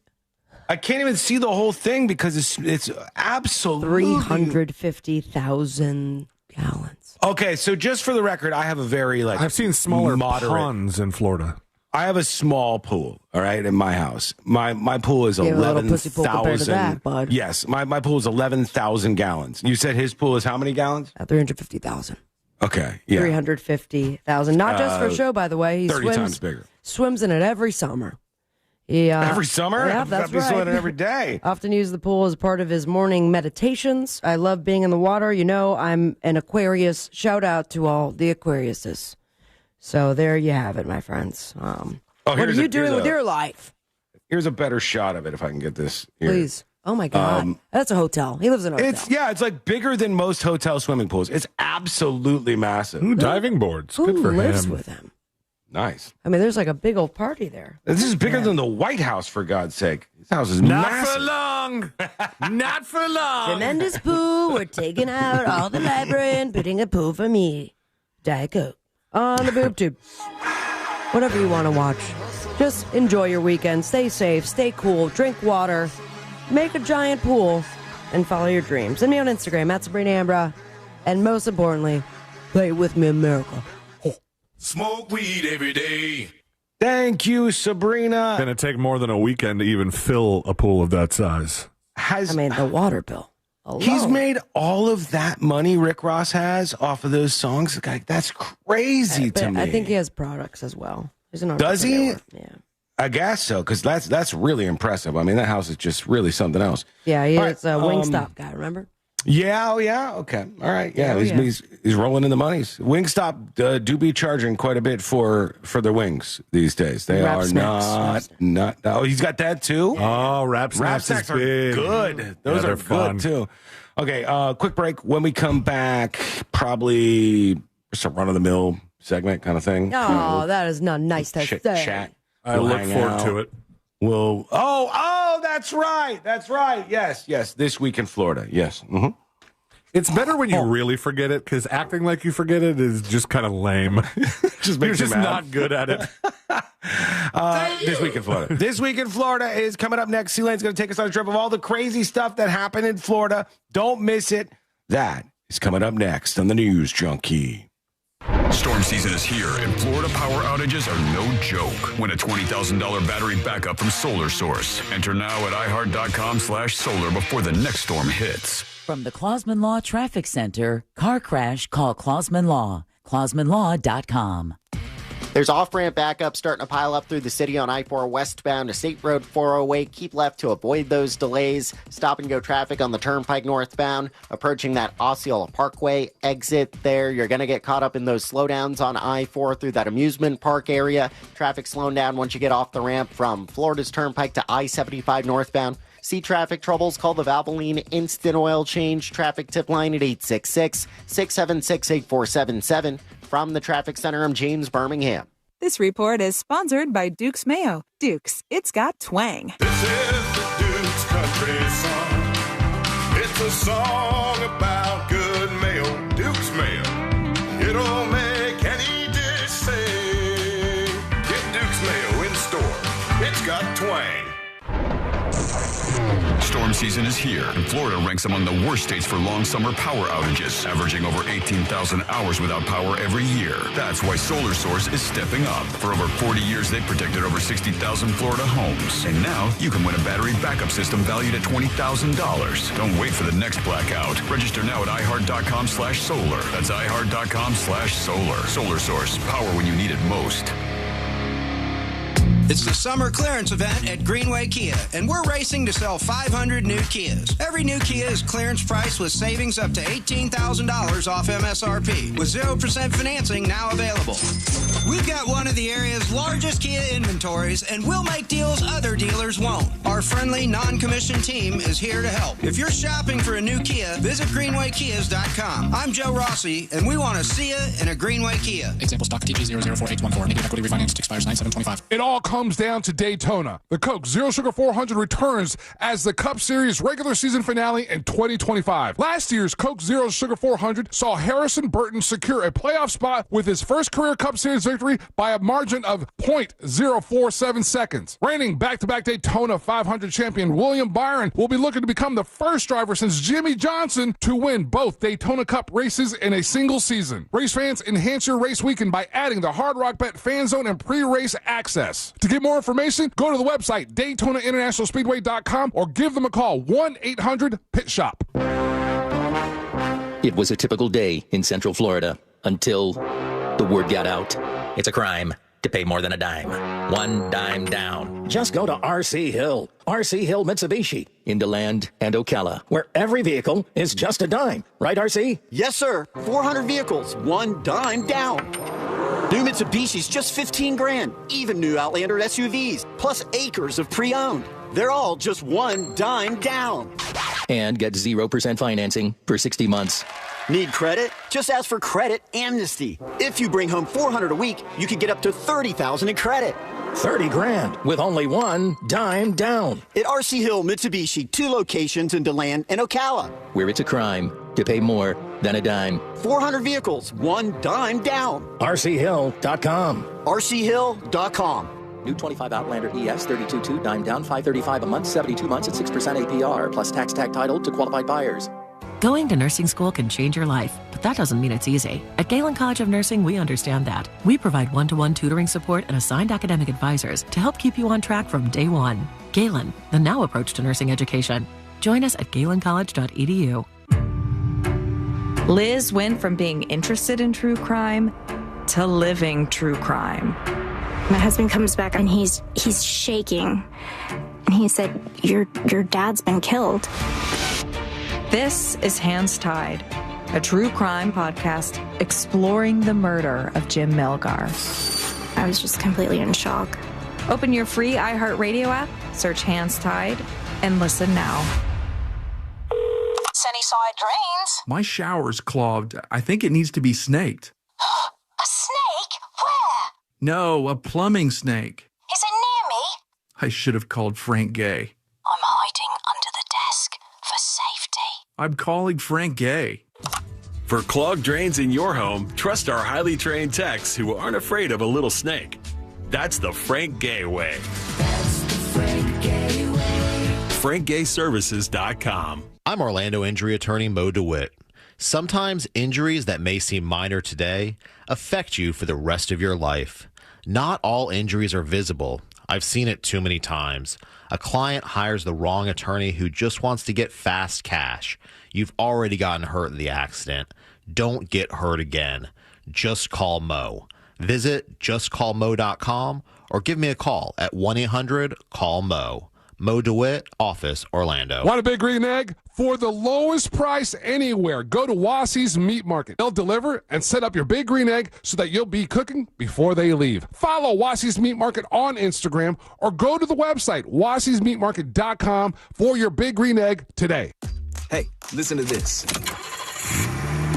I can't even see the whole thing because it's absolutely 350,000 gallons. Okay, so just for the record, I have a very I've seen smaller moderate ponds in Florida. I have a small pool, all right, in my house. My pool is You have a little pussy pool compared to 11,000. that, bud. Yes, my pool is 11,000 gallons. You said his pool is how many gallons? 350,000. Okay, yeah. 350,000. Not just for show, by the way. He 30 times bigger. Swims in it every summer. Every summer? Yeah, I've that's got to be right. swimming every day. Often use the pool as part of his morning meditations. I love being in the water. You know, I'm an Aquarius. Shout out to all the Aquariuses. So there you have it, my friends. What are you doing with your life? Here's a better shot of it if I can get this here. Please. Oh, my God. That's a hotel. He lives in a hotel. It's like bigger than most hotel swimming pools. It's absolutely massive. Ooh, diving boards. Who Good for lives him. with him? Nice. I mean, there's like a big old party there. This is bigger than the White House, for God's sake. This house is Not massive. for long. Not for long. Tremendous pool. We're taking out all the library and putting a pool for me. Diet Coke. On the boob tube. Whatever you want to watch. Just enjoy your weekend. Stay safe. Stay cool. Drink water. Make a giant pool. And follow your dreams. Send me on Instagram at Sabrina Ambra. And most importantly, play with me, America. Smoke weed every day. Thank you, Sabrina. Going to take more than a weekend to even fill a pool of that size. The water bill. He's made all of that money Rick Ross has off of those songs. Like, that's crazy to me. I think he has products as well. He's an Does he? Yeah. I guess so, because that's really impressive. I mean, that house is just really something else. Yeah, he All is a Wingstop guy, remember? Yeah, oh yeah, okay. All right, yeah, he's rolling in the monies. Wingstop do be charging quite a bit for their wings these days. They Wrap are snacks. not. Oh, he's got that too? Oh, wrap snacks snacks is are big. good. Those Yeah, are they're fun. good too. Okay, quick break. When we come back, probably just a run-of-the-mill segment kind of thing. Oh, that is not nice to say. Chat. I We'll look hang forward out. to it. We'll. That's right. That's right. Yes. This week in Florida. Yes. Mm-hmm. It's better when you really forget it, because acting like you forget it is just kind of lame. Just You're makes you just mad. not good at it. This week in Florida. This week in Florida is coming up next. C-Lane's going to take us on a trip of all the crazy stuff that happened in Florida. Don't miss it. That is coming up next on the News Junkie. Storm season is here, and Florida power outages are no joke. Win a $20,000 battery backup from Solar Source. Enter now at iHeart.com/solar before the next storm hits. From the Clausman Law Traffic Center, car crash, call Clausman Law. ClausmanLaw.com. There's off-ramp backup starting to pile up through the city on I-4 westbound to State Road 408. Keep left to avoid those delays. Stop-and-go traffic on the Turnpike northbound. Approaching that Osceola Parkway exit there, you're going to get caught up in those slowdowns on I-4 through that amusement park area. Traffic slowing down once you get off the ramp from Florida's Turnpike to I-75 northbound. See traffic troubles? Call the Valvoline Instant Oil Change traffic tip line at 866-676-8477. From the Traffic Center, I'm James Birmingham. This report is sponsored by Duke's Mayo. Duke's, it's got twang. This is the Duke's Country Song. It's a song about good mayo. Duke's Mayo. It'll make any dish say. Get Duke's Mayo in store. It's got twang. Storm season is here, and Florida ranks among the worst states for long summer power outages, averaging over 18,000 hours without power every year. That's why Solar Source is stepping up. For over 40 years, they've protected over 60,000 Florida homes. And now you can win a battery backup system valued at $20,000. Don't wait for the next blackout. Register now at iHeart.com/solar. That's iHeart.com/solar. Solar Source, power when you need it most. It's the summer clearance event at Greenway Kia, and we're racing to sell 500 new Kias. Every new Kia is clearance price with savings up to $18,000 off MSRP, with 0% financing now available. We've got one of the area's largest Kia inventories, and we'll make deals other dealers won't. Our friendly, non-commissioned team is here to help. If you're shopping for a new Kia, visit greenwaykias.com. I'm Joe Rossi, and we want to see you in a Greenway Kia. Example stock TG004814. Negative equity refinance expires 9/7/25. It all comes down to Daytona. The Coke Zero Sugar 400 returns as the Cup Series regular season finale in 2025. Last year's Coke Zero Sugar 400 saw Harrison Burton secure a playoff spot with his first career Cup Series victory by a margin of 0.047 seconds. Reigning back-to-back Daytona 500 champion William Byron will be looking to become the first driver since Jimmy Johnson to win both Daytona Cup races in a single season. Race fans, enhance your race weekend by adding the Hard Rock Bet Fan Zone and pre-race access. To get more information, go to the website DaytonaInternationalSpeedway.com or give them a call, 1-800-PIT-SHOP. It was a typical day in Central Florida until the word got out. It's a crime to pay more than a dime. One dime down. Just go to RC Hill. RC Hill Mitsubishi in DeLand and Ocala, where every vehicle is just a dime. Right, RC? Yes, sir. 400 vehicles, one dime down. New Mitsubishi's just 15 grand. Even new Outlander SUVs, plus acres of pre-owned. They're all just one dime down. And get 0% financing for 60 months. Need credit? Just ask for credit amnesty. If you bring home 400 a week, you could get up to $30,000 in credit. 30 grand with only one dime down. At RC Hill Mitsubishi, 2 locations in DeLand and Ocala. Where it's a crime to pay more than a dime. 400 vehicles, one dime down. RCHill.com. RCHill.com. New 25 Outlander ES 32.2 dime down, $535 a month, 72 months at 6% APR, plus tax tag title to qualified buyers. Going to nursing school can change your life, but that doesn't mean it's easy. At Galen College of Nursing, we understand that. We provide one-to-one tutoring support and assigned academic advisors to help keep you on track from day one. Galen, the now approach to nursing education. Join us at galencollege.edu. Liz went from being interested in true crime to living true crime. My husband comes back and he's shaking. And he said, your dad's been killed. This is Hands Tied, a true crime podcast exploring the murder of Jim Melgar. I was just completely in shock. Open your free iHeartRadio app, search Hands Tied, and listen now. Sunnyside Drains. My shower's clogged. I think it needs to be snaked. A snake? Where? No, a plumbing snake. Is it near me? I should have called Frank Gay. I'm hiding under the desk for safety. I'm calling Frank Gay. For clogged drains in your home, trust our highly trained techs who aren't afraid of a little snake. That's the Frank Gay way. That's the Frank Gay way. FrankGayServices.com. I'm Orlando injury attorney Mo DeWitt. Sometimes injuries that may seem minor today affect you for the rest of your life. Not all injuries are visible. I've seen it too many times. A client hires the wrong attorney who just wants to get fast cash. You've already gotten hurt in the accident. Don't get hurt again. Just call Mo. Visit justcallmo.com or give me a call at 1-800-CALL-MO. Mo DeWitt, Office, Orlando. Want a big green egg? For the lowest price anywhere, go to Wassie's Meat Market. They'll deliver and set up your big green egg so that you'll be cooking before they leave. Follow Wassie's Meat Market on Instagram or go to the website, wassiesmeatmarket.com for your big green egg today. Hey, listen to this.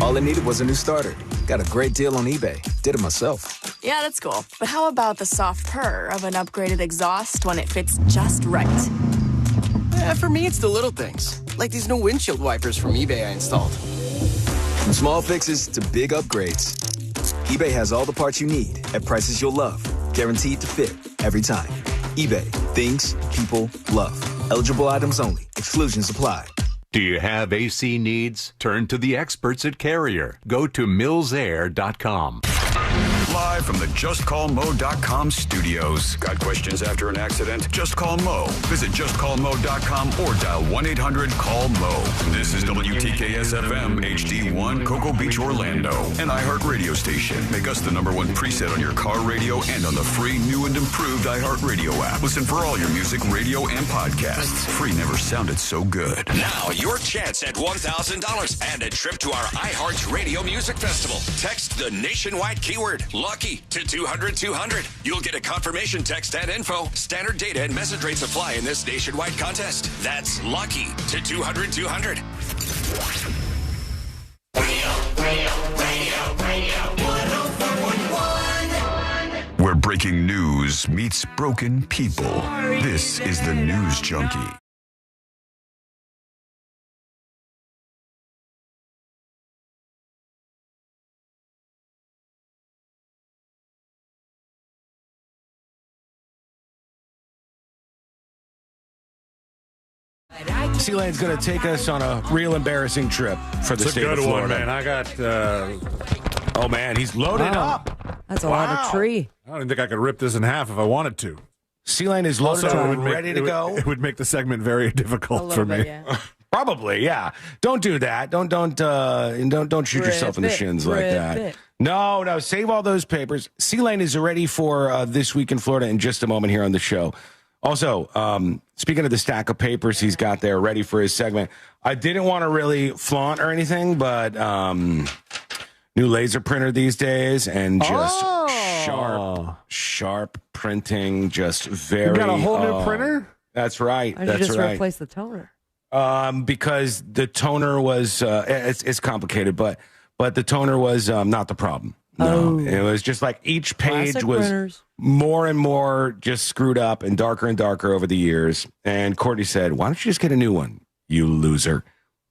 All it needed was a new starter. Got a great deal on eBay. Did it myself. Yeah, that's cool. But how about the soft purr of an upgraded exhaust when it fits just right? For me, it's the little things. Like these new windshield wipers from eBay I installed. From small fixes to big upgrades, eBay has all the parts you need at prices you'll love. Guaranteed to fit every time. eBay. Things people love. Eligible items only. Exclusions apply. Do you have AC needs? Turn to the experts at Carrier. Go to millsair.com. Live from the JustCallMo.com studios. Got questions after an accident? Just call Mo. Visit JustCallMo.com or dial 1-800-CALL-MO. This is WTKS-FM HD1 Cocoa Beach, Orlando. An iHeartRadio station. Make us the #1 preset on your car radio and on the free, new, and improved iHeartRadio app. Listen for all your music, radio, and podcasts. Free never sounded so good. Now, your chance at $1,000 and a trip to our iHeartRadio Music Festival. Text the nationwide keyword LUCKY to 200-200. You'll get a confirmation text and info. Standard data and message rates apply in this nationwide contest. That's LUCKY to 200-200. Where breaking news meets broken people. This is the News Junkie. Sea-Lane's going to take us on a real embarrassing trip for the state of Florida. It's a good one, man. I got... oh, man, he's loaded up. That's a lot of tree. I don't even think I could rip this in half if I wanted to. Sea-Lane is loaded up and ready to go. It would make the segment very difficult for me. Yeah. Probably, yeah. Don't do that. Don't shoot yourself in the shins like that. No, save all those papers. Sea-Lane is ready for This Week in Florida in just a moment here on the show. Also, speaking of the stack of papers he's got there ready for his segment, I didn't want to really flaunt or anything, but new laser printer these days and just sharp printing, just very... You got a whole new printer? That's right. Why did you just replace the toner? Because the toner was, it's complicated, but the toner was not the problem. No, it was just like each page Classic was printers. more and more just screwed up and darker over the years. And Courtney said, why don't you just get a new one, you loser?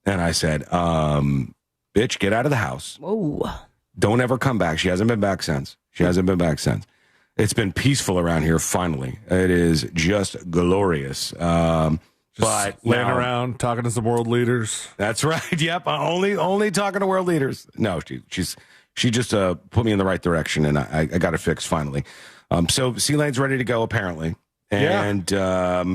And I said, bitch, get out of the house. Whoa. Don't ever come back. She hasn't been back since. It's been peaceful around here, finally. It is just glorious. But laying around, talking to some world leaders. That's right. Yep. Only talking to world leaders. No, she just put me in the right direction, and I got it fixed finally. So Sea-Lane's ready to go, apparently. And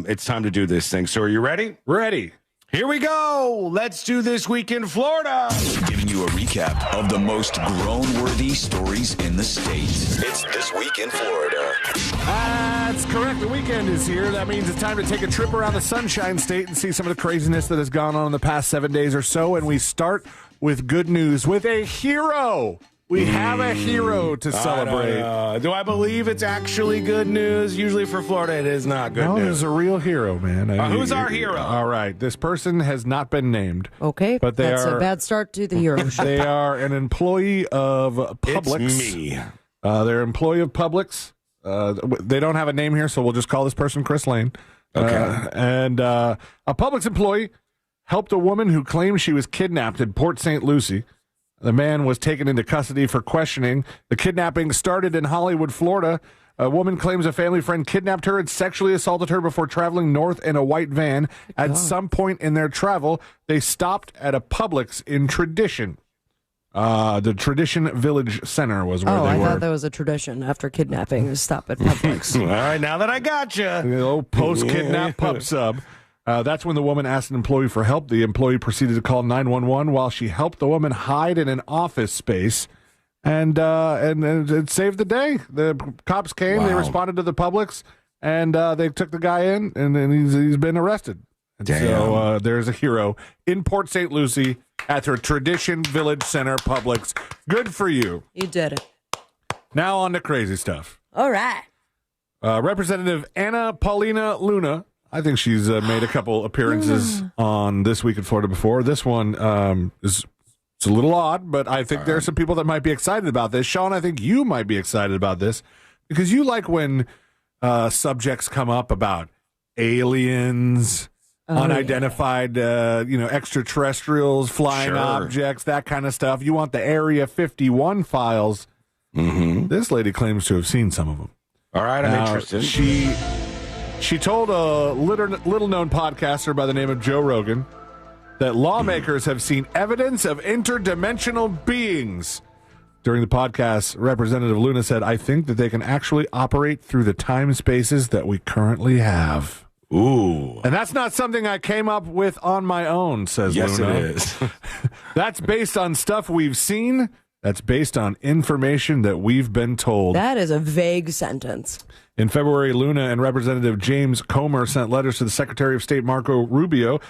it's time to do this thing. So are you ready? Ready. Here we go. Let's do This Week in Florida. Giving you a recap of the most groan-worthy stories in the state. It's This Week in Florida. That's correct. The weekend is here. That means it's time to take a trip around the Sunshine State and see some of the craziness that has gone on in the past 7 days or so. And we start with good news, with a hero. We have a hero to celebrate. Do I believe it's actually good news? Usually for Florida, it is not good news. It's a real hero, man. Who's our hero? All right. This person has not been named. Okay. But that's a bad start to the hero show. They are an employee of Publix. It's me. They're an employee of Publix. They don't have a name here, so we'll just call this person Chris Lane. Okay. And a Publix employee helped a woman who claimed she was kidnapped in Port St. Lucie. The man was taken into custody for questioning. The kidnapping started in Hollywood, Florida. A woman claims a family friend kidnapped her and sexually assaulted her before traveling north in a white van. At some point in their travel, they stopped at a Publix in Tradition. The Tradition Village Center was where they were. I thought that was a tradition after kidnapping to stop at Publix. All right, now that I got you. The old post-kidnap pub sub. That's when the woman asked an employee for help. The employee proceeded to call 911 while she helped the woman hide in an office space, and it saved the day. The cops came, They responded to the Publix, and they took the guy in, and then he's been arrested. And so there's a hero in Port St. Lucie at their Tradition Village Center Publix. Good for you. You did it. Now on to crazy stuff. All right. Representative Anna Paulina Luna. I think she's made a couple appearances on This Week in Florida before. This one it's a little odd, but I think there are some people that might be excited about this. Sean, I think you might be excited about this because you like when subjects come up about aliens, unidentified, extraterrestrials, flying objects, that kind of stuff. You want the Area 51 files. Mm-hmm. This lady claims to have seen some of them. All right, I'm interested. She told a little-known podcaster by the name of Joe Rogan that lawmakers have seen evidence of interdimensional beings. During the podcast, Representative Luna said, I think that they can actually operate through the time spaces that we currently have. Ooh. And that's not something I came up with on my own, says Luna. Yes, it is. That's based on stuff we've seen. That's based on information that we've been told. That is a vague sentence. In February, Luna and Representative James Comer sent letters to the Secretary of State Marco Rubio,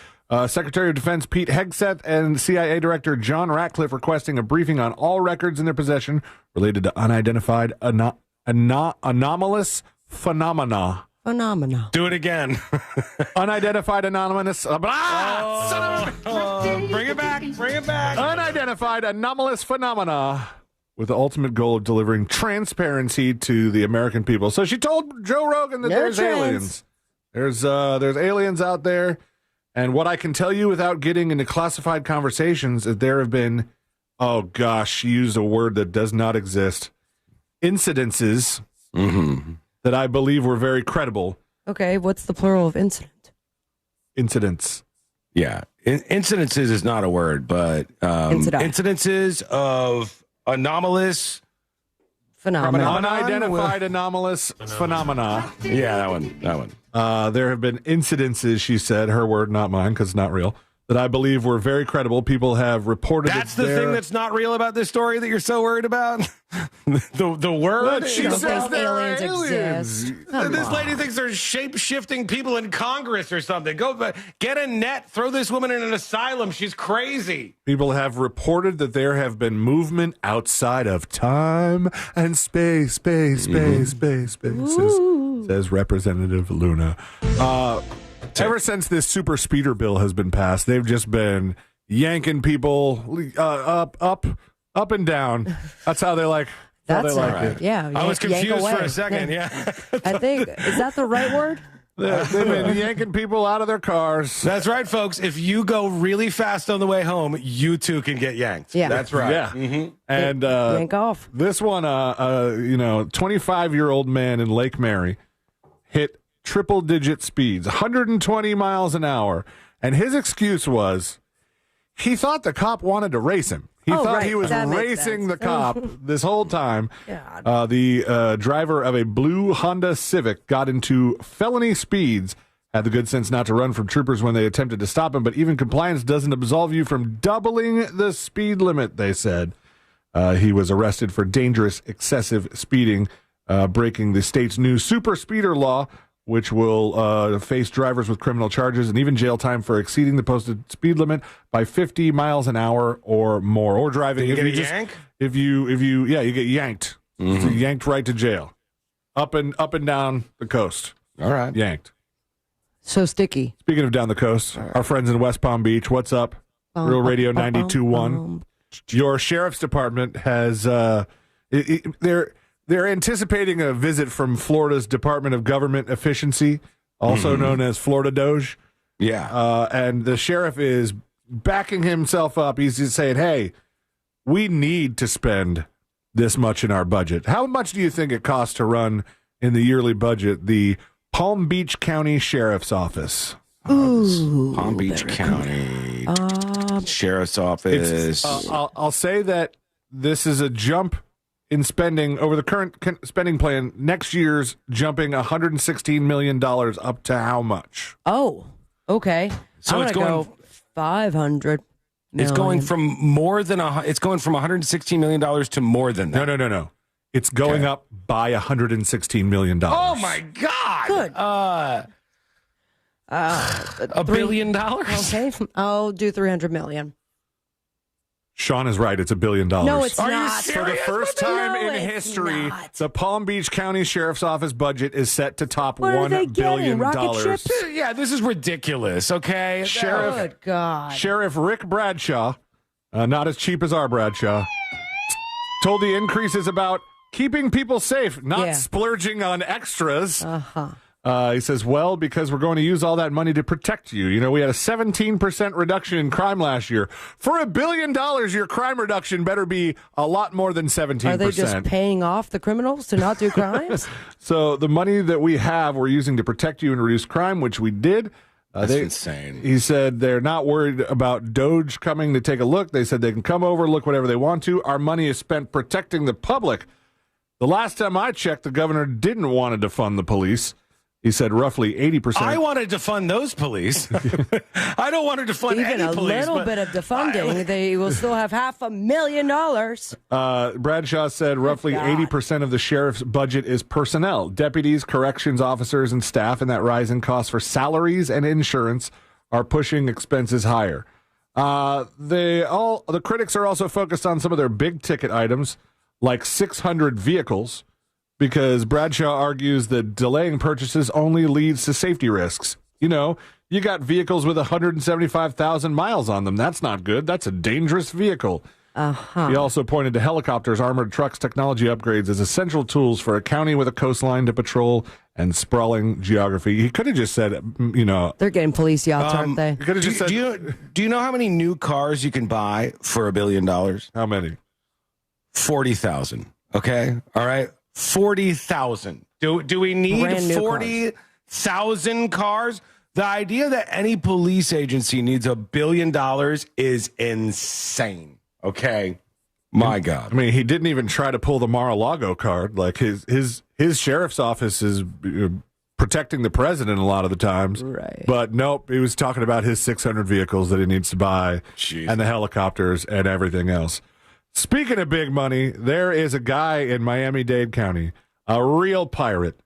Secretary of Defense Pete Hegseth, and CIA Director John Ratcliffe requesting a briefing on all records in their possession related to unidentified anomalous phenomena. Do it again. Unidentified anomalous. Bring it back. Bring it back. Unidentified anomalous phenomena with the ultimate goal of delivering transparency to the American people. So she told Joe Rogan that there's aliens. There's aliens out there. And what I can tell you without getting into classified conversations is there have been, oh gosh, she used a word that does not exist, incidences that I believe were very credible. Okay, what's the plural of incident? Incidents. Yeah. Incidences is not a word, but incidences of anomalous phenomena. Unidentified anomalous phenomena. Yeah, that one. There have been incidences, she said, her word, not mine, because it's not real, that I believe were very credible. People have reported That's the thing that's not real about this story that you're so worried about? the word? But she says aliens exist. This lady thinks there's shape-shifting people in Congress or something. Go get a net, throw this woman in an asylum. She's crazy. People have reported that there have been movement outside of time and space, says Representative Luna. Ever since this super speeder bill has been passed, they've just been yanking people up and down. That's how they like. That's it. Yeah, I was confused for a second. Yeah, I think is that the right word? They've been yanking people out of their cars. That's right, folks. If you go really fast on the way home, you too can get yanked. Yeah, that's right. Yeah, and yank off. This one, 25-year-old man in Lake Mary hit triple-digit speeds, 120 miles an hour, and his excuse was he thought the cop wanted to race him. He thought he was racing the cop this whole time. The driver of a blue Honda Civic got into felony speeds, had the good sense not to run from troopers when they attempted to stop him, but even compliance doesn't absolve you from doubling the speed limit, they said. He was arrested for dangerous, excessive speeding, breaking the state's new super speeder law, which will face drivers with criminal charges and even jail time for exceeding the posted speed limit by 50 miles an hour or more, or driving. You get you get yanked. So yanked right to jail, up and down the coast. All right, yanked. So sticky. Speaking of down the coast, our friends in West Palm Beach, what's up? Real Radio 92.1. Your sheriff's department has They're anticipating a visit from Florida's Department of Government Efficiency, also known as Florida Doge. Yeah. And the sheriff is backing himself up. He's just saying, hey, we need to spend this much in our budget. How much do you think it costs to run in the yearly budget the Palm Beach County Sheriff's Office? Ooh, Palm Beach County Sheriff's Office. I'll say that this is a jump in spending over the current spending plan. Next year's jumping $116 million up to how much? Oh, okay. So it's going go 500. It's going from it's going from $116 million to more than that. No. It's going up by $116 million. Oh my God! Good. $1 billion. Okay, I'll do 300 million. Sean is right. It's $1 billion. No, it's Are not. you For the serious? first time in history, the Palm Beach County Sheriff's Office budget is set to top $1 billion. Rocket ships? Yeah, this is ridiculous. Okay, Good God. Sheriff Rick Bradshaw, not as cheap as our Bradshaw, told the increase is about keeping people safe, not splurging on extras. He says, well, because we're going to use all that money to protect you. You know, we had a 17% reduction in crime last year. For $1 billion, your crime reduction better be a lot more than 17%. Are they just paying off the criminals to not do crimes? So the money that we have, we're using to protect you and reduce crime, which we did. That's insane. He said they're not worried about Doge coming to take a look. They said they can come over, look whatever they want to. Our money is spent protecting the public. The last time I checked, the governor didn't want to defund the police. He said roughly 80%. I wanted to fund those police. I don't want to defund Even any a police. little bit of defunding, they will still have $500,000. Bradshaw said roughly 80% of the sheriff's budget is personnel, deputies, corrections officers, and staff, and that rising costs for salaries and insurance are pushing expenses higher. The critics are also focused on some of their big ticket items, like 600 vehicles, because Bradshaw argues that delaying purchases only leads to safety risks. You know, you got vehicles with 175,000 miles on them. That's not good. That's a dangerous vehicle. He also pointed to helicopters, armored trucks, technology upgrades as essential tools for a county with a coastline to patrol and sprawling geography. He could have just said, you know. They're getting police yachts, aren't they? Do you know how many new cars you can buy for $1 billion? How many? 40,000. Okay. All right. 40,000. Do we need 40,000 cars? The idea that any police agency needs $1 billion is insane. Okay. My God. I mean, he didn't even try to pull the Mar-a-Lago card. Like his sheriff's office is protecting the president a lot of the times. Right. But nope, he was talking about his 600 vehicles that he needs to buy and the helicopters and everything else. Speaking of big money, there is a guy in Miami-Dade County, a real pirate.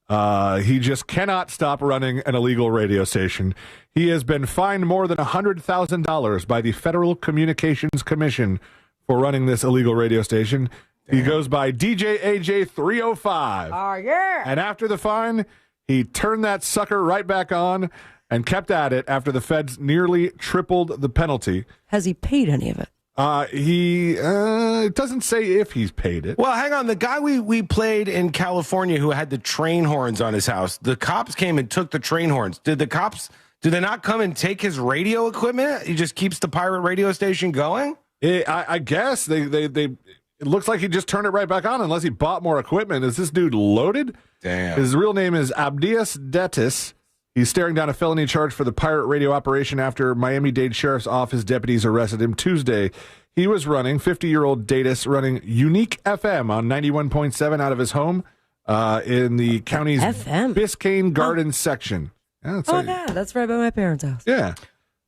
He just cannot stop running an illegal radio station. He has been fined more than $100,000 by the Federal Communications Commission for running this illegal radio station. Damn. He goes by DJ AJ 305. Oh, yeah. And after the fine, he turned that sucker right back on and kept at it after the feds nearly tripled the penalty. Has he paid any of it? It doesn't say if he's paid it. Well, hang on. The guy we played in California who had the train horns on his house, the cops came and took the train horns. Did they not come and take his radio equipment? He just keeps the pirate radio station going? I guess they it looks like he just turned it right back on unless he bought more equipment. Is this dude loaded? Damn. His real name is Abdias Detis. He's staring down a felony charge for the pirate radio operation after Miami-Dade Sheriff's Office deputies arrested him Tuesday. He was running, 50-year-old Datis, running Unique FM on 91.7 out of his home in the county's Biscayne Gardens section. Yeah, that's right by my parents' house. Yeah.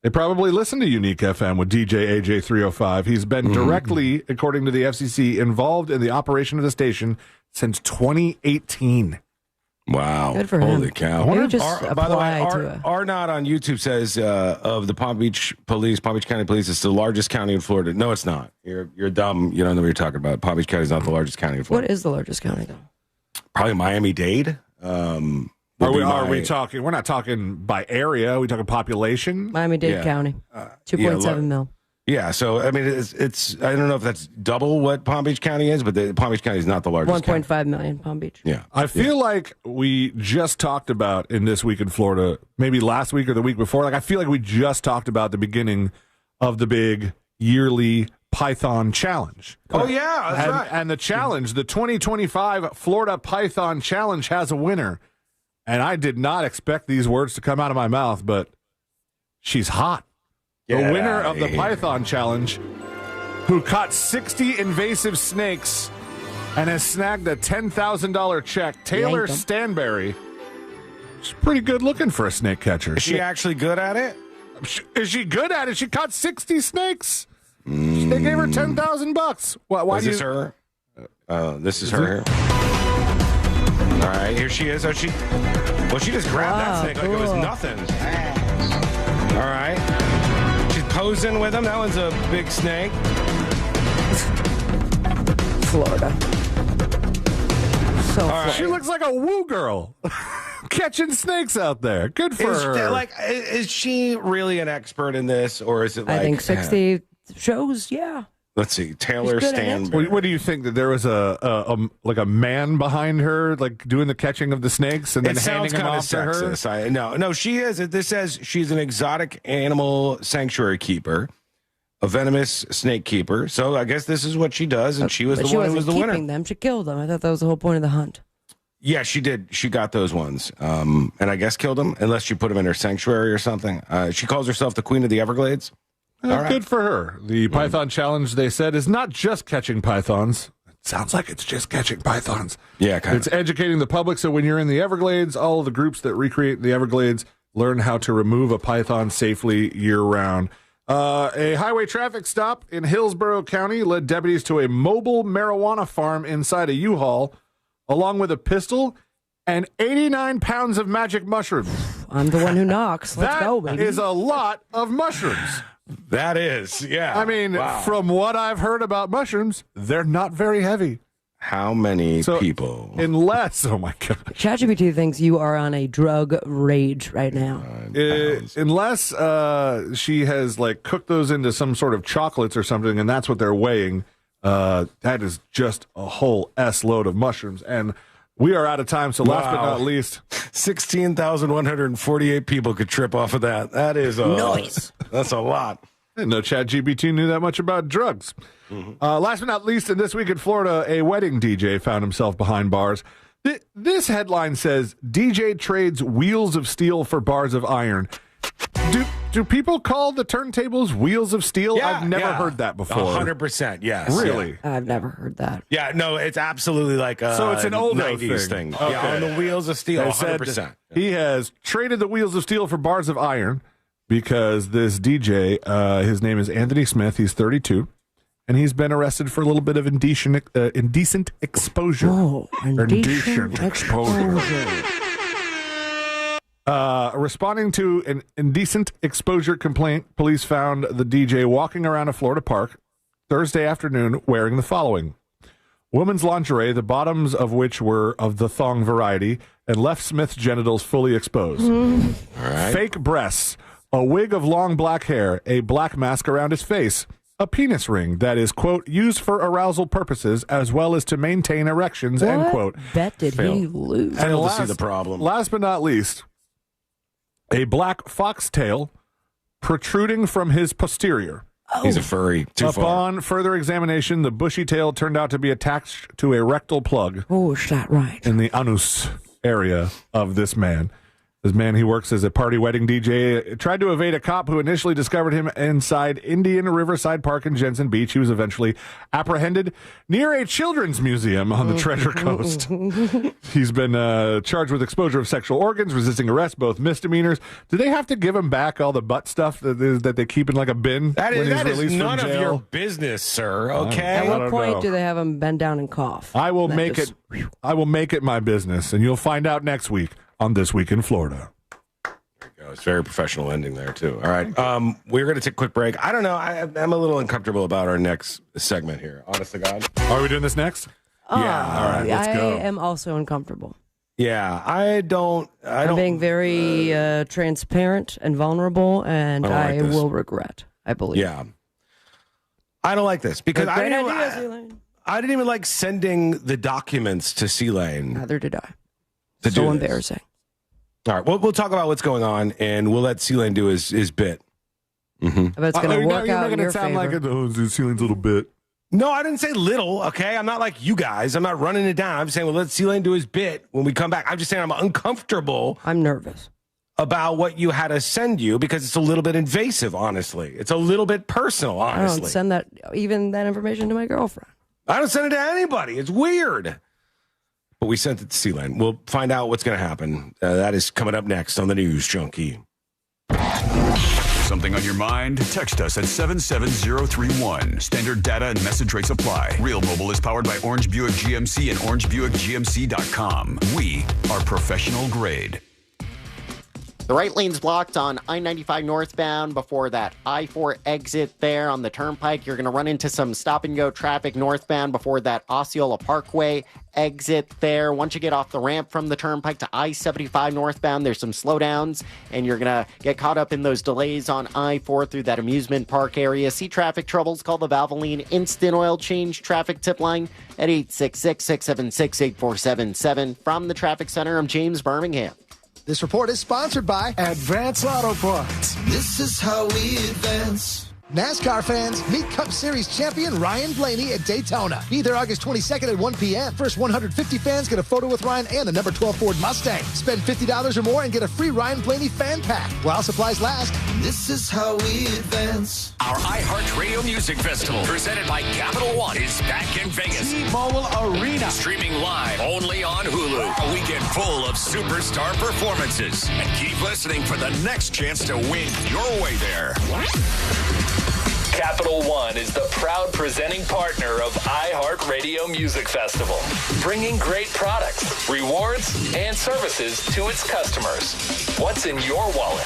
They probably listen to Unique FM with DJ AJ 305. He's been directly, according to the FCC, involved in the operation of the station since 2018. Wow. Good for Holy him. cow. Maybe just By the way, apply Arnott on YouTube says of the Palm Beach County Police, it's the largest county in Florida. No, it's not. You're dumb. You don't know what you're talking about. Palm Beach County is not the largest county in Florida. What is the largest county, though? Probably Miami-Dade. Are we talking? We're not talking by area. Are we talking population? Miami-Dade County, 2.7 mil. Yeah, so I mean, it's I don't know if that's double what Palm Beach County is, but Palm Beach County is not the largest. 1.5 million, Palm Beach. Yeah, I feel like we just talked about in This Week in Florida, maybe last week or the week before. Like I feel like we just talked about the beginning of the big yearly Python Challenge. Oh yeah, that's right. And the challenge, the 2025 Florida Python Challenge, has a winner. And I did not expect these words to come out of my mouth, but she's hot. The winner of the Python Challenge, who caught 60 invasive snakes and has snagged a $10,000 check, Taylor Stanberry. She's pretty good looking for a snake catcher. Is she actually good at it? Is she good at it? She caught 60 snakes. They gave her $10,000. Why is this her? This is her here. All right, here she is. She just grabbed that snake like it was nothing. All right. She's posing with him. That one's a big snake. Florida. So right. She looks like a woo girl. Catching snakes out there. Good for her. Is she really an expert in this, or is it like... I think 60 shows, yeah. Let's see, Taylor Stanberry. What do you think, that there was a man behind her, like doing the catching of the snakes and then handing them off to her? No, she is. This says she's an exotic animal sanctuary keeper, a venomous snake keeper. So I guess this is what she does, and she was the one who was the winner. She wasn't keeping them; she killed them. I thought that was the whole point of the hunt. Yeah, she did. She got those ones, and I guess killed them, unless she put them in her sanctuary or something. She calls herself the Queen of the Everglades. Good for her. The Python Challenge, they said, is not just catching pythons. It sounds like it's just catching pythons. Yeah, kind It's educating the public, so when you're in the Everglades, all of the groups that recreate the Everglades learn how to remove a python safely year-round. A highway traffic stop in Hillsborough County led deputies to a mobile marijuana farm inside a U-Haul, along with a pistol and 89 pounds of magic mushrooms. I'm the one who knocks. Let's go, baby. That is a lot of mushrooms. That is, yeah. I mean, from what I've heard about mushrooms, they're not very heavy. How many people? Unless, oh my God. ChatGPT thinks you are on a drug rage right now. Unless she has like cooked those into some sort of chocolates or something, and that's what they're weighing. That is just a whole S load of mushrooms. And we are out of time, so last but not least, 16,148 people could trip off of that. That is nice. That's a lot. I didn't know ChatGPT knew that much about drugs. Last but not least, in This Week in Florida, a wedding DJ found himself behind bars. This headline says, DJ trades wheels of steel for bars of iron. Do people call the turntables wheels of steel? Yeah, I've never heard that before. 100%, yes. Really? Yeah. I've never heard that. Yeah, no, it's absolutely like a so it's an old 90s thing. Okay. Yeah, on the wheels of steel, 100%. He has traded the wheels of steel for bars of iron because this DJ, his name is Anthony Smith, he's 32, and he's been arrested for a little bit of indecent exposure. Oh, indecent exposure. Responding to an indecent exposure complaint, police found the DJ walking around a Florida park Thursday afternoon wearing the following: woman's lingerie, the bottoms of which were of the thong variety, and left Smith's genitals fully exposed. All right. Fake breasts, a wig of long black hair, a black mask around his face, a penis ring that is, quote, used for arousal purposes as well as to maintain erections, end quote. Bet did he lose? And to see the problem. Last but not least, a black foxtail protruding from his posterior. Oh. He's a furry. Upon further examination, the bushy tail turned out to be attached to a rectal plug. Oh, is that right? In the anus area of this man. This man, he works as a party wedding DJ, tried to evade a cop who initially discovered him inside Indian Riverside Park in Jensen Beach. He was eventually apprehended near a children's museum on the Treasure Coast. He's been charged with exposure of sexual organs, resisting arrest, both misdemeanors. Do they have to give him back all the butt stuff that they keep in like a bin? That when is he's released none from of jail? your business, sir. Okay. At what point do they have him bend down and cough? I will make it my business, and you'll find out next week on This Week in Florida. There you go. It's very professional ending there, too. All right. We're going to take a quick break. I don't know. I'm a little uncomfortable about our next segment here. Honest to God. Are we doing this next? Yeah. All right. Let's go. I am also uncomfortable. Yeah. I'm being very transparent and vulnerable, and I will regret, I believe. Yeah. I don't like this because I didn't even like sending the documents to C-Lane. Neither did I. So embarrassing. All right, we'll talk about what's going on, and we'll let C-Lane do his bit. Mm-hmm. But it's going to work out in your favor. Like C-Lane's little bit. No, I didn't say little, okay? I'm not like you guys. I'm not running it down. I'm saying, well, let C-Lane do his bit when we come back. I'm just saying I'm uncomfortable. I'm nervous. About what you had to send you because it's a little bit invasive, honestly. It's a little bit personal, honestly. I don't send that information to my girlfriend. I don't send it to anybody. It's weird. But we sent it to C-Lane. We'll find out what's going to happen. That is coming up next on the News Junkie. Something on your mind? Text us at 77031. Standard data and message rates apply. Real Mobile is powered by Orange Buick GMC and OrangeBuickGMC.com. We are professional grade. The right lane's blocked on I-95 northbound before that I-4 exit there on the turnpike. You're going to run into some stop-and-go traffic northbound before that Osceola Parkway exit there. Once you get off the ramp from the turnpike to I-75 northbound, there's some slowdowns, and you're going to get caught up in those delays on I-4 through that amusement park area. See traffic troubles? Call the Valvoline Instant Oil Change traffic tip line at 866-676-8477. From the Traffic Center, I'm James Birmingham. This report is sponsored by Advance Auto Parts. This is how we advance. NASCAR fans, meet Cup Series champion Ryan Blaney at Daytona. Be there August 22nd at 1 p.m. First 150 fans get a photo with Ryan and the number 12 Ford Mustang. Spend $50 or more and get a free Ryan Blaney fan pack while supplies last. This is how we advance. Our iHeartRadio Music Festival, presented by Capital One, is back in Vegas. T-Mobile Arena. Streaming live only on Hulu. A weekend full of superstar performances. And keep listening for the next chance to win your way there. Capital One is the proud presenting partner of iHeartRadio Music Festival, bringing great products, rewards, and services to its customers. What's in your wallet?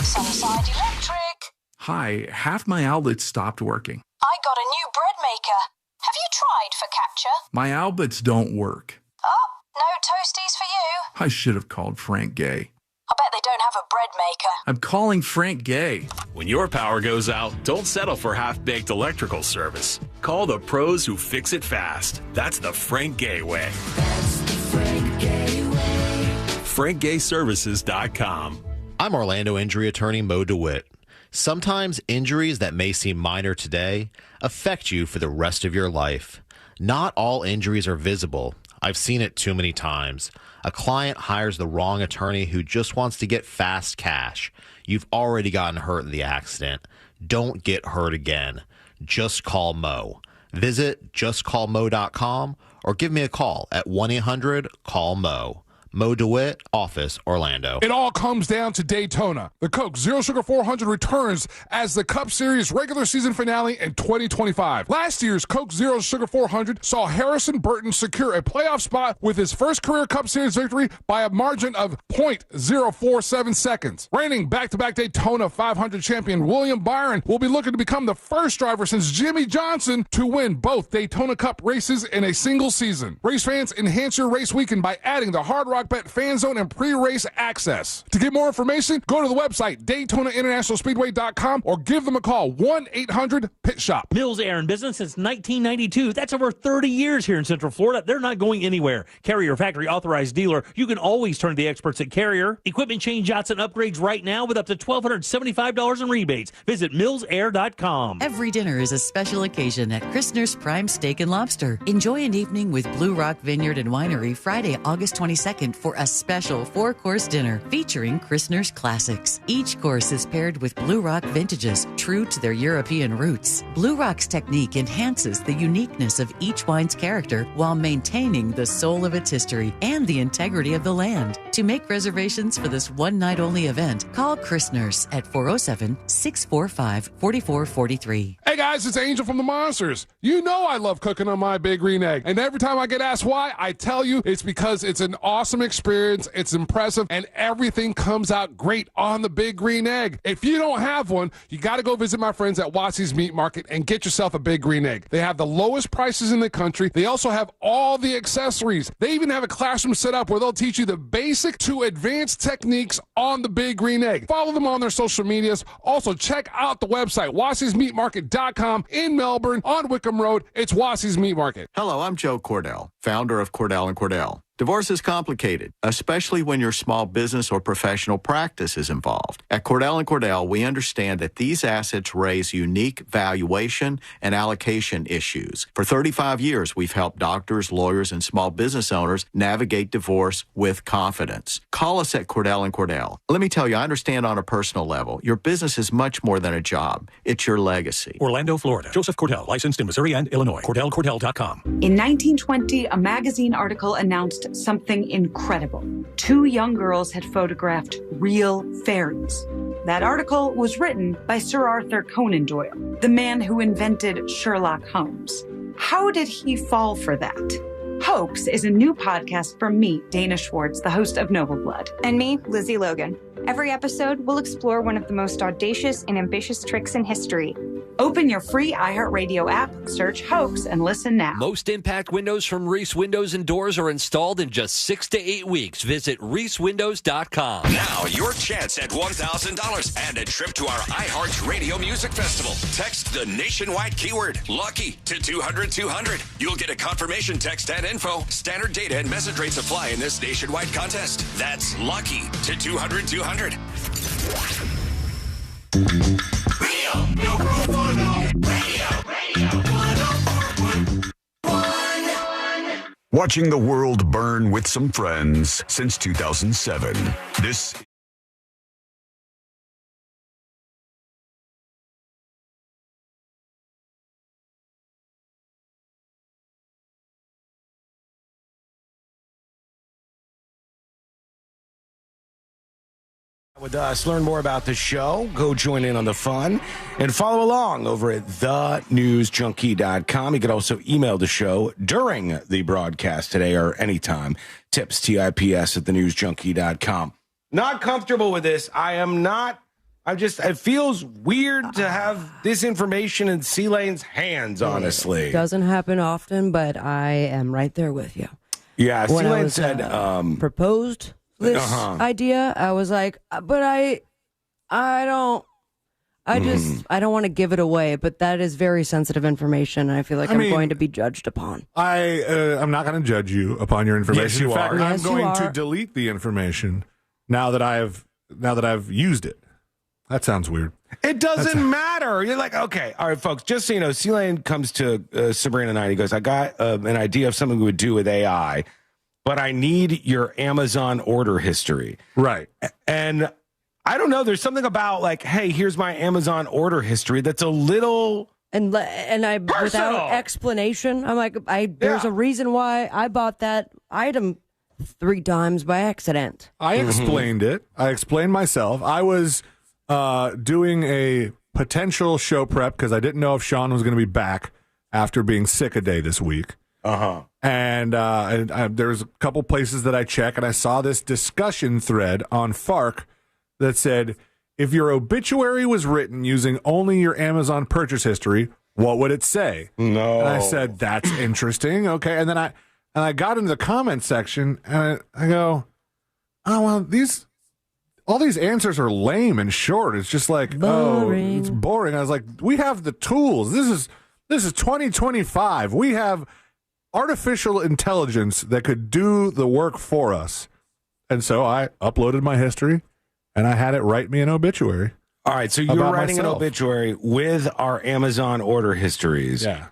Sunside Electric. Hi, half my outlets stopped working. I got a new bread maker. Have you tried focaccia? My outlets don't work. Oh, no toasties for you. I should have called Frank Gay. I bet they don't have a bread maker. I'm calling Frank Gay. When your power goes out, don't settle for half-baked electrical service. Call the pros who fix it fast. That's the Frank Gay way. That's the Frank Gay way. FrankGayServices.com. I'm Orlando injury attorney Mo DeWitt. Sometimes injuries that may seem minor today affect you for the rest of your life. Not all injuries are visible. I've seen it too many times. A client hires the wrong attorney who just wants to get fast cash. You've already gotten hurt in the accident. Don't get hurt again. Just call Mo. Visit justcallmo.com or give me a call at 1-800-CALL-MO. Mo DeWitt, Office, Orlando. It all comes down to Daytona. The Coke Zero Sugar 400 returns as the Cup Series regular season finale in 2025. Last year's Coke Zero Sugar 400 saw Harrison Burton secure a playoff spot with his first career Cup Series victory by a margin of 0.047 seconds. Reigning back-to-back Daytona 500 champion William Byron will be looking to become the first driver since Jimmy Johnson to win both Daytona Cup races in a single season. Race fans, enhance your race weekend by adding the Hard Rock Bet Fan Zone and pre-race access. To get more information, go to the website DaytonaInternationalSpeedway.com or give them a call, 1-800-PIT-SHOP. Mills Air in business since 1992. That's over 30 years here in Central Florida. They're not going anywhere. Carrier factory authorized dealer. You can always turn to the experts at Carrier. Equipment change outs and upgrades right now with up to $1,275 in rebates. Visit millsair.com. Every dinner is a special occasion at Christner's Prime Steak and Lobster. Enjoy an evening with Blue Rock Vineyard and Winery Friday, August 22nd for a special 4-course dinner featuring Christner's classics. Each course is paired with Blue Rock vintages true to their European roots. Blue Rock's technique enhances the uniqueness of each wine's character while maintaining the soul of its history and the integrity of the land. To make reservations for this one-night-only event, call Christner's at 407-645-4443. Hey guys, it's Angel from the Monsters. You know I love cooking on my Big Green Egg, and every time I get asked why, I tell you it's because it's an awesome experience, it's impressive, and everything comes out great on the Big Green Egg. If you don't have one, you got to go visit my friends at Watsy's Meat Market and get yourself a Big Green Egg. They have the lowest prices in the country. They also have all the accessories. They even have a classroom set up where they'll teach you the basic to advanced techniques on the Big Green Egg. Follow them on their social medias. Also, check out the website, Watsy'sMeatMarket.com in Melbourne on Wickham Road. It's Watsy's Meat Market. Hello, I'm Joe Cordell, founder of Cordell & Cordell. Divorce is complicated, especially when your small business or professional practice is involved. At Cordell & Cordell, we understand that these assets raise unique valuation and allocation issues. For 35 years, we've helped doctors, lawyers, and small business owners navigate divorce with confidence. Call us at Cordell & Cordell. Let me tell you, I understand on a personal level, your business is much more than a job. It's your legacy. Orlando, Florida. Joseph Cordell, licensed in Missouri and Illinois. CordellCordell.com. In 1920, a magazine article announced something incredible. 2 young girls had photographed real fairies. That article was written by Sir Arthur Conan Doyle, the man who invented Sherlock Holmes. How did he fall for that? Hoax is a new podcast from me, Dana Schwartz, the host of Noble Blood. And me, Lizzie Logan. Every episode will explore one of the most audacious and ambitious tricks in history. Open your free iHeartRadio app, search Hoax, and listen now. Most impact windows from Reese Windows and Doors are installed in just 6 to 8 weeks. Visit ReeseWindows.com. Now, your chance at $1,000 and a trip to our iHeartRadio Music Festival. Text the nationwide keyword LUCKY to 200-200. You'll get a confirmation text and info. Standard data and message rates apply in this nationwide contest. That's LUCKY to 200-200. Real, no proof on Watching the world burn with some friends since 2007. This with us. Learn more about the show. Go join in on the fun and follow along over at thenewsjunkie.com. You can also email the show during the broadcast today or anytime. Tips, TIPS at thenewsjunkie.com. Not comfortable with this. It feels weird to have this information in C-Lane's hands, honestly. It doesn't happen often, but I am right there with you. Yeah, when C-Lane said proposed this idea, I was like, but I don't want to give it away, but that is very sensitive information, and I feel like I'm going to be judged upon. I'm not going to judge you upon your information. Yes, you in fact, are. I'm Yes, going to delete the information now that I've used it. That sounds weird. It doesn't matter. You're like, okay, all right, folks, just so you know, C-Lane comes to Sabrina and I, he goes, I got an idea of something we would do with AI, but I need your Amazon order history. Right. And I don't know, there's something about like, hey, here's my Amazon order history that's a little and I personal. Without explanation, I'm like, there's a reason why I bought that item 3 times by accident. I explained it. I explained myself. I was doing a potential show prep because I didn't know if Sean was going to be back after being sick a day this week. And there's a couple places that I check, and I saw this discussion thread on Fark that said, if your obituary was written using only your Amazon purchase history, what would it say? No. And I said, that's interesting. Okay. And then I got into the comment section, and I go, oh, well, all these answers are lame and short. It's just like, boring. It's boring. I was like, we have the tools. This is 2025. We have artificial intelligence that could do the work for us. And so I uploaded my history, and I had it write me an obituary. All right, so you're writing an obituary with our Amazon order histories. Yeah.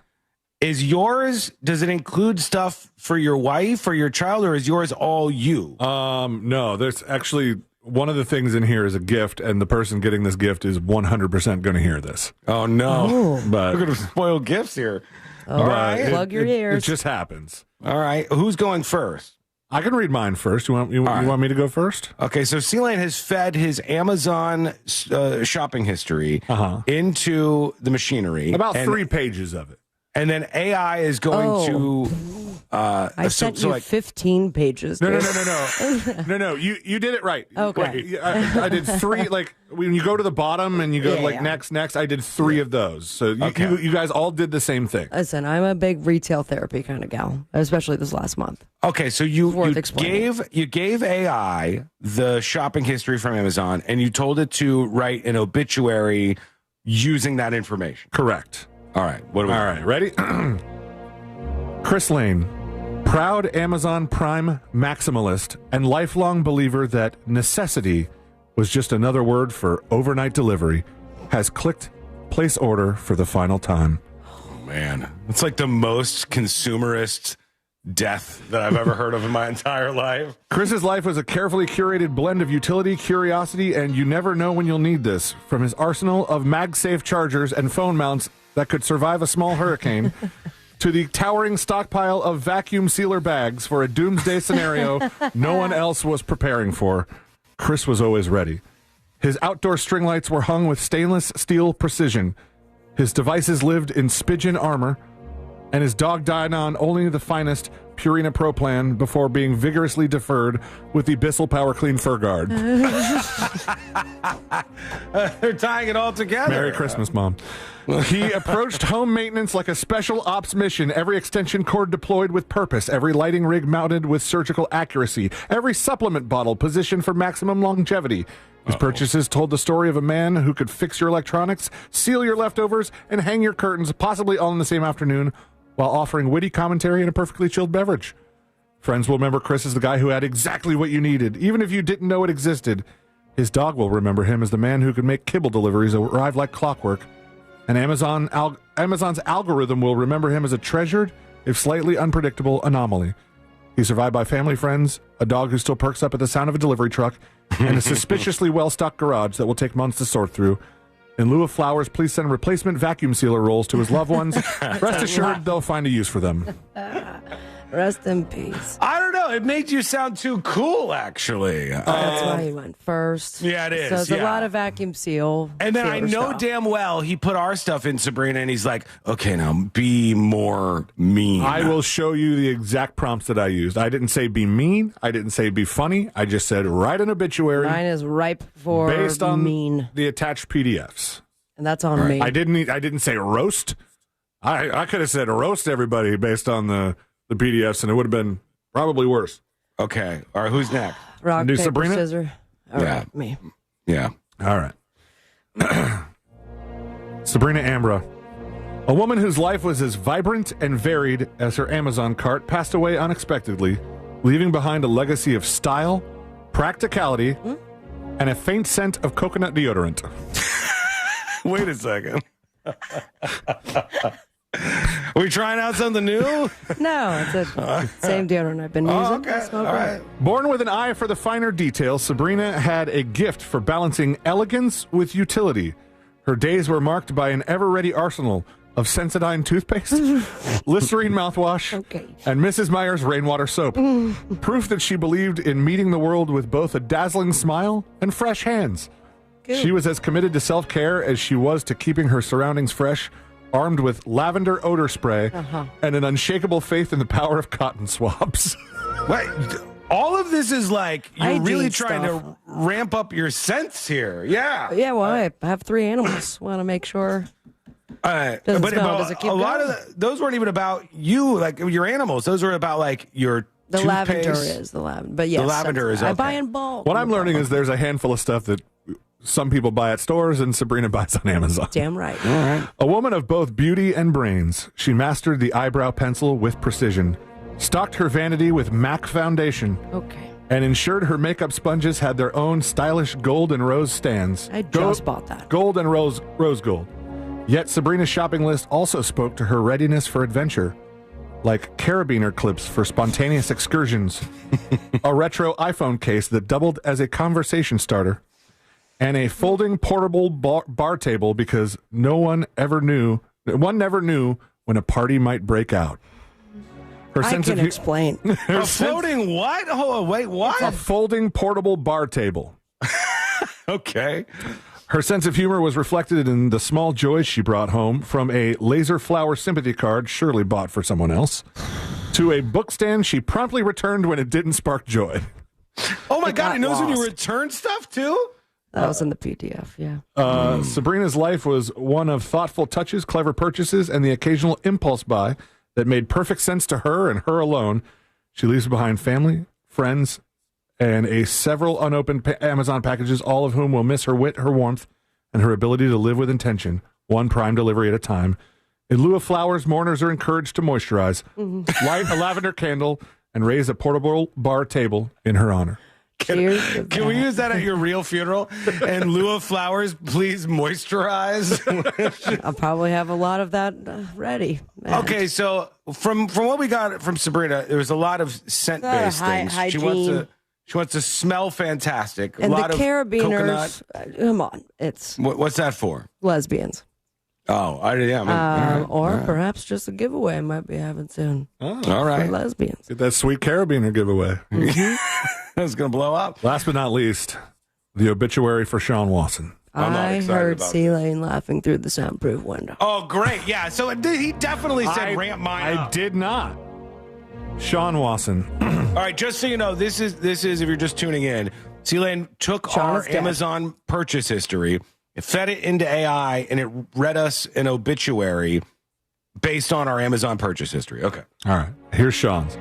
Is yours, does it include stuff for your wife or your child, or is yours all you? No, there's actually one of the things in here is a gift, and the person getting this gift is 100% going to hear this. Oh, no. Oh. But we're going to spoil gifts here. All right, plug your ears. It just happens. All right, who's going first? I can read mine first. You want me to go first? Okay, so C-Lane has fed his Amazon shopping history into the machinery. About 3 pages of it. And then AI is going to... I sent you 15 pages. No. You did it right. Okay. Wait, I did 3. Like when you go to the bottom and you go next. I did 3 of those. So you guys all did the same thing. Listen, I'm a big retail therapy kind of gal, especially this last month. Okay, so you gave AI the shopping history from Amazon, and you told it to write an obituary using that information. Correct. All right. All right. Ready? Chris Lane, proud Amazon Prime maximalist and lifelong believer that necessity was just another word for overnight delivery, has clicked place order for the final time. Oh, man. It's like the most consumerist death that I've ever heard of in my entire life. Chris's life was a carefully curated blend of utility, curiosity, and you never know when you'll need this. From his arsenal of MagSafe chargers and phone mounts that could survive a small hurricane to the towering stockpile of vacuum sealer bags for a doomsday scenario no one else was preparing for, Chris was always ready. His outdoor string lights were hung with stainless steel precision. His devices lived in Spigen armor, and his dog died on only the finest Purina Pro Plan before being vigorously deferred with the Bissell Power Clean Fur Guard. They're tying it all together. Merry Christmas, Mom. He approached home maintenance like a special ops mission, every extension cord deployed with purpose, every lighting rig mounted with surgical accuracy, every supplement bottle positioned for maximum longevity. His purchases told the story of a man who could fix your electronics, seal your leftovers, and hang your curtains, possibly all in the same afternoon, while offering witty commentary and a perfectly chilled beverage. Friends will remember Chris as the guy who had exactly what you needed, even if you didn't know it existed. His dog will remember him as the man who could make kibble deliveries arrive like clockwork. And Amazon's algorithm will remember him as a treasured, if slightly unpredictable, anomaly. He's survived by family, friends, a dog who still perks up at the sound of a delivery truck, and a suspiciously well-stocked garage that will take months to sort through. In lieu of flowers, please send replacement vacuum sealer rolls to his loved ones. Rest assured, they'll find a use for them. Rest in peace. I don't know. It made you sound too cool, actually. That's why he went first. Yeah, it is. So it's a lot of vacuum seal. And then I know stuff. damn well he put our stuff in Sabrina, and he's like, okay, now be more mean. I will show you the exact prompts that I used. I didn't say be mean. I didn't say be funny. I just said write an obituary. Mine is ripe for based on mean. the attached PDFs. And that's on me. I didn't say roast. I could have said roast everybody based on the PDFs, and it would have been probably worse. Okay. All right, who's next? Rock, Do paper, Sabrina? scissors. All Yeah. right, me. Yeah. All right. Sabrina Ambra. A woman whose life was as vibrant and varied as her Amazon cart passed away unexpectedly, leaving behind a legacy of style, practicality, and a faint scent of coconut deodorant. Wait a second. Are we trying out something new? No, it's the same deodorant I've been using. Oh, okay. All right. Born with an eye for the finer details, Sabrina had a gift for balancing elegance with utility. Her days were marked by an ever-ready arsenal of Sensodyne toothpaste, Listerine mouthwash, and Mrs. Meyer's rainwater soap. Proof that she believed in meeting the world with both a dazzling smile and fresh hands. Good. She was as committed to self-care as she was to keeping her surroundings fresh, armed with lavender odor spray and an unshakable faith in the power of cotton swabs. Wait, all of this is like you're Hygiene really trying stuff. to ramp up your scents here. Yeah. Yeah, well, I have 3 animals. Want to make sure. Doesn't smell. Does it keep a lot going? of those weren't even about you, like your animals. Those were about like your The toothpaste. lavender is the lavender. But yes, The lavender is I okay. buy in bulk. What I'm learning is there's a handful of stuff that some people buy at stores and Sabrina buys on Amazon. Damn right. All right. A woman of both beauty and brains, she mastered the eyebrow pencil with precision, stocked her vanity with MAC foundation, and ensured her makeup sponges had their own stylish gold and rose stands. I just bought that. Gold and rose gold. Yet Sabrina's shopping list also spoke to her readiness for adventure, like carabiner clips for spontaneous excursions, a retro iPhone case that doubled as a conversation starter, and a folding portable bar table because one never knew when a party might break out. Her I can explain. A floating what? Oh, wait, what? A folding portable bar table. Okay. Her sense of humor was reflected in the small joys she brought home, from a laser flower sympathy card surely bought for someone else, to a book stand she promptly returned when it didn't spark joy. Oh my It God, got it knows when you lost. return stuff too? That was in the PDF, yeah. Sabrina's life was one of thoughtful touches, clever purchases, and the occasional impulse buy that made perfect sense to her and her alone. She leaves behind family, friends, and several unopened Amazon packages, all of whom will miss her wit, her warmth, and her ability to live with intention, one prime delivery at a time. In lieu of flowers, mourners are encouraged to moisturize, light a lavender candle, and raise a portable bar table in her honor. Can we use that at your real funeral? In lieu of flowers, please moisturize. I'll probably have a lot of that ready. Man. Okay, so from what we got from Sabrina, there was a lot of scent-based things. Hygiene. She wants to smell fantastic. And a lot the of carabiners, coconut. come on, it's What's that for? lesbians. Oh, Or perhaps just a giveaway I might be having soon. Oh, all right. For lesbians. Get that sweet carabiner giveaway. That's going to blow up. Last but not least, the obituary for Sean Watson. I heard C-Lane laughing through the soundproof window. Oh, great. Yeah, so he definitely said ramp mine up. I did not. Sean Watson. All right, just so you know, this is if you're just tuning in, C-Lane took our Amazon purchase history, it fed it into AI, and it read us an obituary based on our Amazon purchase history. Okay. All right, here's Sean's.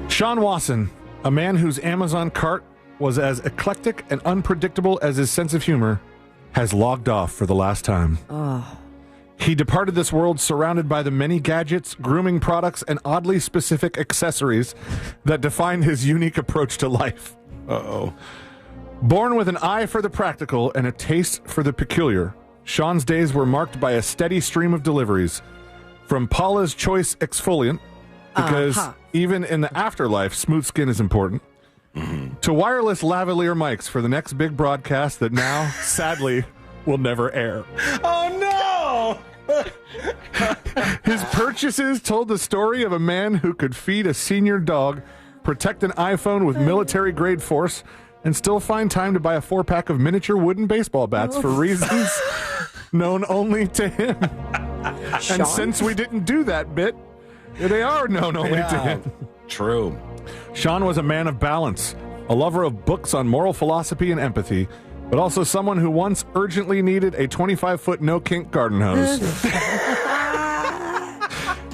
Sean Watson, a man whose Amazon cart was as eclectic and unpredictable as his sense of humor, has logged off for the last time. Oh. He departed this world surrounded by the many gadgets, grooming products, and oddly specific accessories that define his unique approach to life. Uh-oh. Born with an eye for the practical and a taste for the peculiar, Sean's days were marked by a steady stream of deliveries. From Paula's Choice Exfoliant, because even in the afterlife, smooth skin is important. To wireless lavalier mics for the next big broadcast that now, sadly, will never air. Oh, no! His purchases told the story of a man who could feed a senior dog, protect an iPhone with military-grade force, and still find time to buy a 4-pack of miniature wooden baseball bats for reasons known only to him. And since we didn't do that bit, they are known only to him. True. Sean was a man of balance, a lover of books on moral philosophy and empathy, but also someone who once urgently needed a 25-foot no-kink garden hose.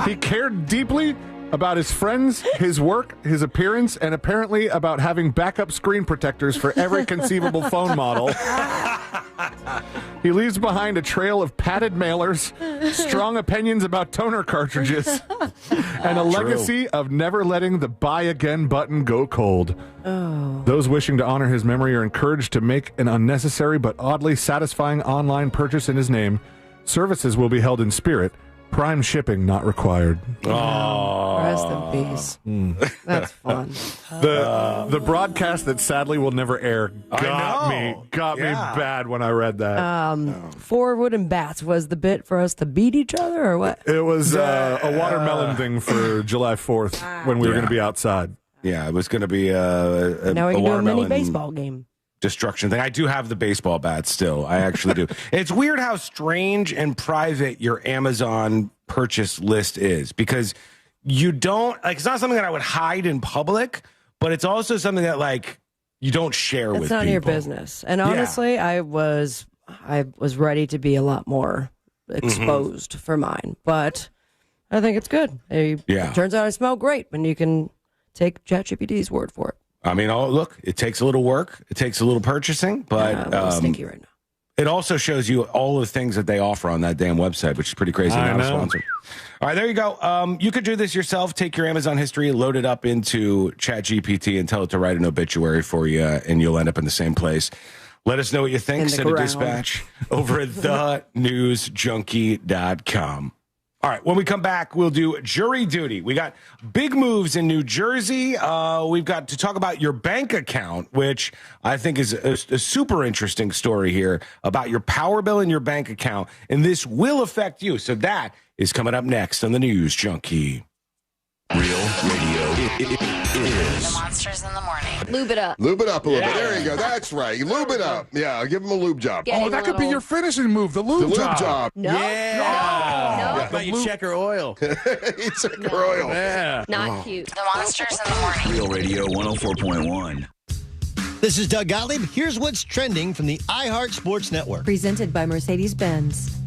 He cared deeply about his friends, his work, his appearance, and apparently about having backup screen protectors for every conceivable phone model. He leaves behind a trail of padded mailers, strong opinions about toner cartridges, and a legacy of never letting the buy again button go cold. Those wishing to honor his memory are encouraged to make an unnecessary but oddly satisfying online purchase in his name. Services will be held in spirit. Prime shipping not required. Rest in peace. That's fun. The broadcast that sadly will never air got me bad when I read that. 4 wooden bats was the bit for us to beat each other, or what? It was a watermelon thing for July 4th when we were going to be outside. Yeah, it was going to be a Now we can do a mini watermelon baseball game. destruction thing. I do have the baseball bat still. I actually do. It's weird how strange and private your Amazon purchase list is, because you don't, like, it's not something that I would hide in public, but it's also something that, like, you don't share with people. It's not your business. And honestly, I was ready to be a lot more exposed for mine, but I think it's good. It turns out I smell great when you can take ChatGPT's word for it. I mean, look, it takes a little work. It takes a little purchasing, but I'm a little stinky right now. It also shows you all the things that they offer on that damn website, which is pretty crazy. I Not a know. sponsor. All right, there you go. You could do this yourself. Take your Amazon history, load it up into ChatGPT, and tell it to write an obituary for you, and you'll end up in the same place. Let us know what you think. Send a dispatch over at thenewsjunkie.com. All right, when we come back, we'll do jury duty. We got big moves in New Jersey. We've got to talk about your bank account, which I think is a super interesting story here about your power bill and your bank account, and this will affect you. So that is coming up next on the News Junkie. Real radio is. The Monsters in the Morning. Lube it up. Lube it up a little bit. There you go. That's right. Lube it up. Yeah, give him a lube job. Getting that could be your finishing move, the lube job. No. No. No. About you checker oil. Checker oil. Yeah. Not cute. The Monsters in the Morning. Real radio 104.1. This is Doug Gottlieb. Here's what's trending from the iHeart Sports Network. Presented by Mercedes-Benz.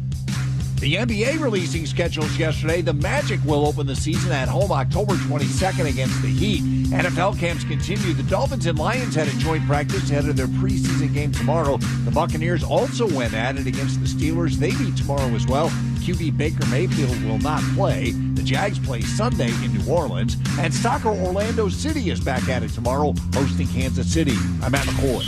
The NBA releasing schedules yesterday. The Magic will open the season at home October 22nd against the Heat. NFL camps continue. The Dolphins and Lions had a joint practice ahead of their preseason game tomorrow. The Buccaneers also went at it against the Steelers. They meet tomorrow as well. QB Baker Mayfield will not play. The Jags play Sunday in New Orleans. And soccer Orlando City is back at it tomorrow, hosting Kansas City. I'm Matt McCoy.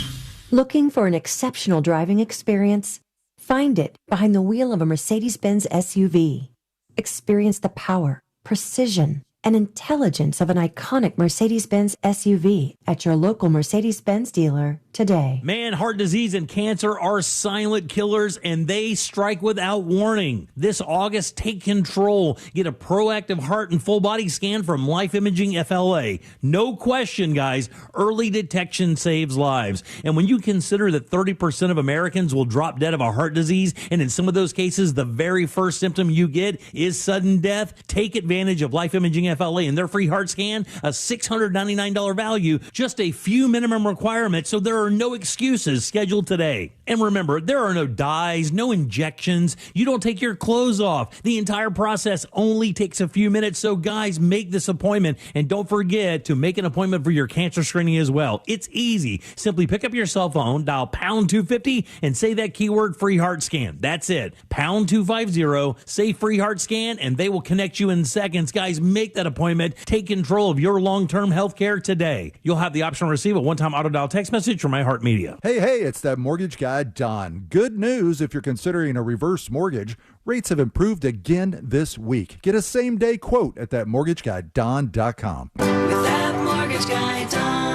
Looking for an exceptional driving experience? Find it behind the wheel of a Mercedes-Benz SUV. Experience the power, precision, and intelligence of an iconic Mercedes-Benz SUV at your local Mercedes-Benz dealer today. Man, heart disease and cancer are silent killers, and they strike without warning. This August, take control. Get a proactive heart and full body scan from Life Imaging FLA. No question, guys, early detection saves lives. And when you consider that 30% of Americans will drop dead of a heart disease, and in some of those cases, the very first symptom you get is sudden death, take advantage of Life Imaging FLA and their free heart scan, a $699 value, just a few minimum requirements, so there are no excuses. Scheduled today. And remember, there are no dyes, no injections. You don't take your clothes off. The entire process only takes a few minutes, so guys, make this appointment, and don't forget to make an appointment for your cancer screening as well. It's easy. Simply pick up your cell phone, dial pound 250, and say that keyword free heart scan. That's it. Pound 250, say free heart scan, and they will connect you in seconds. Guys, make that appointment. Take control of your long-term health care today. You'll have the option to receive a one-time auto dial text message from iHeartMedia. Hey, it's that mortgage guy Guy Don. Good news if you're considering a reverse mortgage. Rates have improved again this week. Get a same-day quote at thatmortgageguydon.com. With thatmortgageguydon.com.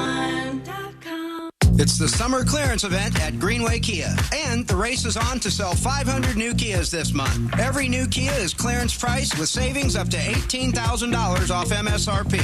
It's the summer clearance event at Greenway Kia, and the race is on to sell 500 new Kias this month. Every new Kia is clearance price with savings up to $18,000 off MSRP.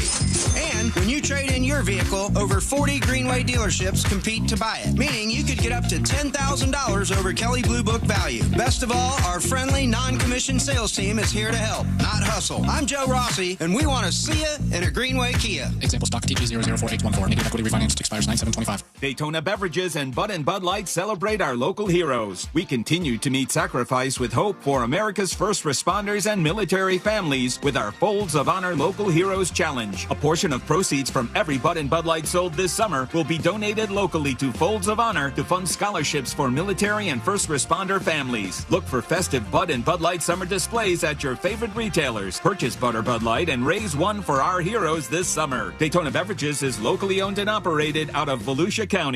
And when you trade in your vehicle, over 40 Greenway dealerships compete to buy it, meaning you could get up to $10,000 over Kelley Blue Book value. Best of all, our friendly, non-commissioned sales team is here to help, not hustle. I'm Joe Rossi, and we want to see you in a Greenway Kia. Example stock TG004814. Negative equity refinance expires 9/7/25. Daytona Beverages and Bud and Bud Light celebrate our local heroes. We continue to meet sacrifice with hope for America's first responders and military families with our Folds of Honor Local Heroes Challenge. A portion of proceeds from every Bud and Bud Light sold this summer will be donated locally to Folds of Honor to fund scholarships for military and first responder families. Look for festive Bud and Bud Light summer displays at your favorite retailers. Purchase Bud or Bud Light and raise one for our heroes this summer. Daytona Beverages is locally owned and operated out of Volusia County.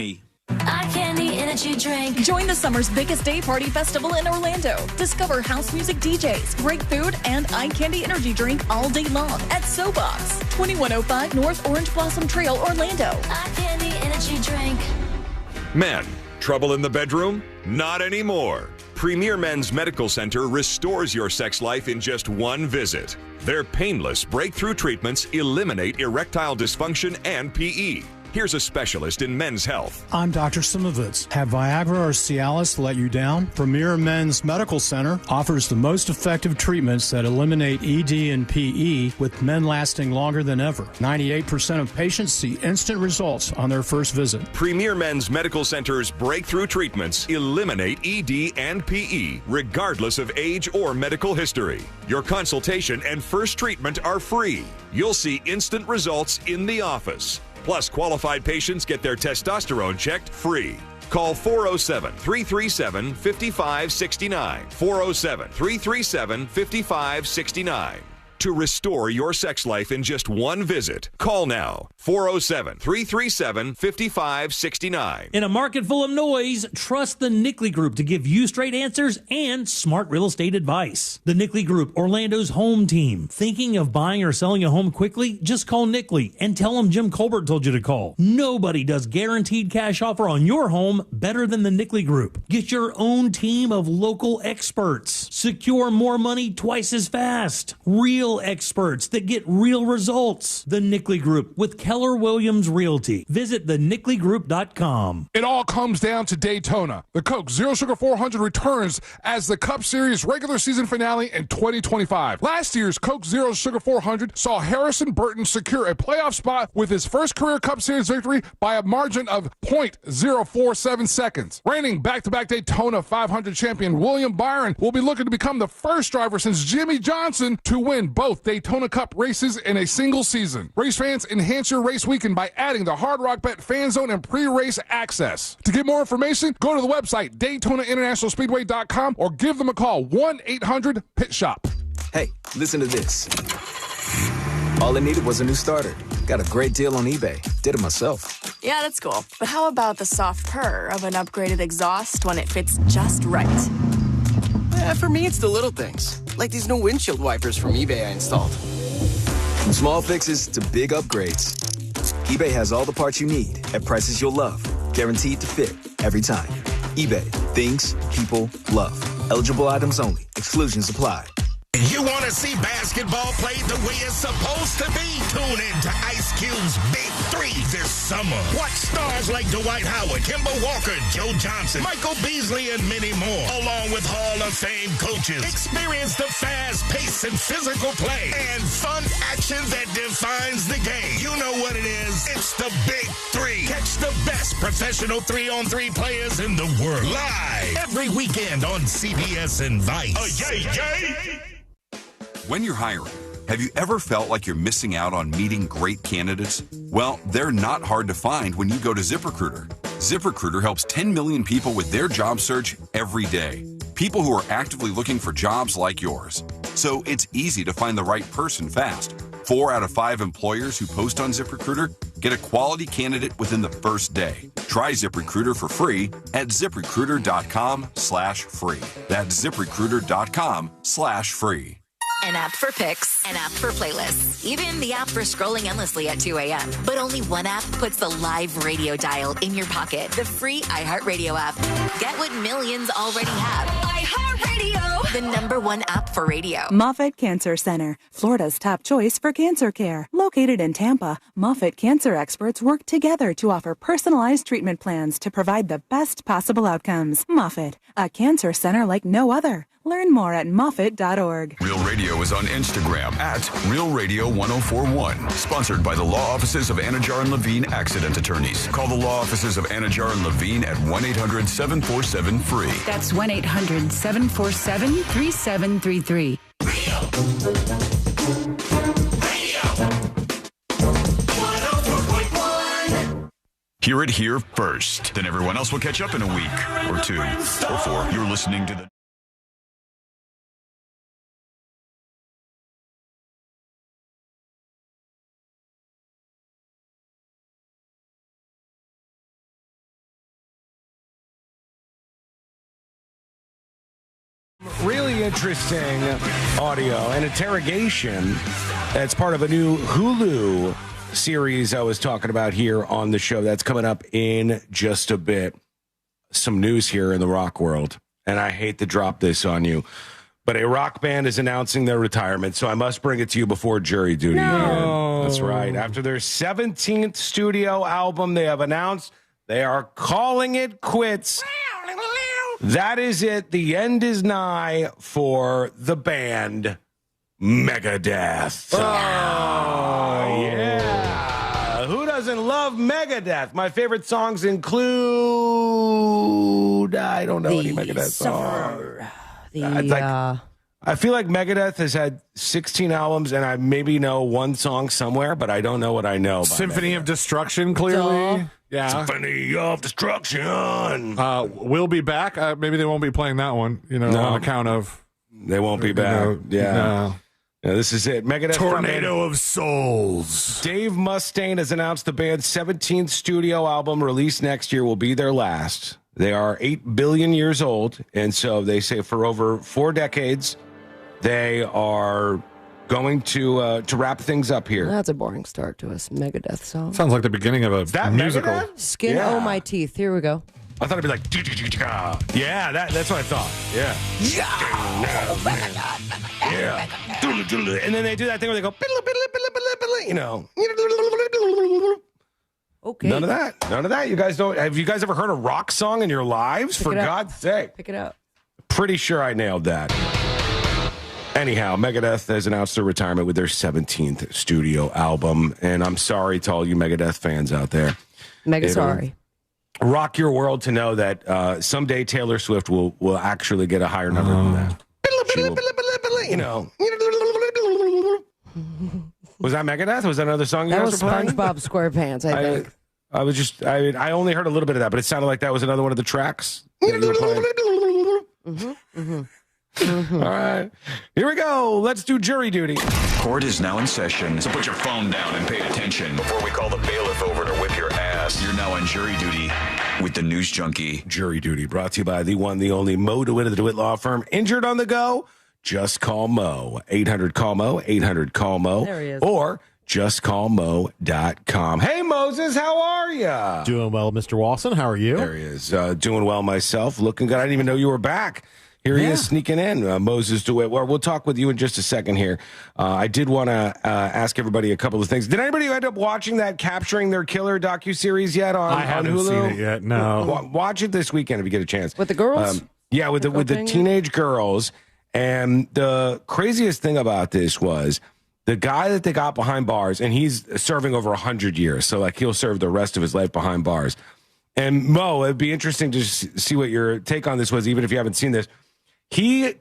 Eye Candy Energy Drink. Join the summer's biggest day party festival in Orlando. Discover house music DJs, great food, and Eye Candy Energy Drink all day long at SoBox, 2105 North Orange Blossom Trail, Orlando. Eye Candy Energy Drink. Men, trouble in the bedroom? Not anymore. Premier Men's Medical Center restores your sex life in just one visit. Their painless breakthrough treatments eliminate erectile dysfunction and PE. Here's a specialist in men's health. I'm Dr. Simovitz. Have Viagra or Cialis let you down? Premier Men's Medical Center offers the most effective treatments that eliminate ED and PE, with men lasting longer than ever. 98% of patients see instant results on their first visit. Premier Men's Medical Center's breakthrough treatments eliminate ED and PE, regardless of age or medical history. Your consultation and first treatment are free. You'll see instant results in the office. Plus, qualified patients get their testosterone checked free. Call 407-337-5569. 407-337-5569. To restore your sex life in just one visit, call now. 407-337-5569. In a market full of noise, trust the Nickley Group to give you straight answers and smart real estate advice. The Nickley Group, Orlando's home team. Thinking of buying or selling a home quickly? Just call Nickley and tell them Jim Colbert told you to call. Nobody does guaranteed cash offer on your home better than the Nickley Group. Get your own team of local experts. Secure more money twice as fast. Real experts that get real results. The Nickley Group with Keller Williams Realty. Visit thenickley.com. It all comes down to Daytona. The Coke Zero Sugar 400 returns as the Cup Series regular season finale in 2025. Last year's Coke Zero Sugar 400 saw Harrison Burton secure a playoff spot with his first career Cup Series victory by a margin of 0.047 seconds. Reigning back-to-back Daytona 500 champion William Byron will be looking to become the first driver since Jimmy Johnson to win both Daytona Cup races in a single season. Race fans, enhance your race weekend by adding the Hard Rock Bet Fan Zone and pre-race access. To get more information, go to the website DaytonaInternationalSpeedway.com or give them a call, 1-800-PIT-SHOP. Hey, listen to this. All I needed was a new starter. Got a great deal on eBay. Did it myself. Yeah, that's cool. But how about the soft purr of an upgraded exhaust when it fits just right? For me, it's the little things, like these new windshield wipers from eBay I installed. From small fixes to big upgrades, eBay has all the parts you need at prices you'll love, guaranteed to fit every time. eBay, things people love. Eligible items only. Exclusions apply. You want to see basketball played the way it's supposed to be? Tune in to Ice Cube's Big Three this summer. Watch stars like Dwight Howard, Kemba Walker, Joe Johnson, Michael Beasley, and many more, along with Hall of Fame coaches. Experience the fast pace and physical play and fun action that defines the game. You know what it is. It's the Big Three. Catch the best professional 3-on-3 players in the world live every weekend on CBS and Vice. Yay, yay! When you're hiring, have you ever felt like you're missing out on meeting great candidates? Well, they're not hard to find when you go to ZipRecruiter. ZipRecruiter helps 10 million people with their job search every day. People who are actively looking for jobs like yours. So it's easy to find the right person fast. 4 out of 5 employers who post on ZipRecruiter get a quality candidate within the first day. Try ZipRecruiter for free at ZipRecruiter.com/free. That's ZipRecruiter.com/free. An app for pics, an app for playlists, even the app for scrolling endlessly at 2 a.m. But only one app puts the live radio dial in your pocket. The free iHeartRadio app. Get what millions already have. iHeartRadio! The #1 app for radio. Moffitt Cancer Center, Florida's top choice for cancer care. Located in Tampa, Moffitt cancer experts work together to offer personalized treatment plans to provide the best possible outcomes. Moffitt, a cancer center like no other. Learn more at Moffitt.org. Real Radio is on Instagram at Real Radio 1041. Sponsored by the law offices of Anajar and Levine Accident Attorneys. Call the law offices of Anajar and Levine at 1-800-747-FREE. That's 1-800-747-3733. Hear it here first. Then everyone else will catch up in a week or 2 or 4. You're listening to the really interesting audio and interrogation that's part of a new Hulu series I was talking about here on the show. That's coming up in just a bit. Some news here in the rock world, and I hate to drop this on you, but a rock band is announcing their retirement, so I must bring it to you before jury duty. No. That's right. After their 17th studio album, they have announced they are calling it quits. That is it. The end is nigh for the band Megadeth. Oh, yeah. Who doesn't love Megadeth? My favorite songs include, I don't know any Megadeth songs. I feel like Megadeth has had 16 albums, and I maybe know one song somewhere, but I don't know what I know. Symphony Megadeth. of Destruction, clearly. Yeah. Symphony of Destruction. We'll be back. Maybe they won't be playing that one, on account of... They won't be back. Yeah, this is it. Megadeth Tornado of Souls. Dave Mustaine has announced the band's 17th studio album released next year will be their last. They are 8 billion years old, and so they say for over 4 decades, they are going to wrap things up here. That's a boring start to a Megadeth song. Sounds like the beginning of a musical. Megadeth? Skin, oh my teeth. Here we go. I thought it'd be like, yeah, that's what I thought. Yeah. Yeah. And then they do that thing where they go, Okay. None of that. You guys don't. Have you guys ever heard a rock song in your lives? For God's sake. Pick it up. Pretty sure I nailed that. Anyhow, Megadeth has announced their retirement with their 17th studio album. And I'm sorry to all you Megadeth fans out there. Mega sorry. Rock your world to know that someday Taylor Swift will actually get a higher number than that. Was that Megadeth? Was that another song you that guys was were playing? SpongeBob SquarePants, I think. I only heard a little bit of that, but it sounded like that was another one of the tracks that you were playing. All right. Here we go. Let's do jury duty. Court is now in session, so put your phone down and pay attention. Before we call the bailiff over to whip your ass, you're now on jury duty with the News Junkie. Jury duty brought to you by the one, the only Mo DeWitt of the DeWitt Law Firm. Injured on the go? Just call Mo. 800-CALL-MO, 800-CALL-MO. There he is. Or justcallmo.com. Hey, Moses, how are you? Doing well, Mr. Walson. How are you? There he is. Doing well myself. Looking good. I didn't even know you were back. Here he is sneaking in, Moses DeWitt. Well, we'll talk with you in just a second here. I did want to ask everybody a couple of things. Did anybody end up watching that Capturing Their Killer docuseries yet on Hulu? I haven't seen it yet, no. Watch it this weekend if you get a chance. With the girls? Yeah, with the teenage girls. And the craziest thing about this was the guy that they got behind bars, and he's serving over 100 years. So, like, he'll serve the rest of his life behind bars. And, Mo, it'd be interesting to see what your take on this was, even if you haven't seen this. He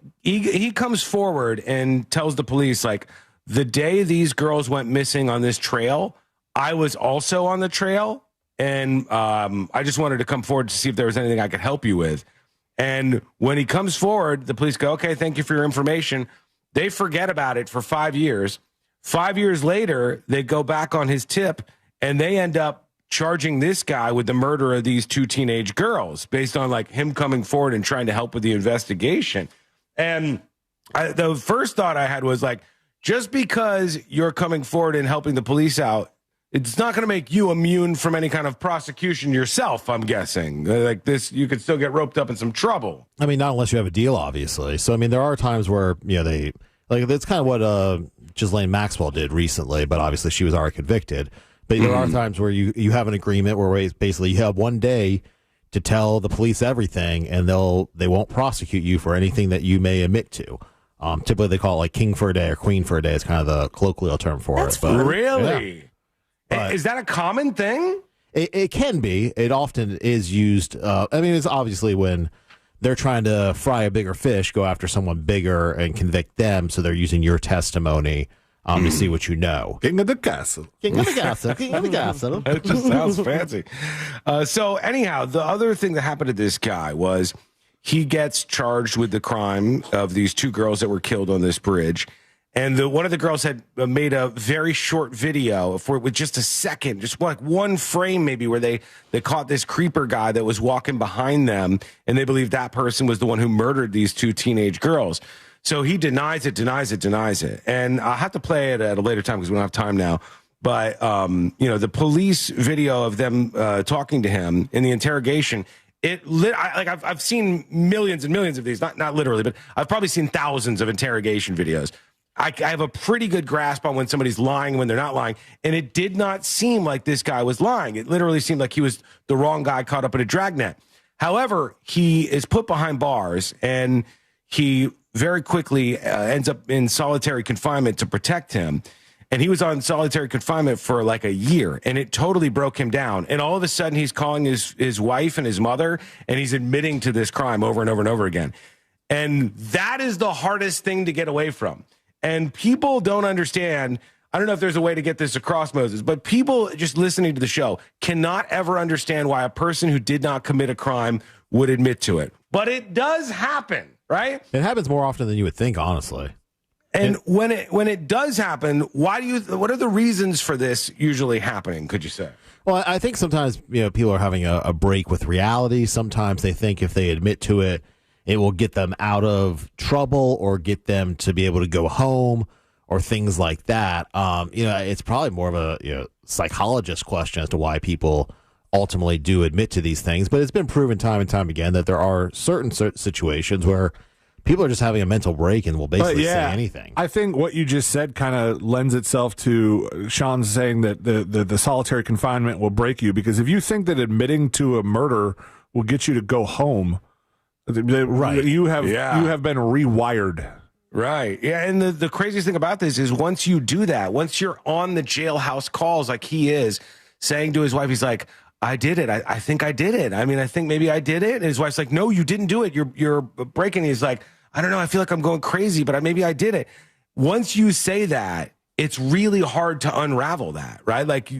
comes forward and tells the police, like, the day these girls went missing on this trail, I was also on the trail, and I just wanted to come forward to see if there was anything I could help you with. And when he comes forward, the police go, okay, thank you for your information. They forget about it for 5 years. 5 years later, they go back on his tip, and they end up charging this guy with the murder of these 2 teenage girls based on like him coming forward and trying to help with the investigation. And the first thought I had was like, just because you're coming forward and helping the police out, it's not going to make you immune from any kind of prosecution yourself, I'm guessing. Like this, you could still get roped up in some trouble. I mean, not unless you have a deal, obviously. So, I mean, there are times where, they, like, that's kind of what Ghislaine Maxwell did recently, but obviously she was already convicted. But there are times where you have an agreement where basically you have one day to tell the police everything, and they won't prosecute you for anything that you may admit to. Typically, they call it like king for a day or queen for a day. It's kind of the colloquial term for it. But, really? Yeah. But is that a common thing? It can be. It often is used. I mean, it's obviously when they're trying to fry a bigger fish, go after someone bigger and convict them. So they're using your testimony to see what you know. King of the castle. King of the castle. King of the castle. It just sounds fancy. So anyhow, the other thing that happened to this guy was he gets charged with the crime of these 2 girls that were killed on this bridge. And one of the girls had made a very short video with just a second, just like one frame maybe, where they caught this creeper guy that was walking behind them, and they believed that person was the one who murdered these 2 teenage girls. So he denies it. And I'll have to play it at a later time because we don't have time now. But, the police video of them talking to him in the interrogation, I've seen millions and millions of these, not literally, but I've probably seen thousands of interrogation videos. I have a pretty good grasp on when somebody's lying and when they're not lying. And it did not seem like this guy was lying. It literally seemed like he was the wrong guy caught up in a dragnet. However, he is put behind bars, and he very quickly ends up in solitary confinement to protect him. And he was on solitary confinement for like a year, and it totally broke him down. And all of a sudden, he's calling his wife and his mother, and he's admitting to this crime over and over and over again. And that is the hardest thing to get away from. And people don't understand. I don't know if there's a way to get this across, Moses, but people just listening to the show cannot ever understand why a person who did not commit a crime would admit to it. But it does happen, right? It happens more often than you would think, honestly. And when it does happen, what are the reasons for this usually happening, could you say? Well, I think sometimes people are having a break with reality. Sometimes they think if they admit to it, it will get them out of trouble or get them to be able to go home or things like that. It's probably more of a psychologist question as to why people ultimately do admit to these things. But it's been proven time and time again that there are certain situations where people are just having a mental break and will basically say anything. I think what you just said kind of lends itself to Sean saying that the solitary confinement will break you, because if you think that admitting to a murder will get you to go home, right, you have been rewired. Right. Yeah. And the craziest thing about this is once you do that, once you're on the jailhouse calls like he is, saying to his wife, he's like, I did it. I think I did it. I mean, I think maybe I did it. And his wife's like, no, you didn't do it. You're breaking. He's like, I don't know. I feel like I'm going crazy, but maybe I did it. Once you say that, it's really hard to unravel that, right? Like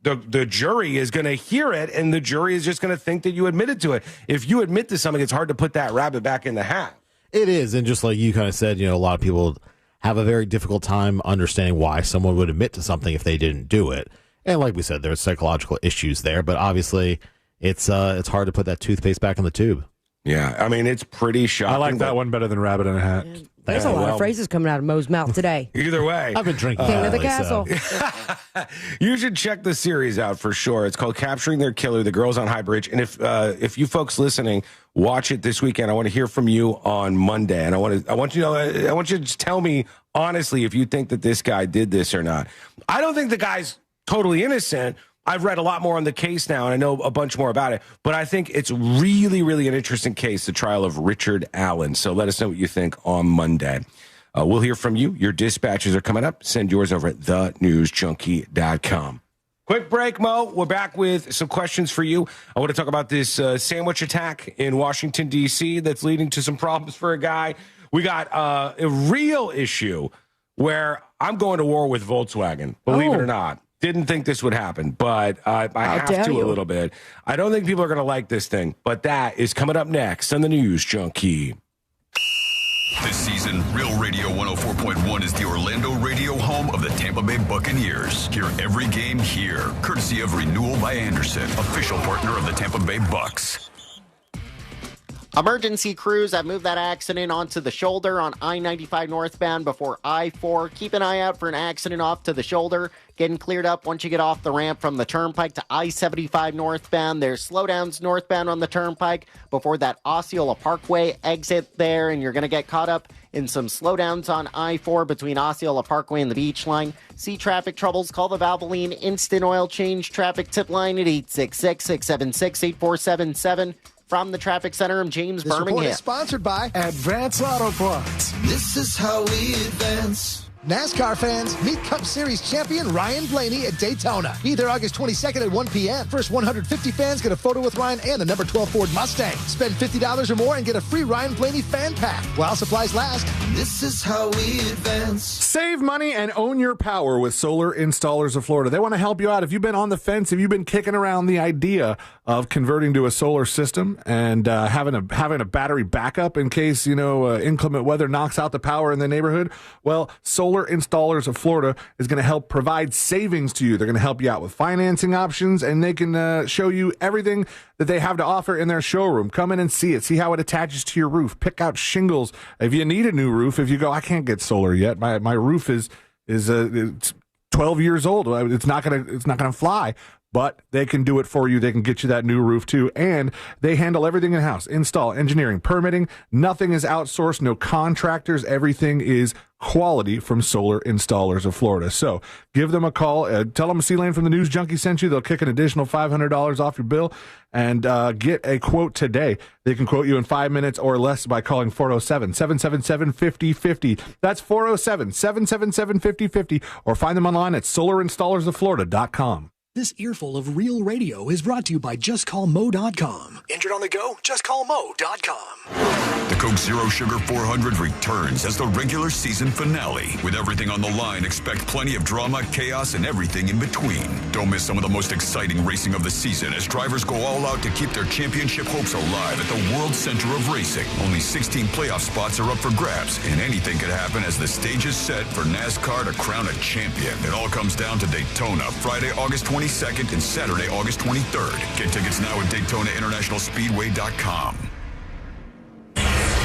the jury is going to hear it, and the jury is just going to think that you admitted to it. If you admit to something, it's hard to put that rabbit back in the hat. It is. And just like you kind of said, a lot of people have a very difficult time understanding why someone would admit to something if they didn't do it. And like we said, there's psychological issues there, but obviously it's hard to put that toothpaste back in the tube. Yeah, I mean, it's pretty shocking. I like that one better than rabbit in a hat. There's a lot of phrases coming out of Mo's mouth today. Either way. I've been drinking. King of the Castle. You should check the series out for sure. It's called Capturing Their Killer, The Girls on High Bridge. And if you folks listening watch it this weekend, I want to hear from you on Monday. And I want you to just tell me honestly if you think that this guy did this or not. I don't think the guy's totally innocent. I've read a lot more on the case now, and I know a bunch more about it. But I think it's really, really an interesting case, the trial of Richard Allen. So let us know what you think on Monday. We'll hear from you. Your dispatches are coming up. Send yours over at thenewsjunkie.com. Quick break, Mo. We're back with some questions for you. I want to talk about this sandwich attack in Washington, D.C. that's leading to some problems for a guy. We got a real issue where I'm going to war with Volkswagen, believe it or not. Didn't think this would happen, but I have to a little bit. I don't think people are going to like this thing, but that is coming up next on the News Junkie. This season, Real Radio 104.1 is the Orlando radio home of the Tampa Bay Buccaneers. Hear every game here, courtesy of Renewal by Anderson, official partner of the Tampa Bay Bucs. Emergency crews have moved that accident onto the shoulder on I-95 northbound before I-4. Keep an eye out for an accident off to the shoulder. Getting cleared up once you get off the ramp from the turnpike to I-75 northbound. There's slowdowns northbound on the turnpike before that Osceola Parkway exit there, and you're going to get caught up in some slowdowns on I-4 between Osceola Parkway and the Beach Line. See traffic troubles? Call the Valvoline Instant Oil Change traffic tip line at 866-676-8477. From the Traffic Center, I'm James This report Birmingham. is sponsored by Advance Auto Parts. This is how we advance. NASCAR fans, meet Cup Series champion Ryan Blaney at Daytona. Be there August 22nd at 1 p.m. First 150 fans get a photo with Ryan and a number 12 Ford Mustang. Spend $50 or more and get a free Ryan Blaney fan pack while supplies last. This is how we advance. Save money and own your power with Solar Installers of Florida. They want to help you out. If you've been on the fence, if you've been kicking around the idea of converting to a solar system and having a battery backup in case, inclement weather knocks out the power in the neighborhood, well, Solar Installers of Florida is going to help provide savings to you. They're going to help you out with financing options, and they can show you everything that they have to offer in their showroom. Come in and see it. See how it attaches to your roof. Pick out shingles. If you need a new roof, if you go, I can't get solar yet. My roof is it's 12 years old. It's not gonna fly. But they can do it for you. They can get you that new roof too. And they handle everything in-house. Install, engineering, permitting. Nothing is outsourced. No contractors. Everything is quality from Solar Installers of Florida. So give them a call. Tell them C-Lane from the News Junkie sent you. They'll kick an additional $500 off your bill and get a quote today. They can quote you in 5 minutes or less by calling 407-777-5050. That's 407-777-5050, or find them online at solarinstallersoflorida.com. This earful of real radio is brought to you by JustCallMo.com. Injured on the go? JustCallMo.com. The Coke Zero Sugar 400 returns as the regular season finale. With everything on the line, expect plenty of drama, chaos, and everything in between. Don't miss some of the most exciting racing of the season as drivers go all out to keep their championship hopes alive at the World Center of Racing. Only 16 playoff spots are up for grabs, and anything could happen as the stage is set for NASCAR to crown a champion. It all comes down to Daytona, Friday, August 22nd and Saturday, August 23rd. Get tickets now at DaytonaInternationalSpeedway.com.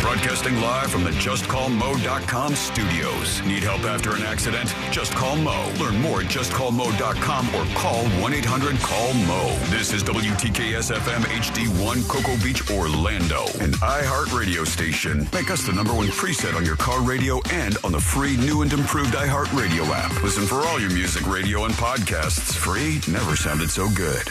Broadcasting live from the JustCallMo.com studios. Need help after an accident? Just call Mo. Learn more at JustCallMo.com or call 1-800-CALL-MO. This is WTKS-FM HD1 Cocoa Beach, Orlando, an iHeart radio station. Make us the #1 preset on your car radio and on the free new and improved iHeart radio app. Listen for all your music, radio, and podcasts. Free never sounded so good.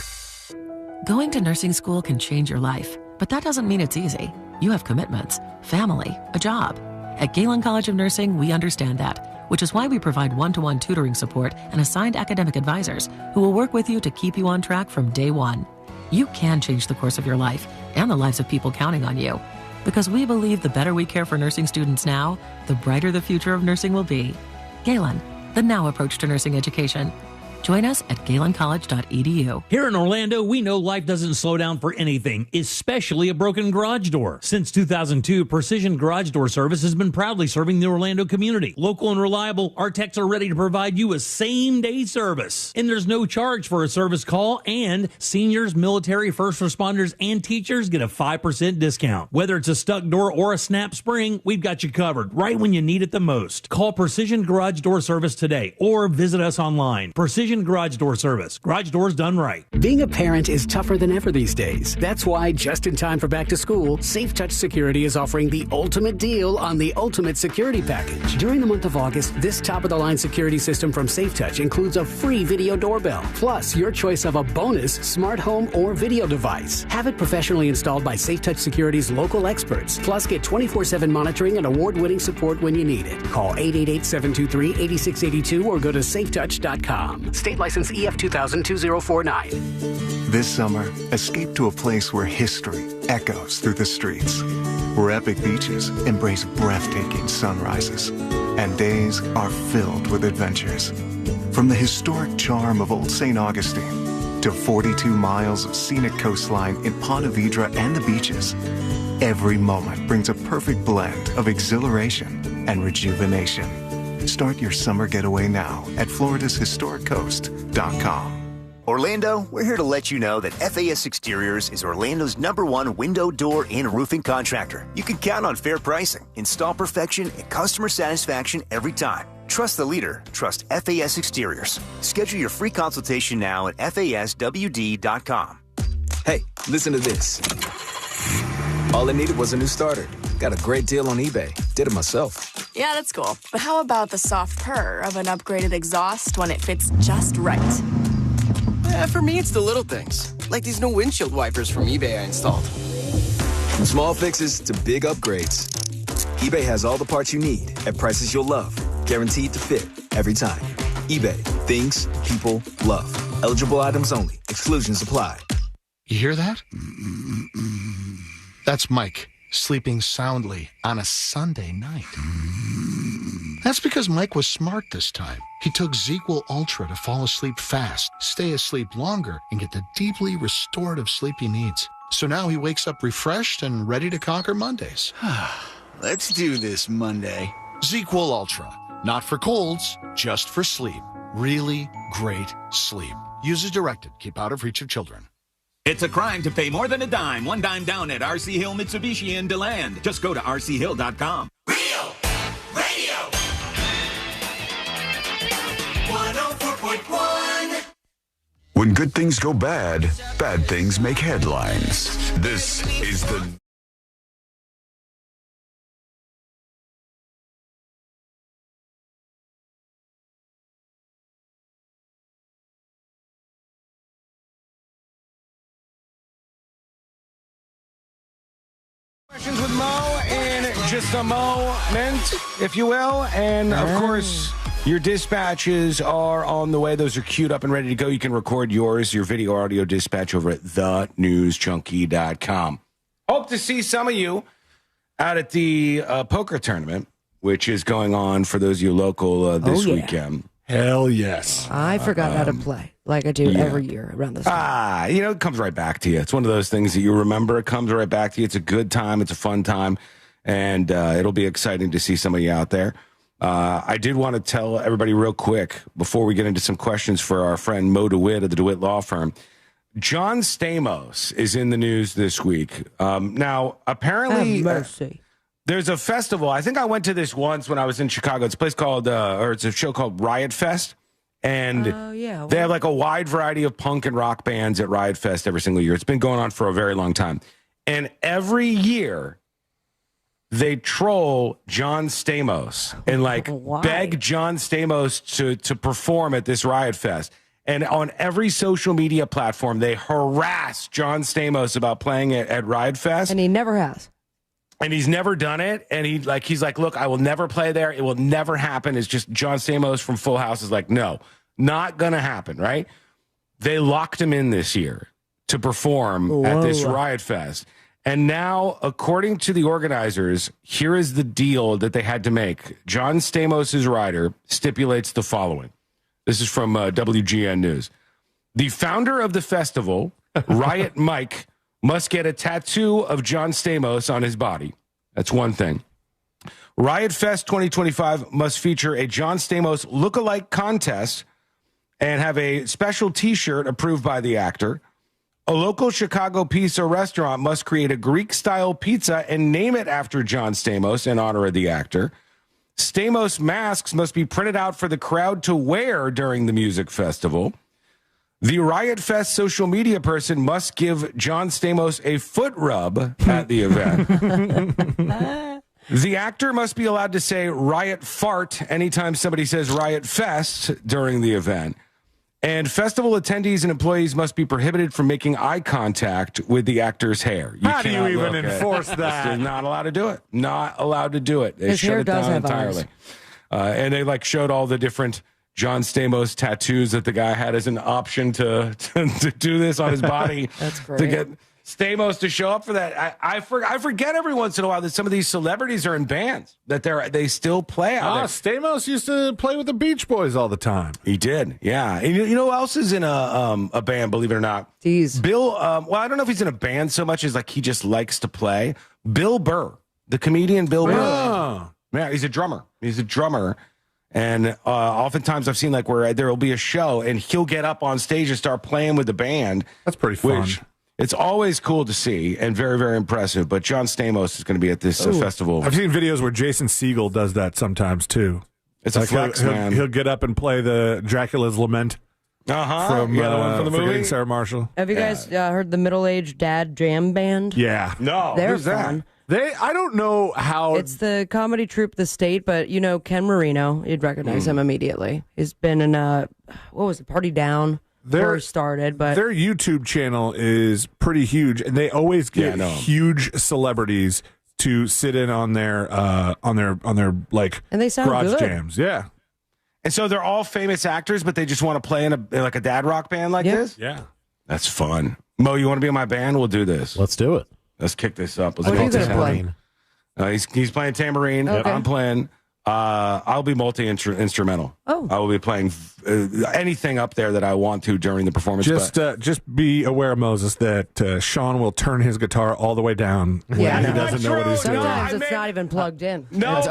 Going to nursing school can change your life, but that doesn't mean it's easy. You have commitments, family, a job. At Galen College of Nursing, we understand that, which is why we provide one-to-one tutoring support and assigned academic advisors who will work with you to keep you on track from day one. You can change the course of your life and the lives of people counting on you. Because we believe the better we care for nursing students now, the brighter the future of nursing will be. Galen, the now approach to nursing education. Join us at galencollege.edu. Here in Orlando, we know life doesn't slow down for anything, especially a broken garage door. Since 2002, Precision Garage Door Service has been proudly serving the Orlando community. Local and reliable, our techs are ready to provide you a same-day service. And there's no charge for a service call, and seniors, military, first responders, and teachers get a 5% discount. Whether it's a stuck door or a snap spring, we've got you covered right when you need it the most. Call Precision Garage Door Service today or visit us online. Precision Garage Door Service. Garage doors done right. Being a parent is tougher than ever these days. That's why, just in time for back to school, Safe Touch Security is offering the ultimate deal on the Ultimate Security Package. During the month of August, this top-of-the-line security system from Safe Touch includes a free video doorbell, plus your choice of a bonus smart home or video device. Have it professionally installed by Safe Touch Security's local experts, plus get 24/7 monitoring and award-winning support when you need it. Call 888-723-8682 or go to safetouch.com. State license EF 2000-2049. This summer, escape to a place where history echoes through the streets, where epic beaches embrace breathtaking sunrises, and days are filled with adventures. From the historic charm of Old St. Augustine to 42 miles of scenic coastline in Ponte Vedra and the beaches, Every moment brings a perfect blend of exhilaration and rejuvenation. Start your summer getaway now at floridashistoriccoast.com. Orlando, we're here to let you know that FAS Exteriors is Orlando's #1 window, door, and roofing contractor. You can count on fair pricing, install perfection, and customer satisfaction every time. Trust the leader. Trust FAS Exteriors. Schedule your free consultation now at FASWD.com. Hey, listen to this. All I needed was a new starter. Got a great deal on eBay. Did it myself. Yeah, that's cool. But how about the soft purr of an upgraded exhaust when it fits just right? For me, it's the little things, like these new windshield wipers from eBay I installed. From small fixes to big upgrades, eBay has all the parts you need at prices you'll love, guaranteed to fit every time. eBay, things people love. Eligible items only. Exclusions apply. You hear that? That's Mike sleeping soundly on a Sunday night. That's because Mike was smart this time. He took ZQL Ultra to fall asleep fast, stay asleep longer, and get the deeply restorative sleep he needs. So now he wakes up refreshed and ready to conquer Mondays. Let's do this Monday. ZQL Ultra. Not for colds, just for sleep. Really great sleep. Use as directed. Keep out of reach of children. It's a crime to pay more than a dime. One dime down at RC Hill Mitsubishi in DeLand. Just go to rchill.com. Real Radio 104.1. When good things go bad, bad things make headlines. This is the Questions with Mo in just a moment, if you will. And, of course, your dispatches are on the way. Those are queued up and ready to go. You can record yours, your video or audio dispatch over at thenewsjunkie.com. Hope to see some of you out at the poker tournament, which is going on for those of you local this weekend. Hell yes. I forgot how to play like I do every year around this time. It comes right back to you. It's one of those things that you remember. It comes right back to you. It's a good time. It's a fun time. And it'll be exciting to see somebody out there. I did want to tell everybody real quick before we get into some questions for our friend Mo DeWitt of the DeWitt Law Firm. John Stamos is in the news this week. Now, apparently... there's a festival. I think I went to this once when I was in Chicago. It's a place called, it's a show called Riot Fest. And they have like a wide variety of punk and rock bands at Riot Fest every single year. It's been going on for a very long time. And every year they troll John Stamos and beg John Stamos to perform at this Riot Fest. And on every social media platform, they harass John Stamos about playing at Riot Fest. And he never has. And he's never done it. And he's like, look, I will never play there. It will never happen. It's just John Stamos from Full House is like, no, not going to happen, right? They locked him in this year to perform at this Riot Fest. And now, according to the organizers, here is the deal that they had to make. John Stamos' rider stipulates the following. This is from WGN News. The founder of the festival, Riot Mike, must get a tattoo of John Stamos on his body. That's one thing. Riot Fest 2025 must feature a John Stamos lookalike contest and have a special T-shirt approved by the actor. A local Chicago pizza restaurant must create a Greek-style pizza and name it after John Stamos in honor of the actor. Stamos masks must be printed out for the crowd to wear during the music festival. The Riot Fest social media person must give John Stamos a foot rub at the event. The actor must be allowed to say Riot Fart anytime somebody says Riot Fest during the event. And festival attendees and employees must be prohibited from making eye contact with the actor's hair. How do you even enforce that? They're not allowed to do it. Not allowed to do it. They His shut hair it does down have entirely. eyes. And they showed all the different John Stamos tattoos that the guy had as an option to do this on his body. That's great. To get Stamos to show up for that. I forget every once in a while that some of these celebrities are in bands, that they still play out there. Stamos used to play with the Beach Boys all the time. He did, yeah. And you know who else is in a band, believe it or not? Jeez. Bill, well, I don't know if he's in a band so much as like he just likes to play. Bill Burr, the comedian Bill Burr. Yeah, he's a drummer. And oftentimes I've seen like where there will be a show and he'll get up on stage and start playing with the band. That's pretty fun. It's always cool to see and very, very impressive. But John Stamos is going to be at this festival. I've seen videos where Jason Segel does that sometimes too. It's like a flex, man. He'll get up and play the Dracula's Lament. From the one from the movie. Sarah Marshall. Have you guys heard the middle-aged dad jam band? Yeah. No. They're Who's fun. I don't know how. It's the comedy troupe The State, but you know Ken Marino. You'd recognize him immediately. He's been in what was it, Party Down? Where he started, but their YouTube channel is pretty huge, and they always get huge celebrities to sit in on their like and they sound garage good. jams. Yeah. And so they're all famous actors, but they just want to play in a dad rock band like this? Yeah. That's fun. Mo, you want to be in my band? We'll do this. Let's do it. Let's kick this up. Let's what are you going to play? He's playing tambourine. Okay. I'm playing. I'll be multi-instrumental. Oh. I will be playing anything up there that I want to during the performance. Just be aware, Moses, that Sean will turn his guitar all the way down when he doesn't know what he's doing. Sometimes it's not even plugged in. No,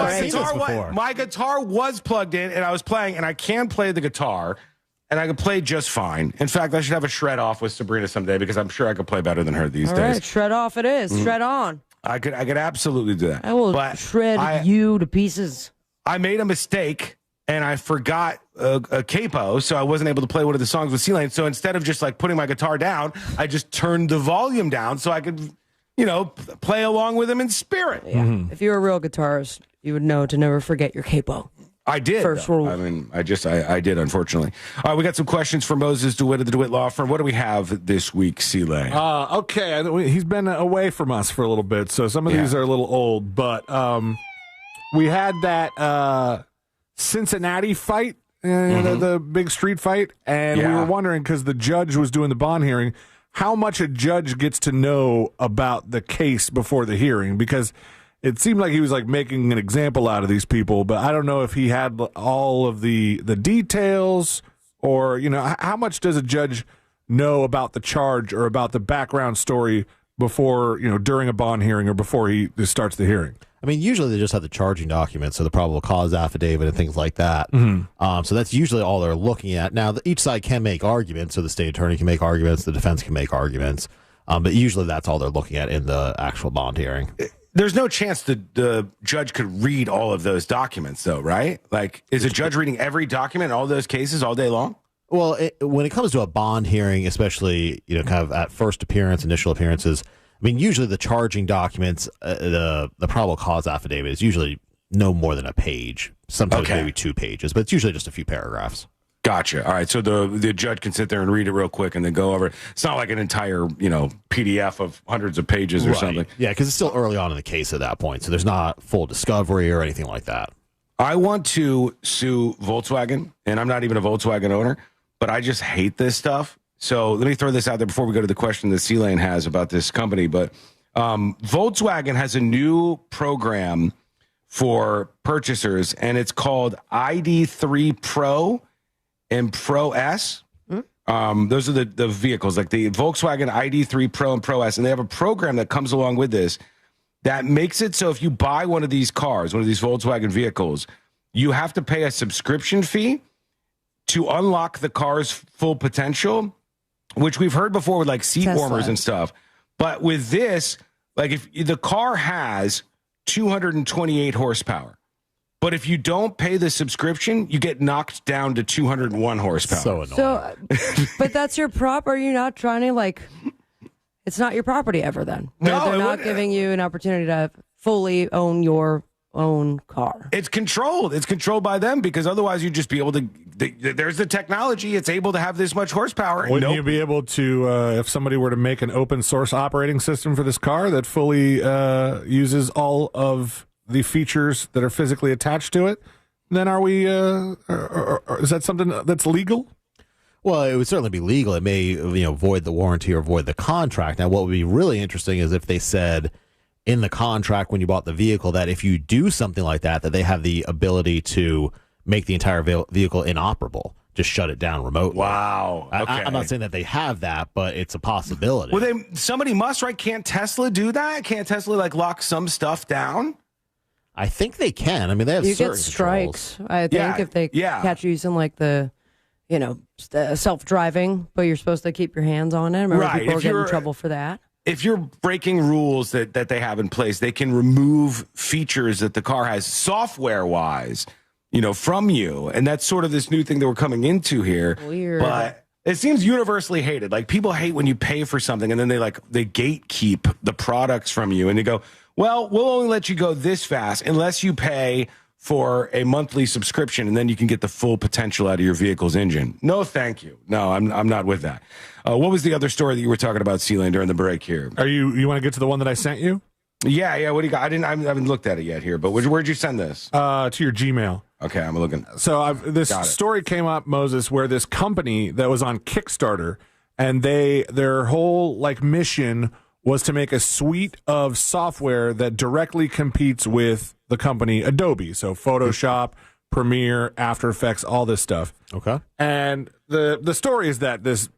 my guitar was plugged in, and I was playing, and I can play the guitar, and I can play just fine. In fact, I should have a shred off with Sabrina someday because I'm sure I could play better than her these days. All right, shred off it is. Shred on. I could absolutely do that. I will shred you to pieces. I made a mistake and I forgot a capo, so I wasn't able to play one of the songs with C-Lane. So instead of just like putting my guitar down, I just turned the volume down so I could, play along with him in spirit. Yeah. Mm-hmm. If you were a real guitarist, you would know to never forget your capo. I did. First rule. I mean, I did, unfortunately. All right, we got some questions for Moses DeWitt of the DeWitt Law Firm. What do we have this week, C-Lane? Okay. He's been away from us for a little bit, so some of these are a little old, but we had that Cincinnati fight, the big street fight, and we were wondering, because the judge was doing the bond hearing, how much a judge gets to know about the case before the hearing, because it seemed like he was like making an example out of these people, but I don't know if he had all of the details, or how much does a judge know about the charge or about the background story before during a bond hearing or before he starts the hearing. I mean, usually they just have the charging documents, so the probable cause affidavit and things like that. So that's usually all they're looking at. Now, each side can make arguments, so the state attorney can make arguments, the defense can make arguments, but usually that's all they're looking at in the actual bond hearing. There's no chance the judge could read all of those documents, though, right? Like, is a judge reading every document in all those cases all day long? Well, when it comes to a bond hearing, especially kind of at first appearance, initial appearances, I mean, usually the charging documents, the probable cause affidavit is usually no more than a page, sometimes maybe 2 pages, but it's usually just a few paragraphs. Gotcha. All right, so the judge can sit there and read it real quick and then go over it. It's not like an entire PDF of hundreds of pages or something. Yeah, because it's still early on in the case at that point, so there's not full discovery or anything like that. I want to sue Volkswagen, and I'm not even a Volkswagen owner, but I just hate this stuff. So let me throw this out there before we go to the question that C-Lane has about this company. But Volkswagen has a new program for purchasers, and it's called ID3 Pro and Pro S. Those are the vehicles, like the Volkswagen ID3 Pro and Pro S. And they have a program that comes along with this that makes it so if you buy one of these cars, one of these Volkswagen vehicles, you have to pay a subscription fee to unlock the car's full potential, which we've heard before with like seat warmers and stuff. But with this, like if the car has 228 horsepower, but if you don't pay the subscription, you get knocked down to 201 horsepower. So annoying. So, but that's your prop. Are you not trying to it's not your property ever then? No, they're not giving you an opportunity to fully own your own car. It's controlled. It's controlled by them, because otherwise you'd just be able to. There's the technology. It's able to have this much horsepower. Wouldn't you be able to, if somebody were to make an open source operating system for this car that fully uses all of the features that are physically attached to it, then are we? Is that something that's legal? Well, it would certainly be legal. It may, void the warranty or void the contract. Now, what would be really interesting is if they said in the contract when you bought the vehicle that if you do something like that, that they have the ability to make the entire vehicle inoperable, just shut it down remotely. Wow. Okay. I'm not saying that they have that, but it's a possibility. Well, somebody must, right? Can't Tesla do that? Can't Tesla lock some stuff down? I think they can. I mean, they have you certain get strikes. controls. I think if they catch you using self-driving, but you're supposed to keep your hands on it. Remember, people are getting in trouble for that. If you're breaking rules that they have in place, they can remove features that the car has software-wise, from you. And that's sort of this new thing that we're coming into here. Weird. But it seems universally hated. Like, people hate when you pay for something and then they gatekeep the products from you. And they go, well, we'll only let you go this fast unless you pay for a monthly subscription, and then you can get the full potential out of your vehicle's engine. No, thank you. No, I'm not with that. What was the other story that you were talking about, C-Lane, during the break here? You want to get to the one that I sent you? Yeah. What do you got? I haven't looked at it yet here, but where'd you send this? To your Gmail. Okay, I'm looking. So this story came up, Moses, where this company that was on Kickstarter, and their whole mission was to make a suite of software that directly competes with the company Adobe. So Photoshop, Premiere, After Effects, all this stuff. Okay. And the story is that this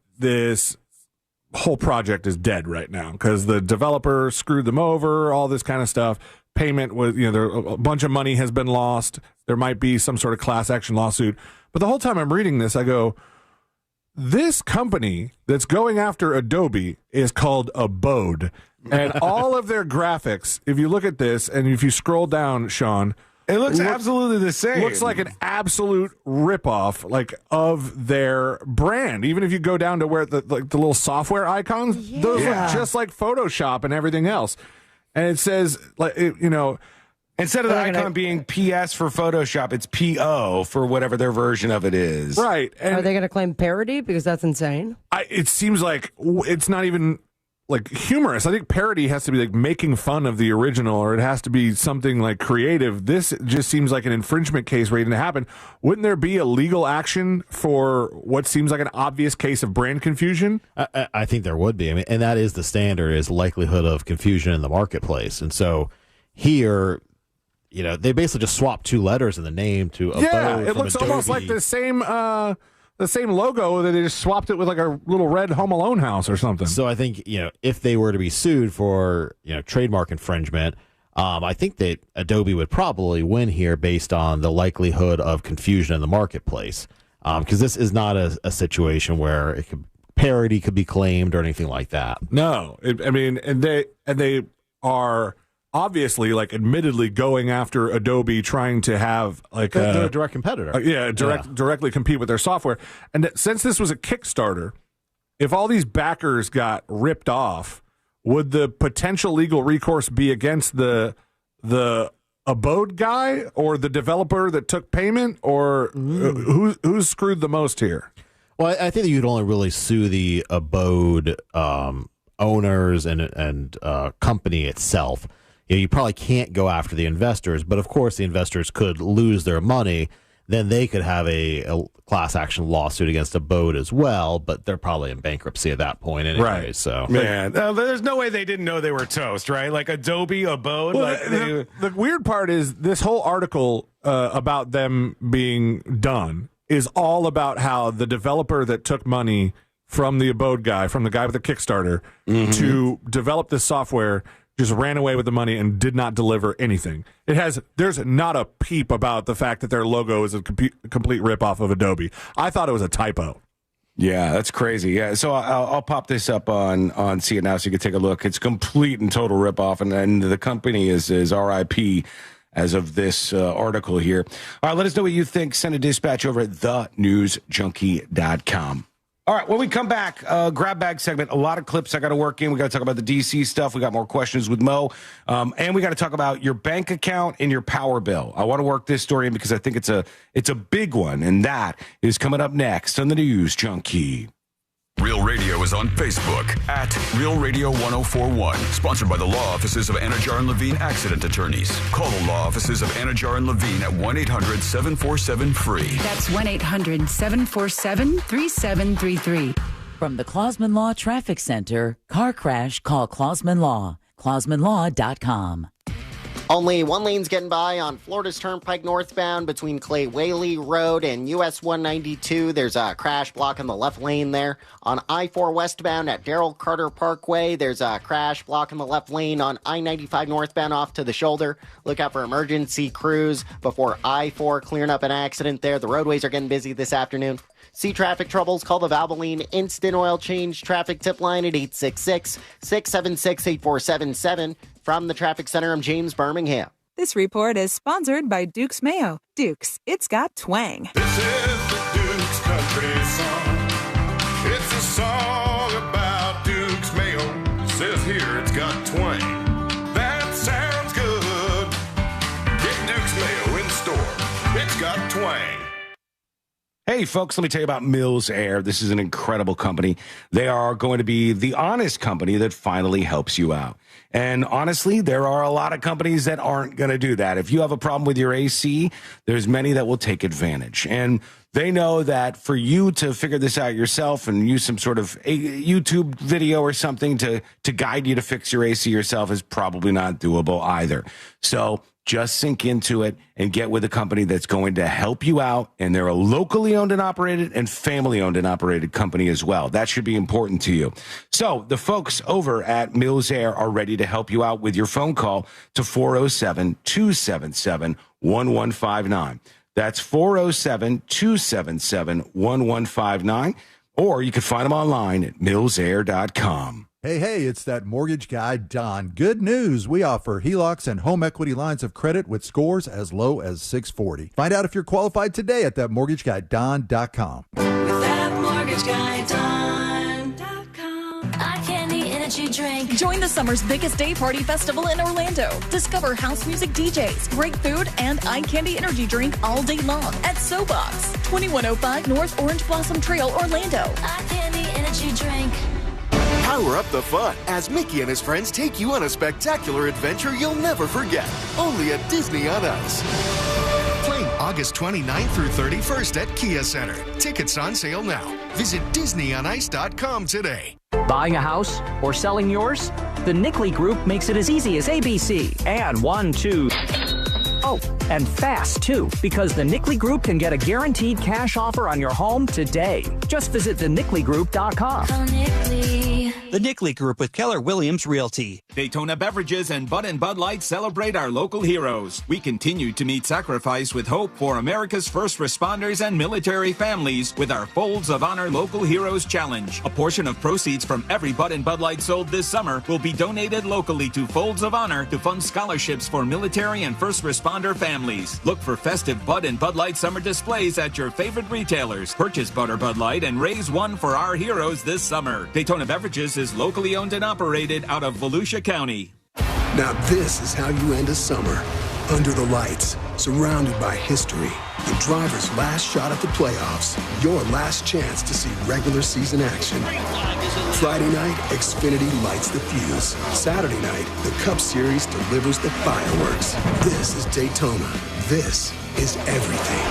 whole project is dead right now because the developer screwed them over, all this kind of stuff. Payment was, a bunch of money has been lost. There might be some sort of class action lawsuit. But the whole time I'm reading this, I go, this company that's going after Adobe is called Abode. And all of their graphics, if you look at this and if you scroll down, Sean, it looks absolutely the same. Looks like an absolute ripoff of their brand. Even if you go down to where the little software icons, those look just like Photoshop and everything else. And it says, instead of the icon being PS for Photoshop, it's PO for whatever their version of it is. Right. And are they going to claim parody? Because that's insane. It seems like it's not even humorous. I think parody has to be making fun of the original, or it has to be something creative. This just seems like an infringement case waiting to happen. Wouldn't there be a legal action for what seems like an obvious case of brand confusion? I think there would be. I mean, and that is the standard, is likelihood of confusion in the marketplace. And so here, they basically just swapped two letters in the name to Abode. Yeah, it looks almost like the same logo that they just swapped it with a little red Home Alone house or something. So I think, if they were to be sued for, trademark infringement, I think that Adobe would probably win here based on the likelihood of confusion in the marketplace. Because this is not a situation where parody could be claimed or anything like that. No, and they are obviously admittedly going after Adobe, trying to have they're a direct competitor. Directly compete with their software. And since this was a Kickstarter, if all these backers got ripped off, would the potential legal recourse be against the Abode guy or the developer that took payment, or who's screwed the most here? Well, I think that you'd only really sue the Abode owners and company itself. You probably can't go after the investors, but of course the investors could lose their money. Then they could have a class action lawsuit against Abode as well, but they're probably in bankruptcy at that point anyway. Right. So, man, there's no way they didn't know they were toast, right? Adobe, Abode. Well, the weird part is this whole article about them being done is all about how the developer that took money from the Abode guy, from the guy with the Kickstarter, to develop this software, just ran away with the money and did not deliver anything. There's not a peep about the fact that their logo is a complete ripoff of Adobe. I thought it was a typo. Yeah, that's crazy. Yeah, so I'll pop this up on See It Now so you can take a look. It's complete and total ripoff, and the company is RIP as of this article here. All right, let us know what you think. Send a dispatch over at thenewsjunkie.com. All right, when we come back, grab bag segment, a lot of clips I got to work in. We got to talk about the DC stuff. We got more questions with Mo. And we got to talk about your bank account and your power bill. I want to work this story in because I think it's a big one, and that is coming up next on the News Junkie. Real Radio is on Facebook at Real Radio 1041. Sponsored by the law offices of Anajar and Levine Accident Attorneys. Call the law offices of Anajar and Levine at 1-800-747-FREE. That's 1-800-747-3733. From the Clausman Law Traffic Center, car crash, call Clausman Law. ClausmanLaw.com. Only one lane's getting by on Florida's Turnpike northbound between Clay Whaley Road and US 192. There's a crash blocking the left lane there. On I-4 westbound at Darrell Carter Parkway, there's a crash blocking the left lane on I-95 northbound off to the shoulder. Look out for emergency crews before I-4 clearing up an accident there. The roadways are getting busy this afternoon. See traffic troubles? Call the Valvoline Instant Oil Change Traffic Tip Line at 866-676-8477. From the Traffic Center, I'm James Birmingham. This report is sponsored by Duke's Mayo. Duke's, it's got twang. This is the Duke's Country Song. It's a song about Duke's Mayo. Says here it's got twang. That sounds good. Get Duke's Mayo in store. It's got twang. Hey, folks, let me tell you about Mills Air. This is an incredible company. They are going to be the honest company that finally helps you out. And honestly, there are a lot of companies that aren't going to do that. If you have a problem with your AC, there's many that will take advantage. And they know that for you to figure this out yourself and use some sort of YouTube video or something to guide you to fix your AC yourself is probably not doable either. So just sink into it and get with a company that's going to help you out. And they're a locally owned and operated and family owned and operated company as well. That should be important to you. So the folks over at Mills Air are ready to help you out with your phone call to 407-277-1159. That's 407-277-1159. Or you can find them online at millsair.com. Hey, it's that mortgage guy, Don. Good news. We offer HELOCs and home equity lines of credit with scores as low as 640. Find out if you're qualified today at thatmortgageguyDon.com. With thatmortgageguyDon.com. Eye Candy Energy Drink. Join the summer's biggest day party festival in Orlando. Discover house music DJs, great food, and Eye Candy Energy Drink all day long at SoBox, 2105 North Orange Blossom Trail, Orlando. Eye Candy Energy Drink. Power up the fun as Mickey and his friends take you on a spectacular adventure you'll never forget. Only at Disney on Ice. Playing August 29th through 31st at Kia Center. Tickets on sale now. Visit DisneyOnIce.com today. Buying a house or selling yours? The Nickley Group makes it as easy as ABC. And 1, 2... Oh, and fast, too, because the Nickley Group can get a guaranteed cash offer on your home today. Just visit thenickley.com. The Nickley Group with Keller Williams Realty. Daytona Beverages and Bud Light celebrate our local heroes. We continue to meet sacrifice with hope for America's first responders and military families with our Folds of Honor Local Heroes Challenge. A portion of proceeds from every Bud Light sold this summer will be donated locally to Folds of Honor to fund scholarships for military and first responder families. Look for festive Bud Light summer displays at your favorite retailers. Purchase Bud or Bud Light and raise one for our heroes this summer. Daytona Beverages is locally owned and operated out of Volusia County. Now this is how you end a summer. Under the lights, surrounded by history. The driver's last shot at the playoffs. Your last chance to see regular season action. Friday night, Xfinity lights the fuse. Saturday night, the Cup Series delivers the fireworks. This is Daytona. This is everything.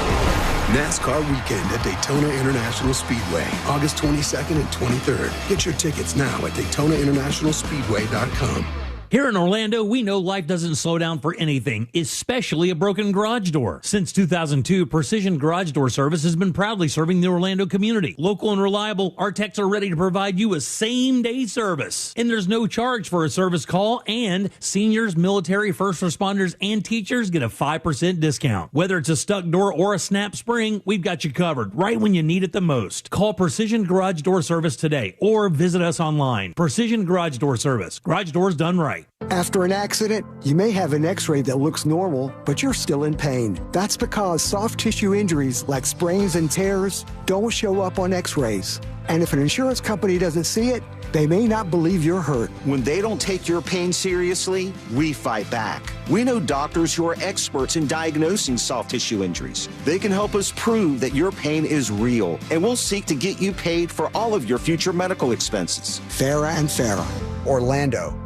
NASCAR weekend at Daytona International Speedway, August 22nd and 23rd. Get your tickets now at DaytonaInternationalSpeedway.com. Here in Orlando, we know life doesn't slow down for anything, especially a broken garage door. Since 2002, Precision Garage Door Service has been proudly serving the Orlando community. Local and reliable, our techs are ready to provide you a same-day service. And there's no charge for a service call, and seniors, military, first responders, and teachers get a 5% discount. Whether it's a stuck door or a snap spring, we've got you covered right when you need it the most. Call Precision Garage Door Service today or visit us online. Precision Garage Door Service. Garage doors done right. After an accident, you may have an x-ray that looks normal, but you're still in pain. That's because soft tissue injuries like sprains and tears don't show up on x-rays. And if an insurance company doesn't see it, they may not believe you're hurt. When they don't take your pain seriously, we fight back. We know doctors who are experts in diagnosing soft tissue injuries. They can help us prove that your pain is real, and we'll seek to get you paid for all of your future medical expenses. Farah and Farah, Orlando.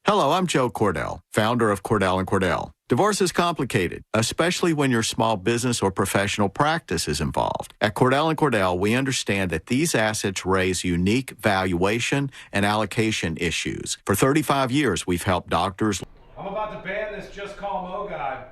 Hello, I'm Joe Cordell, founder of Cordell & Cordell. Divorce is complicated, especially when your small business or professional practice is involved. At Cordell & Cordell, we understand that these assets raise unique valuation and allocation issues. For 35 years, we've helped doctors. I'm about to ban this Just Call Mo guy.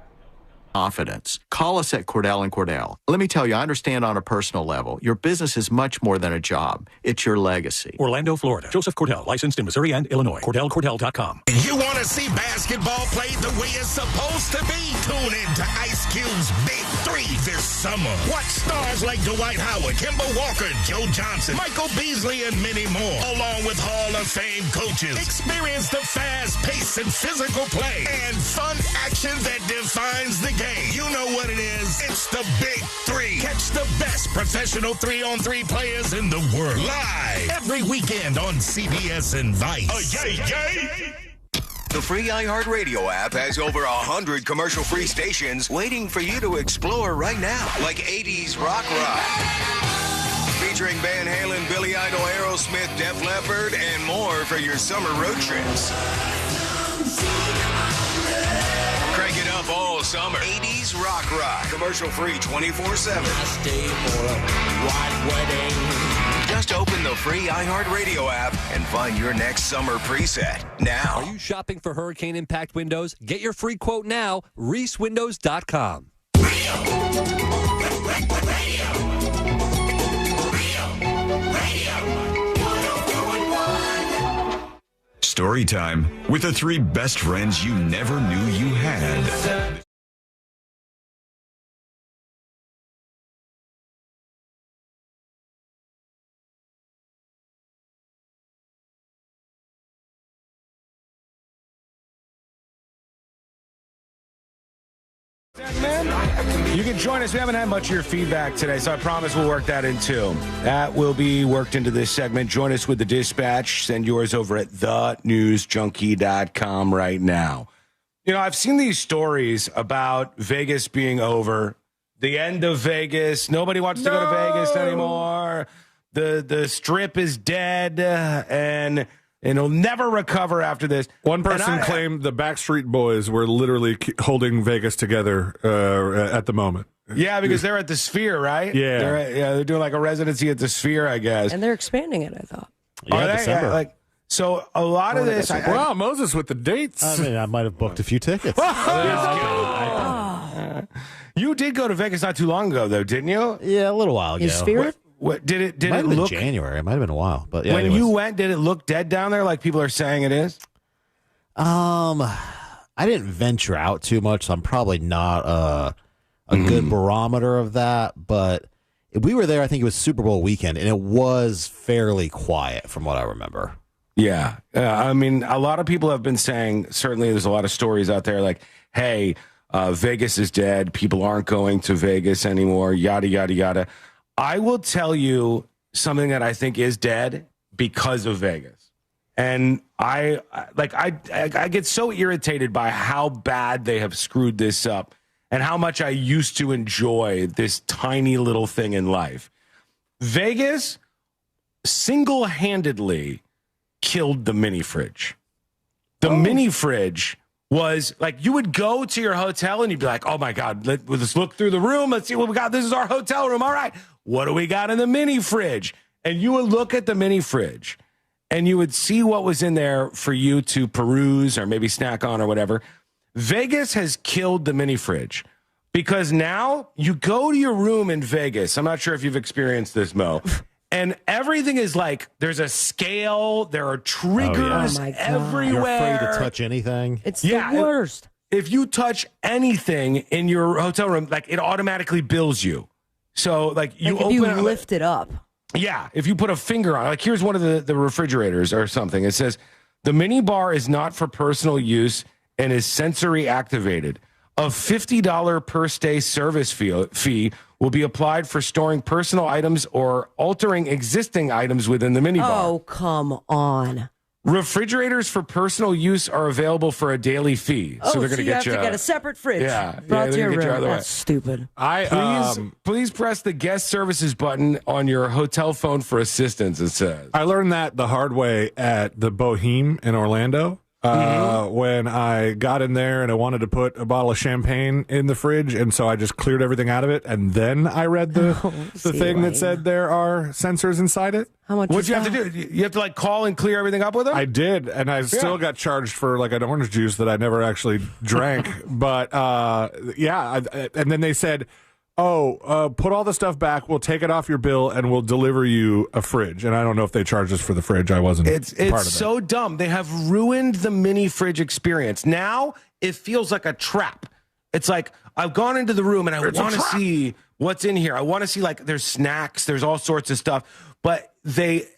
Confidence. Call us at Cordell & Cordell. Let me tell you, I understand on a personal level, your business is much more than a job. It's your legacy. Orlando, Florida. Joseph Cordell, licensed in Missouri and Illinois. CordellCordell.com. You want to see basketball played the way it's supposed to be? Tune in to Ice Cube's Big Three this summer. Watch stars like Dwight Howard, Kemba Walker, Joe Johnson, Michael Beasley, and many more, along with Hall of Fame coaches. Experience the fast pace and physical play and fun action that defines the game. You know what it is. It's the Big Three. Catch the best professional 3-on-3 players in the world live every weekend on CBS and Vice. The free iHeartRadio app has over 100 commercial-free stations waiting for you to explore right now, like 80s rock rock, featuring Van Halen, Billy Idol, Aerosmith, Def Leppard, and more for your summer road trips. Crank it up all summer. 80s rock rock. Commercial free 24/7. I stay for a white wedding. Just open the free iHeartRadio app and find your next summer preset now. Are you shopping for hurricane impact windows? Get your free quote now. ReeseWindows.com. Story time with the three best friends you never knew you had. You can join us. We haven't had much of your feedback today, so I promise we'll work that in too. That will be worked into this segment. Join us with the dispatch. Send yours over at thenewsjunkie.com right now. You know, I've seen these stories about Vegas being over, the end of Vegas. Nobody wants to go to Vegas anymore. The strip is dead, and it'll never recover after this. One person claimed the Backstreet Boys were literally holding Vegas together at the moment. Yeah, because they're at the Sphere, right? Yeah. They're doing like a residency at the Sphere, I guess. And they're expanding it, I thought. Yeah, December. Yeah, so a lot of this... Wow, Moses with the dates. I mean, I might have booked a few tickets. You did go to Vegas not too long ago, though, didn't you? Yeah, a little while ago. You Sphere? What did it might have been look January? It might have been a while, but yeah. When anyways. you went, did it look dead down there like people are saying it is? I didn't venture out too much, so I'm probably not a good barometer of that. But we were there. I think it was Super Bowl weekend, and it was fairly quiet from what I remember. Yeah, I mean, a lot of people have been saying. Certainly, there's a lot of stories out there like, "Hey, Vegas is dead. People aren't going to Vegas anymore." Yada yada yada. I will tell you something that I think is dead because of Vegas. And I get so irritated by how bad they have screwed this up and how much I used to enjoy this tiny little thing in life. Vegas single-handedly killed the mini fridge. The mini fridge was like, you would go to your hotel and you'd be like, oh my God, let's look through the room. Let's see what we got. This is our hotel room. All right. What do we got in the mini fridge? And you would look at the mini fridge and you would see what was in there for you to peruse or maybe snack on or whatever. Vegas has killed the mini fridge because now you go to your room in Vegas. I'm not sure if you've experienced this, Mo. And everything is like, there's a scale, there are triggers everywhere. You're afraid to touch anything. It's the worst. If you touch anything in your hotel room, like it automatically bills you. So like you if you lift it up. Yeah, if you put a finger on it, like here's one of the refrigerators or something. It says, the mini bar is not for personal use and is sensory activated. A $50 per stay service fee will be applied for storing personal items or altering existing items within the minibar. Oh, come on. Refrigerators for personal use are available for a daily fee. So they're going to get you have to get a separate fridge. Brought to your room. That's stupid. Please press the guest services button on your hotel phone for assistance, it says. I learned that the hard way at the Boheme in Orlando. When I got in there and I wanted to put a bottle of champagne in the fridge, and so I just cleared everything out of it, and then I read the thing that said there are sensors inside it. How much? What'd you have to do? You have to call and clear everything up with them? I did, and I still got charged for an orange juice that I never actually drank. But and then they said, put all the stuff back. We'll take it off your bill, and we'll deliver you a fridge. And I don't know if they charged us for the fridge. I wasn't part of it. It's so dumb. They have ruined the mini fridge experience. Now it feels like a trap. It's like I've gone into the room and I want to see what's in here. I want to see there's snacks, there's all sorts of stuff, but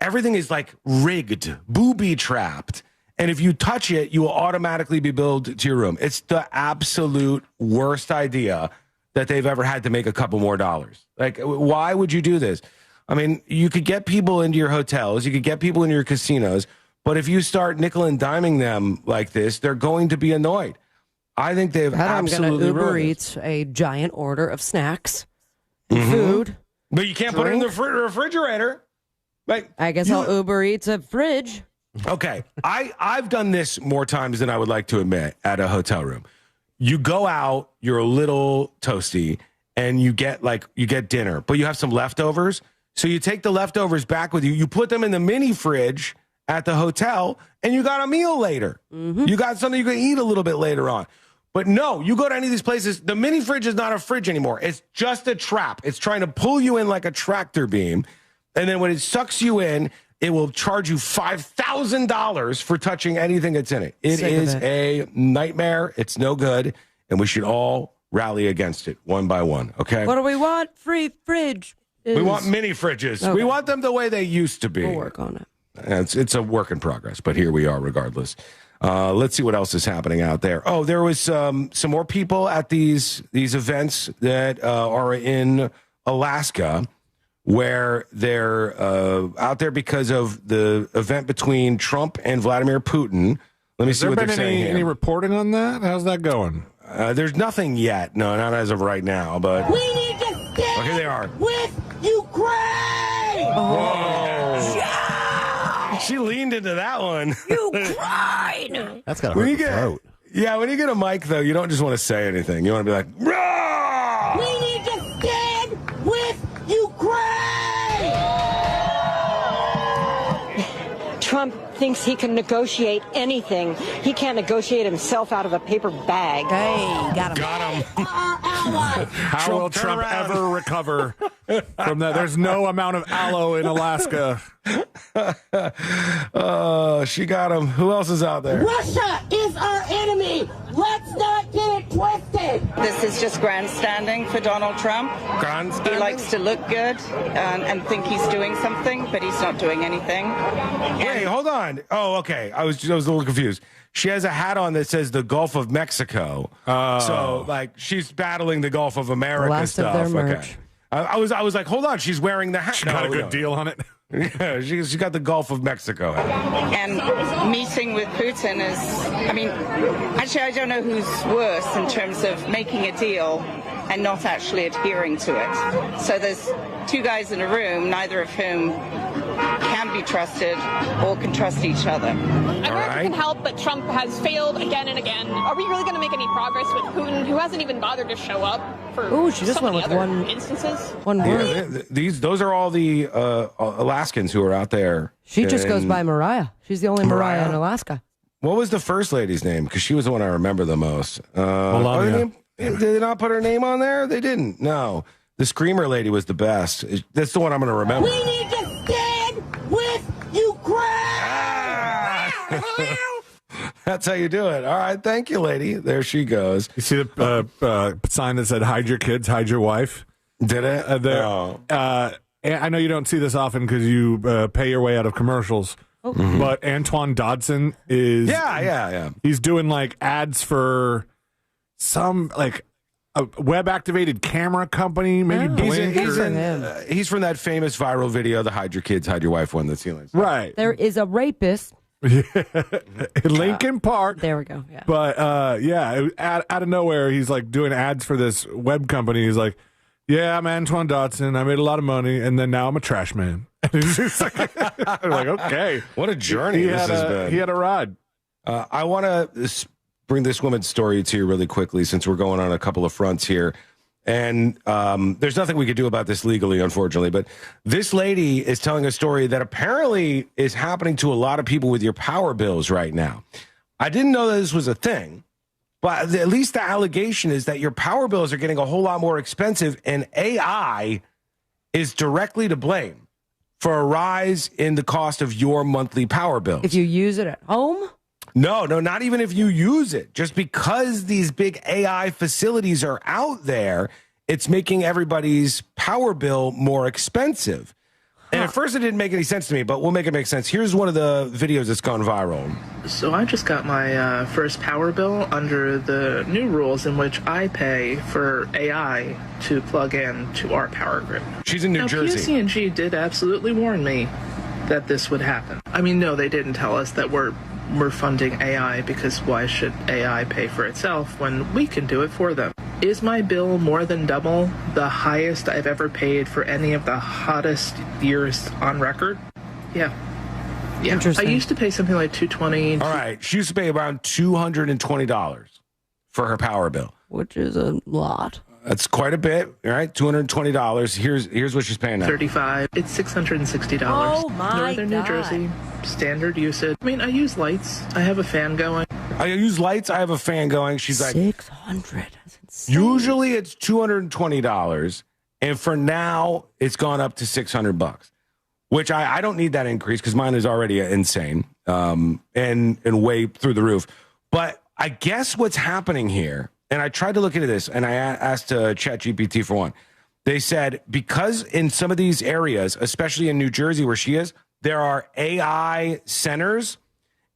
everything is rigged, booby trapped. And if you touch it, you will automatically be billed to your room. It's the absolute worst idea that they've ever had to make a couple more dollars. Why would you do this? I mean, you could get people into your hotels, you could get people into your casinos, but if you start nickel and diming them like this, they're going to be annoyed. I think they've absolutely I'm going to Uber ruined Eats a giant order of snacks and food. But you can't put it in the refrigerator. I guess I'll Uber Eats a fridge. Okay. I've done this more times than I would like to admit at a hotel room. You go out, you're a little toasty, and you get dinner, but you have some leftovers. So you take the leftovers back with you. You put them in the mini fridge at the hotel, and you got a meal later. You got something you can eat a little bit later on. But no, you go to any of these places, the mini fridge is not a fridge anymore. It's just a trap. It's trying to pull you in like a tractor beam. And then when it sucks you in, it will charge you $5,000 for touching anything that's in it. It is a nightmare. It's no good. And we should all rally against it one by one. Okay. What do we want? Free fridge. We want mini fridges. Okay. We want them the way they used to be. We'll work on it. It's a work in progress, but here we are regardless. Let's see what else is happening out there. Oh, there was some more people at these events that are in Alaska, where they're out there because of the event between Trump and Vladimir Putin. Let me see what they're saying here. Any reporting on that? How's that going? There's nothing yet. No, not as of right now. But we need to stand here they are with Ukraine. Whoa! Yeah! She leaned into that one. Ukraine. That's got to hurt the throat. Yeah, when you get a mic though, you don't just want to say anything. You want to be like, "Rah!" We need to stand with Ukraine. Trump thinks he can negotiate anything. He can't negotiate himself out of a paper bag. Hey, got him. Got him. How will Trump ever recover from that? There's no amount of aloe in Alaska. She got him. Who else is out there? Russia is our enemy. Let's not get it twisted. This is just grandstanding for Donald Trump. Grandstanding? He likes to look good and think he's doing something, but he's not doing anything. Wait, hold on. Oh, okay. I was a little confused. She has a hat on that says the Gulf of Mexico. So, she's battling the Gulf of America last stuff. Of their merch. Okay. I was like, hold on. She's wearing the hat. She got a good deal on it. Yeah, she got the Gulf of Mexico hat. And meeting with Putin is, actually, I don't know who's worse in terms of making a deal and not actually adhering to it. So there's two guys in a room, neither of whom can be trusted or can trust each other. America can help, but Trump has failed again and again. Are we really going to make any progress with Putin, who hasn't even bothered to show up for she just so went many with other one instances? One word. Those are all the Alaskans who are out there. She just goes by Mariah. She's the only Mariah in Alaska. What was the first lady's name? Because she was the one I remember the most. Melania. Did they not put her name on there? They didn't. No. The Screamer lady was the best. That's the one I'm going to remember. We need to stand with Ukraine. That's how you do it. All right. Thank you, lady. There she goes. You see the sign that said, hide your kids, hide your wife? Did it? No. I know you don't see this often because you pay your way out of commercials. Mm-hmm. But Antoine Dodson is... Yeah. He's doing ads for some like a web-activated camera company, maybe Blink. He's from that famous viral video, the hide your kids, hide your wife one that's healing. Right. There is a rapist. Lincoln Park. There we go. Yeah. But out of nowhere, he's like doing ads for this web company. He's like, "Yeah, I'm Antoine Dotson. I made a lot of money, and then now I'm a trash man." And he's just I'm like, okay, what a journey this has been. He had a ride. I want to bring this woman's story to you really quickly since we're going on a couple of fronts here. And there's nothing we could do about this legally, unfortunately. But this lady is telling a story that apparently is happening to a lot of people with your power bills right now. I didn't know that this was a thing, but at least the allegation is that your power bills are getting a whole lot more expensive, and AI is directly to blame for a rise in the cost of your monthly power bills. If you use it at home? No, not even if you use it. Just because these big AI facilities are out there, it's making everybody's power bill more expensive. And at first it didn't make any sense to me, but we'll make it make sense. Here's one of the videos that's gone viral. So I just got my first power bill under the new rules in which I pay for AI to plug in to our power grid. She's in New Jersey. PSE&G did absolutely warn me that this would happen. I mean, no, they didn't tell us that we're funding AI, because why should AI pay for itself when we can do it for them? Is my bill more than double the highest I've ever paid for any of the hottest years on record? Yeah. I used to pay something like $220. All right. She used to pay around $220 for her power bill, which is a lot. That's quite a bit. All right. $220. Here's what she's paying now. $35. It's $660. Oh my Northern New Jersey. Standard usage. I mean, I use lights. I have a fan going. I use lights. I have a fan going. She's like $600. That's insane. Usually it's $220, and for now it's gone up to $600, which I don't need that increase because mine is already insane and way through the roof. But I guess what's happening here, and I tried to look into this, and I asked ChatGPT for one. They said because in some of these areas, especially in New Jersey where she is, there are AI centers,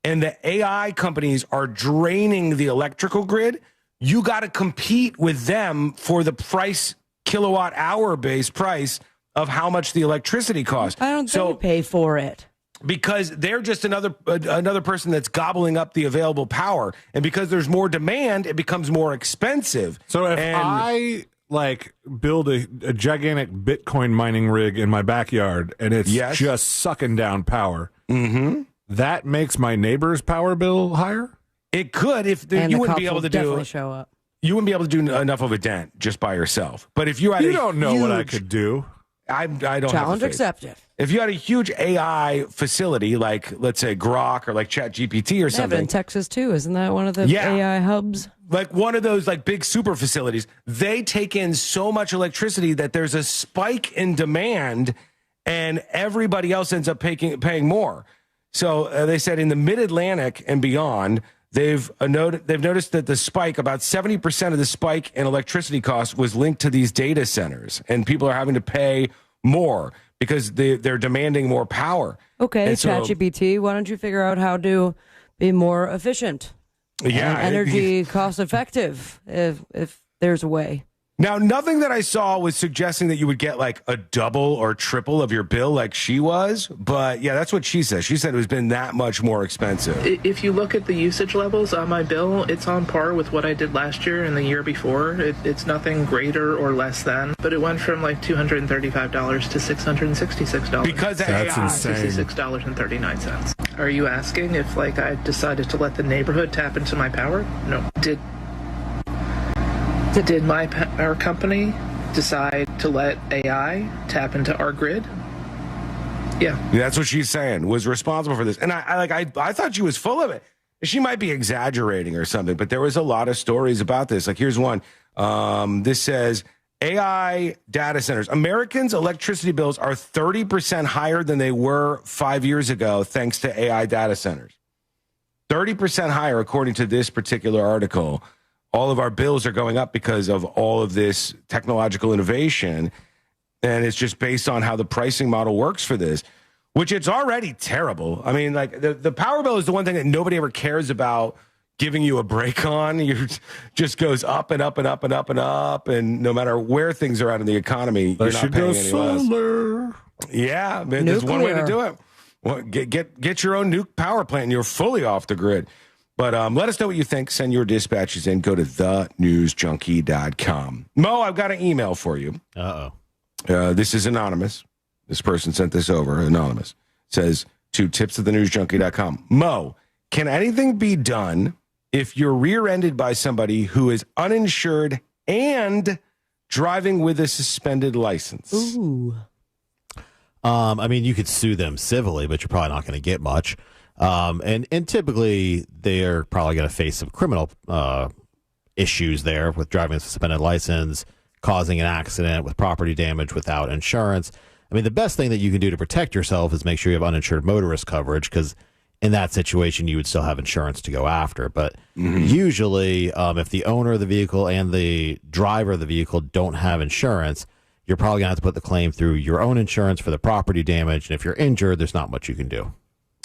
and the AI companies are draining the electrical grid. You got to compete with them for the price, kilowatt hour based price of how much the electricity costs. I don't think pay for it. Because they're just another person that's gobbling up the available power. And because there's more demand, it becomes more expensive. So if I build a gigantic Bitcoin mining rig in my backyard and it's just sucking down power, that makes my neighbor's power bill higher? It could if you wouldn't be able to do show up. You wouldn't be able to do enough of a dent just by yourself. But if you had don't know what I could do. I don't challenge have accepted. If you had a huge AI facility like, let's say, Grok or like ChatGPT or something. They have it in Texas too. Isn't that one of the AI hubs? Like one of those like big super facilities. They take in so much electricity that there's a spike in demand and everybody else ends up paying more. So they said in the Mid-Atlantic and beyond, they've noticed that the spike, about 70% of the spike in electricity costs was linked to these data centers, and people are having to pay more because they're demanding more power. Okay, ChatGPT, why don't you figure out how to be more efficient? Yeah, and energy cost effective if there's a way. Now, nothing that I saw was suggesting that you would get like a double or triple of your bill like she was. But yeah, that's what she said. She said it has been that much more expensive. If you look at the usage levels on my bill, it's on par with what I did last year and the year before. It's nothing greater or less than. But it went from like $235 to $666. Because that's insane. $66.39. Are you asking if I decided to let the neighborhood tap into my power? No. Did our company decide to let AI tap into our grid? Yeah. That's what she's saying, was responsible for this. And I thought she was full of it. She might be exaggerating or something, but there was a lot of stories about this. Like, here's one. This says, AI data centers. Americans' electricity bills are 30% higher than they were 5 years ago, thanks to AI data centers. 30% higher, according to this particular article. All of our bills are going up because of all of this technological innovation. And it's just based on how the pricing model works for this, which it's already terrible. I mean, like the power bill is the one thing that nobody ever cares about giving you a break on. You just goes up and up and up and up and up, and no matter where things are at in the economy, you're not paying any less. Yeah, man, there's one way to do it. Well, get your own nuke power plant, and you're fully off the grid. But let us know what you think. Send your dispatches in. Go to thenewsjunkie.com. Mo, I've got an email for you. This is anonymous. This person sent this over, anonymous. It says to tips@thenewsjunkie.com. Mo, can anything be done if you're rear-ended by somebody who is uninsured and driving with a suspended license? Ooh. I mean, you could sue them civilly, but you're probably not going to get much. And typically, they're probably going to face some criminal issues there with driving a suspended license, causing an accident, with property damage without insurance. I mean, the best thing that you can do to protect yourself is make sure you have uninsured motorist coverage, because in that situation, you would still have insurance to go after. But usually, if the owner of the vehicle and the driver of the vehicle don't have insurance, you're probably going to have to put the claim through your own insurance for the property damage. And if you're injured, there's not much you can do.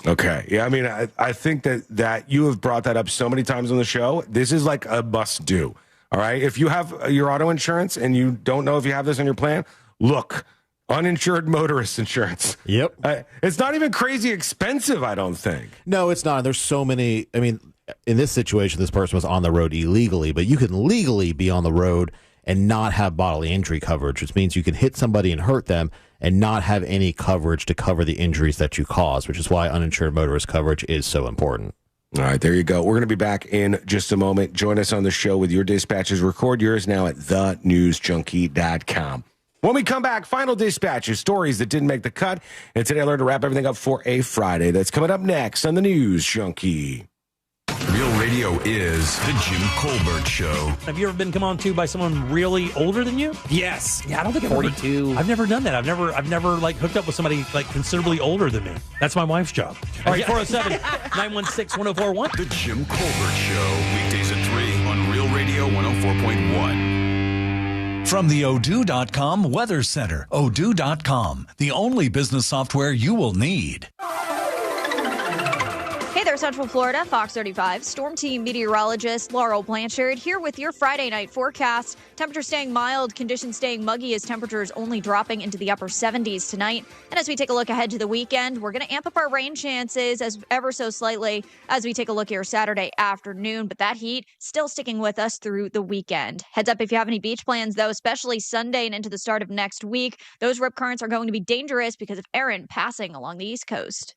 Okay. Yeah, I mean, I think that you have brought that up so many times on the show. This is like a must do. All right. If you have your auto insurance and you don't know if you have this on your plan, look, uninsured motorist insurance. Yep. It's not even crazy expensive, I don't think. No, it's not. There's so many. I mean, in this situation, this person was on the road illegally, but you can legally be on the road and not have bodily injury coverage, which means you can hit somebody and hurt them and not have any coverage to cover the injuries that you cause, which is why uninsured motorist coverage is so important. All right, there you go. We're going to be back in just a moment. Join us on the show with your dispatches. Record yours now at thenewsjunkie.com. When we come back, final dispatches, stories that didn't make the cut. And today I learned to wrap everything up for a Friday. That's coming up next on the News Junkie. Real radio is the Jim Colbert Show. Have you ever been come on to by someone really older than you? Yes. Yeah, I don't think 42. I've never done that. I've never like hooked up with somebody like considerably older than me. That's my wife's job. All right, 407-916-1041. The Jim Colbert Show. Weekdays at 3 on Real Radio 104.1. From the Odoo.com Weather Center. Odoo.com, the only business software you will need. Hey there, Central Florida, Fox 35 Storm Team meteorologist Laurel Blanchard here with your Friday night forecast. Temperature staying mild, conditions staying muggy as temperatures only dropping into the upper 70s tonight. And as we take a look ahead to the weekend, we're going to amp up our rain chances as ever so slightly as we take a look here Saturday afternoon. But that heat still sticking with us through the weekend. Heads up if you have any beach plans, though, especially Sunday and into the start of next week. Those rip currents are going to be dangerous because of Erin passing along the East Coast.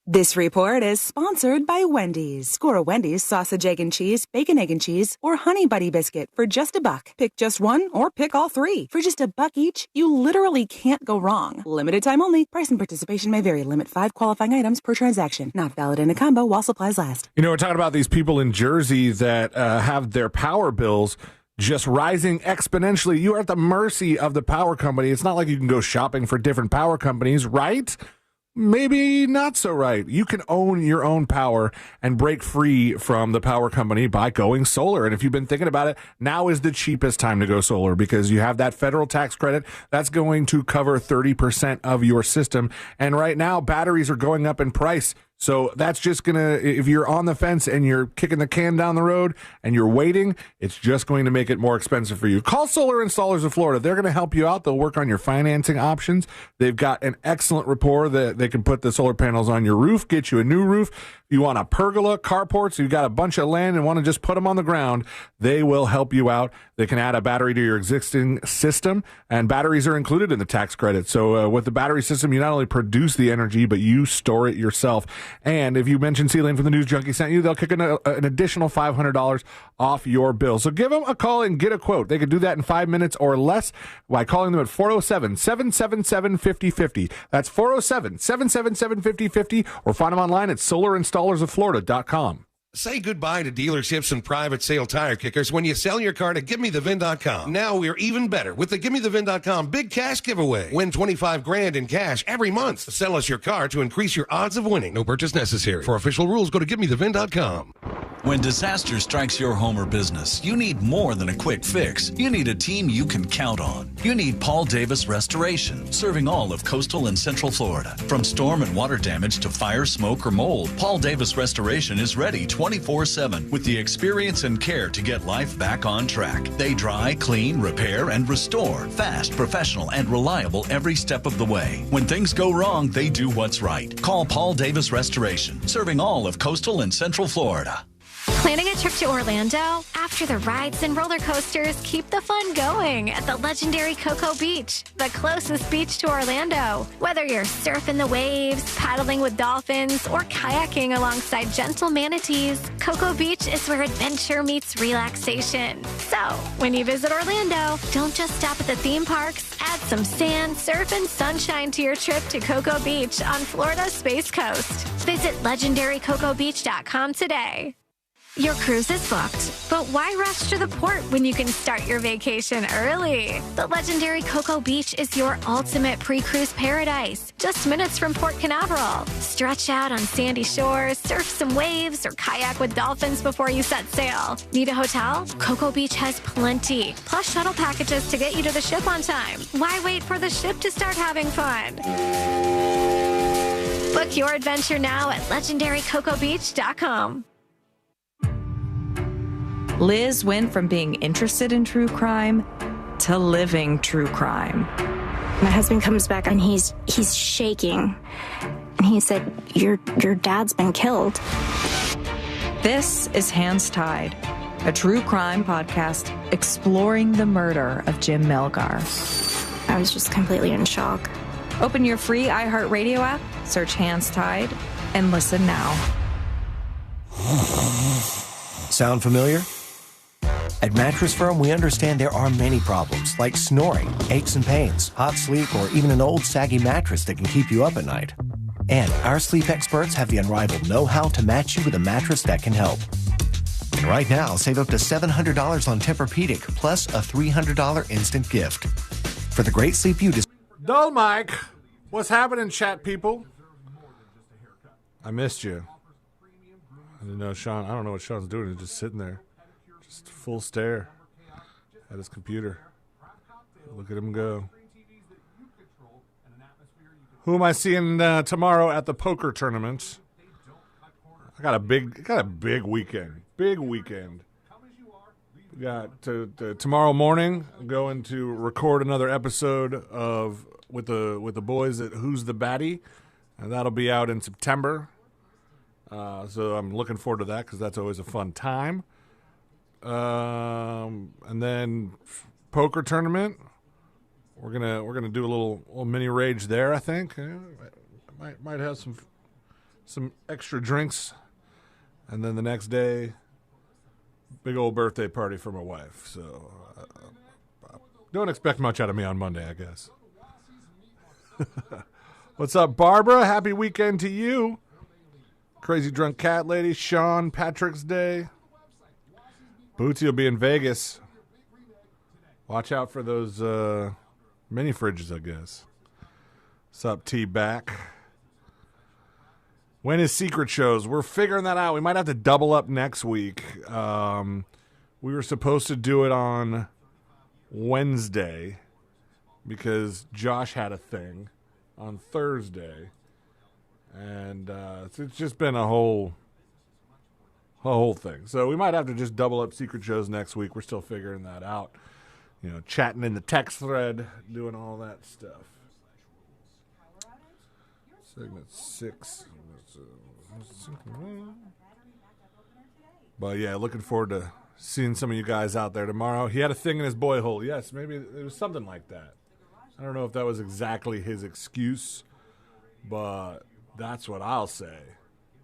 This report is sponsored by Wendy's. Score a Wendy's sausage, egg, and cheese, bacon, egg, and cheese, or honey buddy biscuit for just $1. Pick just one or pick all three. For just $1 each, you literally can't go wrong. Limited time only. Price and participation may vary. Limit 5 qualifying items per transaction. Not valid in a combo while supplies last. You know, we're talking about these people in Jersey that have their power bills just rising exponentially. You are at the mercy of the power company. It's not like you can go shopping for different power companies, right? Maybe not so right. You can own your own power and break free from the power company by going solar. And if you've been thinking about it, now is the cheapest time to go solar because you have that federal tax credit that's going to cover 30% of your system. And right now, batteries are going up in price. So that's just going to, if you're on the fence and you're kicking the can down the road and you're waiting, it's just going to make it more expensive for you. Call Solar Installers of Florida. They're going to help you out. They'll work on your financing options. They've got an excellent rapport that they can put the solar panels on your roof, get you a new roof. If you want a pergola, carports, you've got a bunch of land and want to just put them on the ground, they will help you out. They can add a battery to your existing system, and batteries are included in the tax credit. So with the battery system, you not only produce the energy, but you store it yourself. And if you mention C-Lane from the News Junkie sent you, they'll kick an additional $500 off your bill. So give them a call and get a quote. They can do that in 5 minutes or less by calling them at 407-777-5050. That's 407-777-5050, or find them online at solarinstallers.florida.com. Say goodbye to dealerships and private sale tire kickers when you sell your car to GiveMeTheVin.com. Now we're even better with the GiveMeTheVin.com Big Cash Giveaway. Win $25,000 in cash every month. Sell us your car to increase your odds of winning. No purchase necessary. For official rules, go to GiveMeTheVin.com. When disaster strikes your home or business, you need more than a quick fix. You need a team you can count on. You need Paul Davis Restoration, serving all of coastal and central Florida. From storm and water damage to fire, smoke, or mold, Paul Davis Restoration is ready 24/7 with the experience and care to get life back on track. They dry, clean, repair, and restore. Fast, professional, and reliable every step of the way. When things go wrong, they do what's right. Call Paul Davis Restoration, serving all of coastal and central Florida. Planning a trip to Orlando? After the rides and roller coasters, keep the fun going at the legendary Cocoa Beach, the closest beach to Orlando. Whether you're surfing the waves, paddling with dolphins, or kayaking alongside gentle manatees, Cocoa Beach is where adventure meets relaxation. So, when you visit Orlando, don't just stop at the theme parks. Add some sand, surf, and sunshine to your trip to Cocoa Beach on Florida's Space Coast. Visit legendarycocobeach.com today. Your cruise is booked, but why rush to the port when you can start your vacation early? The legendary Cocoa Beach is your ultimate pre-cruise paradise, just minutes from Port Canaveral. Stretch out on sandy shores, surf some waves, or kayak with dolphins before you set sail. Need a hotel? Cocoa Beach has plenty, plus shuttle packages to get you to the ship on time. Why wait for the ship to start having fun? Book your adventure now at legendarycocobeach.com. Liz went from being interested in true crime to living true crime. My husband comes back and he's shaking. And he said, your dad's been killed. This is Hands Tied, a true crime podcast exploring the murder of Jim Melgar. I was just completely in shock. Open your free iHeartRadio app, search Hands Tied, and listen now. Sound familiar? At Mattress Firm, we understand there are many problems, like snoring, aches and pains, hot sleep, or even an old saggy mattress that can keep you up at night. And our sleep experts have the unrivaled know-how to match you with a mattress that can help. And right now, save up to $700 on Tempur-Pedic, plus a $300 instant gift. For the great sleep you deserve. Dull Mike, what's happening, chat people? I missed you. I didn't know Sean. I don't know what Sean's doing. He's just sitting there. Just full stare at his computer. Look at him go. Who am I seeing tomorrow at the poker tournament? I got a big weekend. Big weekend. We got tomorrow morning. I'm going to record another episode of with the boys at Who's the Baddie, and that'll be out in September. So I'm looking forward to that because that's always a fun time. And then poker tournament. We're gonna do a little mini rage there. I think might have some extra drinks, and then the next day, big old birthday party for my wife. So don't expect much out of me on Monday, I guess. What's up, Barbara? Happy weekend to you. Crazy Drunk Cat Lady, Sean, Patrick's Day. Bootsy will be in Vegas. Watch out for those mini fridges, I guess. What's up, T-Back? When is Secret Shows? We're figuring that out. We might have to double up next week. We were supposed to do it on Wednesday because Josh had a thing on Thursday. And it's just been a whole thing. So we might have to just double up Secret Shows next week. We're still figuring that out. You know, chatting in the text thread, doing all that stuff. Segment 6. But yeah, looking forward to seeing some of you guys out there tomorrow. He had a thing in his boy hole. Yes, maybe it was something like that. I don't know if that was exactly his excuse, but that's what I'll say.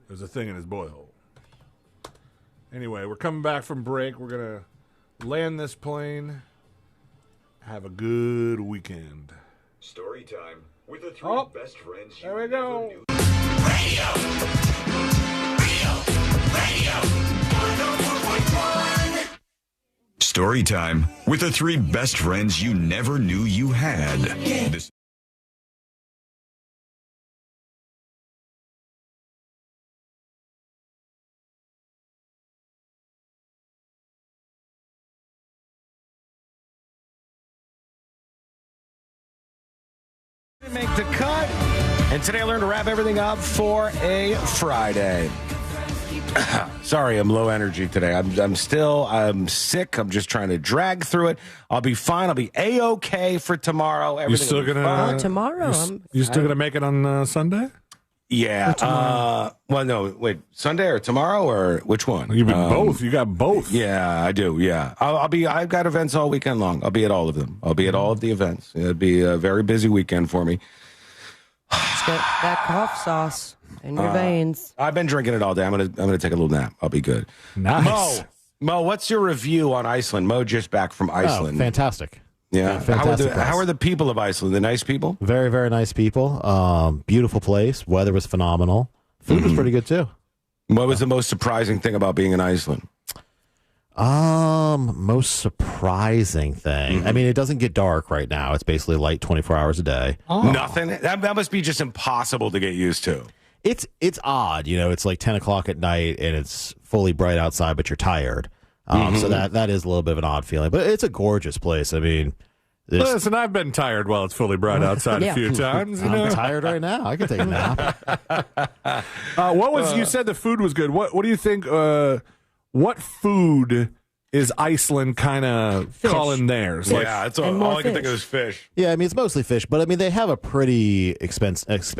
There's a thing in his boy hole. Anyway, we're coming back from break. We're going to land this plane. Have a good weekend. Story time with the three best friends you there we go. knew. Radio. 104.1. Story time with the three best friends you never knew you had. This make the cut. And today I learned to wrap everything up for a Friday. Sorry, I'm low energy today. I'm sick. I'm just trying to drag through it. I'll be fine. I'll be A-okay for tomorrow. You still gonna tomorrow? You still gonna make it on Sunday? Yeah. Well, no. Wait. Sunday or tomorrow or which one? You mean both? You got both? Yeah, I do. Yeah. I've got events all weekend long. I'll be at all of them. I'll be at all of the events. It'll be a very busy weekend for me. Just get that cough sauce in your veins. I've been drinking it all day. I'm gonna take a little nap. I'll be good. Nice. Mo, what's your review on Iceland? Mo just back from Iceland. Oh, fantastic. Yeah. Fantastic. How are the people of Iceland? The nice people? Very, very nice people. Beautiful place. Weather was phenomenal. Food was pretty good too. What was the most surprising thing about being in Iceland? Most surprising thing. I mean, it doesn't get dark right now. It's basically light 24 hours a day. Nothing. That must be just impossible to get used to. It's odd, it's like 10 o'clock at night and it's fully bright outside, but you're tired. So that is a little bit of an odd feeling, but it's a gorgeous place. I mean, listen, I've been tired while it's fully bright outside a few times. I'm tired right now. I can take a nap. You said the food was good. What do you think? What food is Iceland kind of calling theirs? That's all I can think of is fish. Yeah, I mean, it's mostly fish, but I mean, they have a pretty expansive,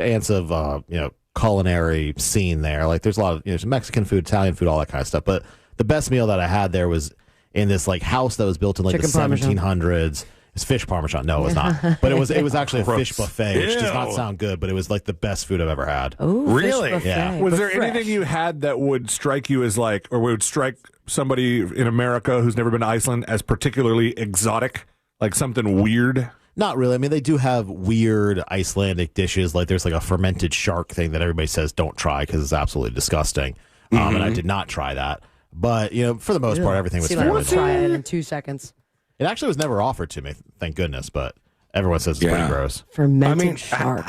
culinary scene there. Like, there's a lot of Mexican food, Italian food, all that kind of stuff. But the best meal that I had there was in this like house that was built in like Chicken the Parmesan. 1700s. It's fish Parmesan. No, it was not. But it was actually a fish buffet, which does not sound good, but it was like the best food I've ever had. Ooh, really? Fish buffet, Yeah. Was there fresh. anything you had that would strike you as like, or would strike somebody in America who's never been to Iceland as particularly exotic? Like something weird? Not really. I mean, they do have weird Icelandic dishes. Like there's like a fermented shark thing that everybody says don't try because it's absolutely disgusting. And I did not try that. But, for the most part, everything was fairly try it in 2 seconds. It actually was never offered to me, thank goodness, but everyone says it's pretty gross. Fermented shark.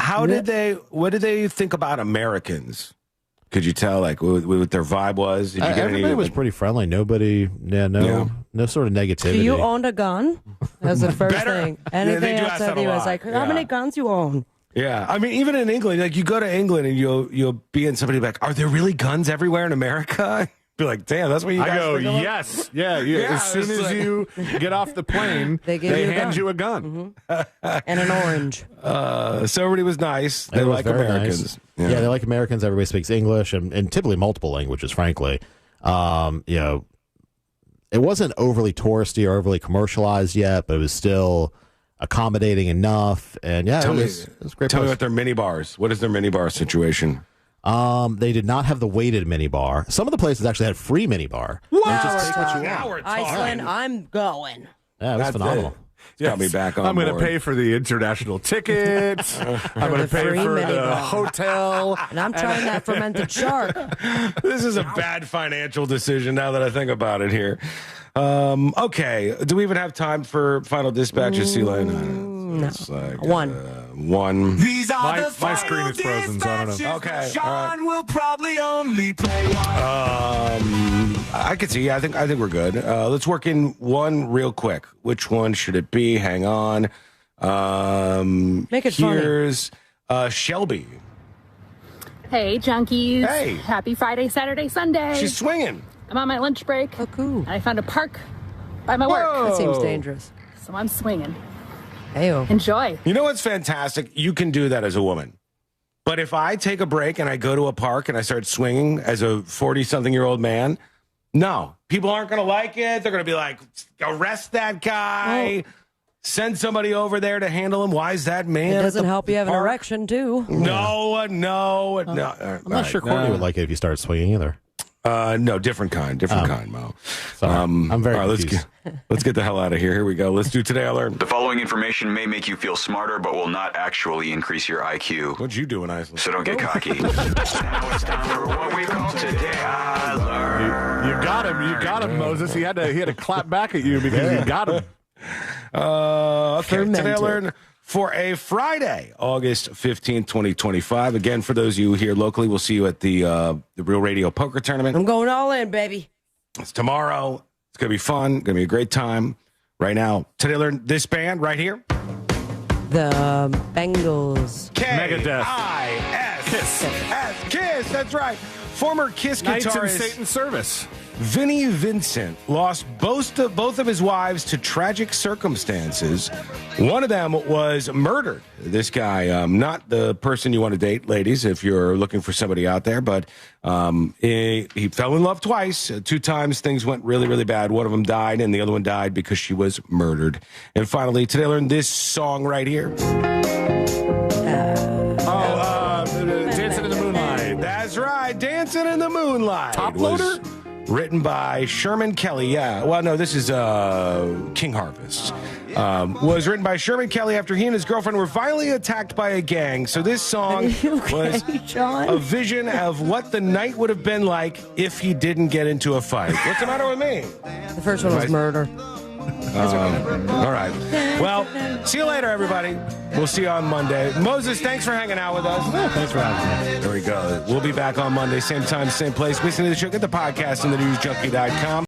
What did they think about Americans? Could you tell, like, what their vibe was? Did you get everybody was pretty friendly. Nobody, no sort of negativity. Do you own a gun? That's the first thing. Anything they do ask outside that the a U.S. lot. Like, how many guns you own? Yeah, I mean, even in England, like you go to England and you'll be in somebody like, are there really guns everywhere in America? Be like, damn, that's what you guys I go, think about? yes. Yeah. As soon as you get off the plane, they hand you a gun. And an orange. So everybody was nice. They Everyone was like very Americans. nice. Yeah, they like Americans. Everybody speaks English and typically multiple languages, frankly. It wasn't overly touristy or overly commercialized yet, but it was still accommodating enough. And yeah, it was a great Tell me place. about their mini bars. What is their mini bar situation? They did not have the weighted mini bar. Some of the places actually had free mini bar. What? Just take what you want. Iceland, I'm going. Yeah, it was phenomenal. Got me back on I'm going to board. pay for the international tickets. I'm going to pay free for mini the bar. hotel. And I'm trying that fermented shark. This is a bad financial decision now that I think about it here. Okay. Do we even have time for final dispatches, C-Line? No. It's like, One. One. These are my screen is frozen, so I don't know. Okay. Sean will probably only play one. I could see. I think we're good. Let's work in one real quick. Which one should it be? Hang on. Make it funny. Here's Shelby. Hey, junkies. Hey. Happy Friday, Saturday, Sunday. She's swinging. I'm on my lunch break. Oh, cool. And I found a park by my Whoa. work. That seems dangerous. So I'm swinging. Heyo. Enjoy. You know what's fantastic? You can do that as a woman. But if I take a break and I go to a park and I start swinging as a 40-something-year-old man, no. People aren't going to like it. They're going to be like, arrest that guy. Oh. Send somebody over there to handle him. Why is that man? It at doesn't the help you have an park? erection, too. No. I'm not sure Courtney would like it if you started swinging either. No, different kind, Mo. Sorry. I'm very all right, confused. let's get the hell out of here. Here we go. Let's do Today I Learned. The following information may make you feel smarter, but will not actually increase your IQ. What'd you do in Iceland? So don't get cocky. Now it's time for what we call Today I Learned. You got him, Moses. He had to clap back at you because you got him. Okay, Today I Learned for a Friday, August 15th, 2025. Again, for those of you here locally, we'll see you at the Real Radio Poker Tournament. I'm going all in, baby. It's tomorrow. It's going to be fun. Going to be a great time. Right now, Today I Learned this band right here. The Bengals. Megadeth. K-I-S. Kiss. That's right. Former Kiss Knights in guitarist Satan's service. Vinnie Vincent lost both of his wives to tragic circumstances. One of them was murdered. This guy, not the person you want to date, ladies, if you're looking for somebody out there, but he fell in love twice. 2 times things went really, really bad. One of them died, and the other one died because she was murdered. And finally, today I learned this song right here. Dancing in the Moonlight. That's right, Dancing in the Moonlight. Top Loader? Written by Sherman Kelly. Yeah. Well, no, this is King Harvest. Was written by Sherman Kelly after he and his girlfriend were violently attacked by a gang. So this song was John? a vision of what the night would have been like if he didn't get into a fight. What's the matter with me? The first one was murder. All right. Well, see you later, everybody. We'll see you on Monday. Moses, thanks for hanging out with us. Thanks for having me. There we go. We'll be back on Monday, same time, same place. Listen to the show. Get the podcast on thenewsjunkie.com.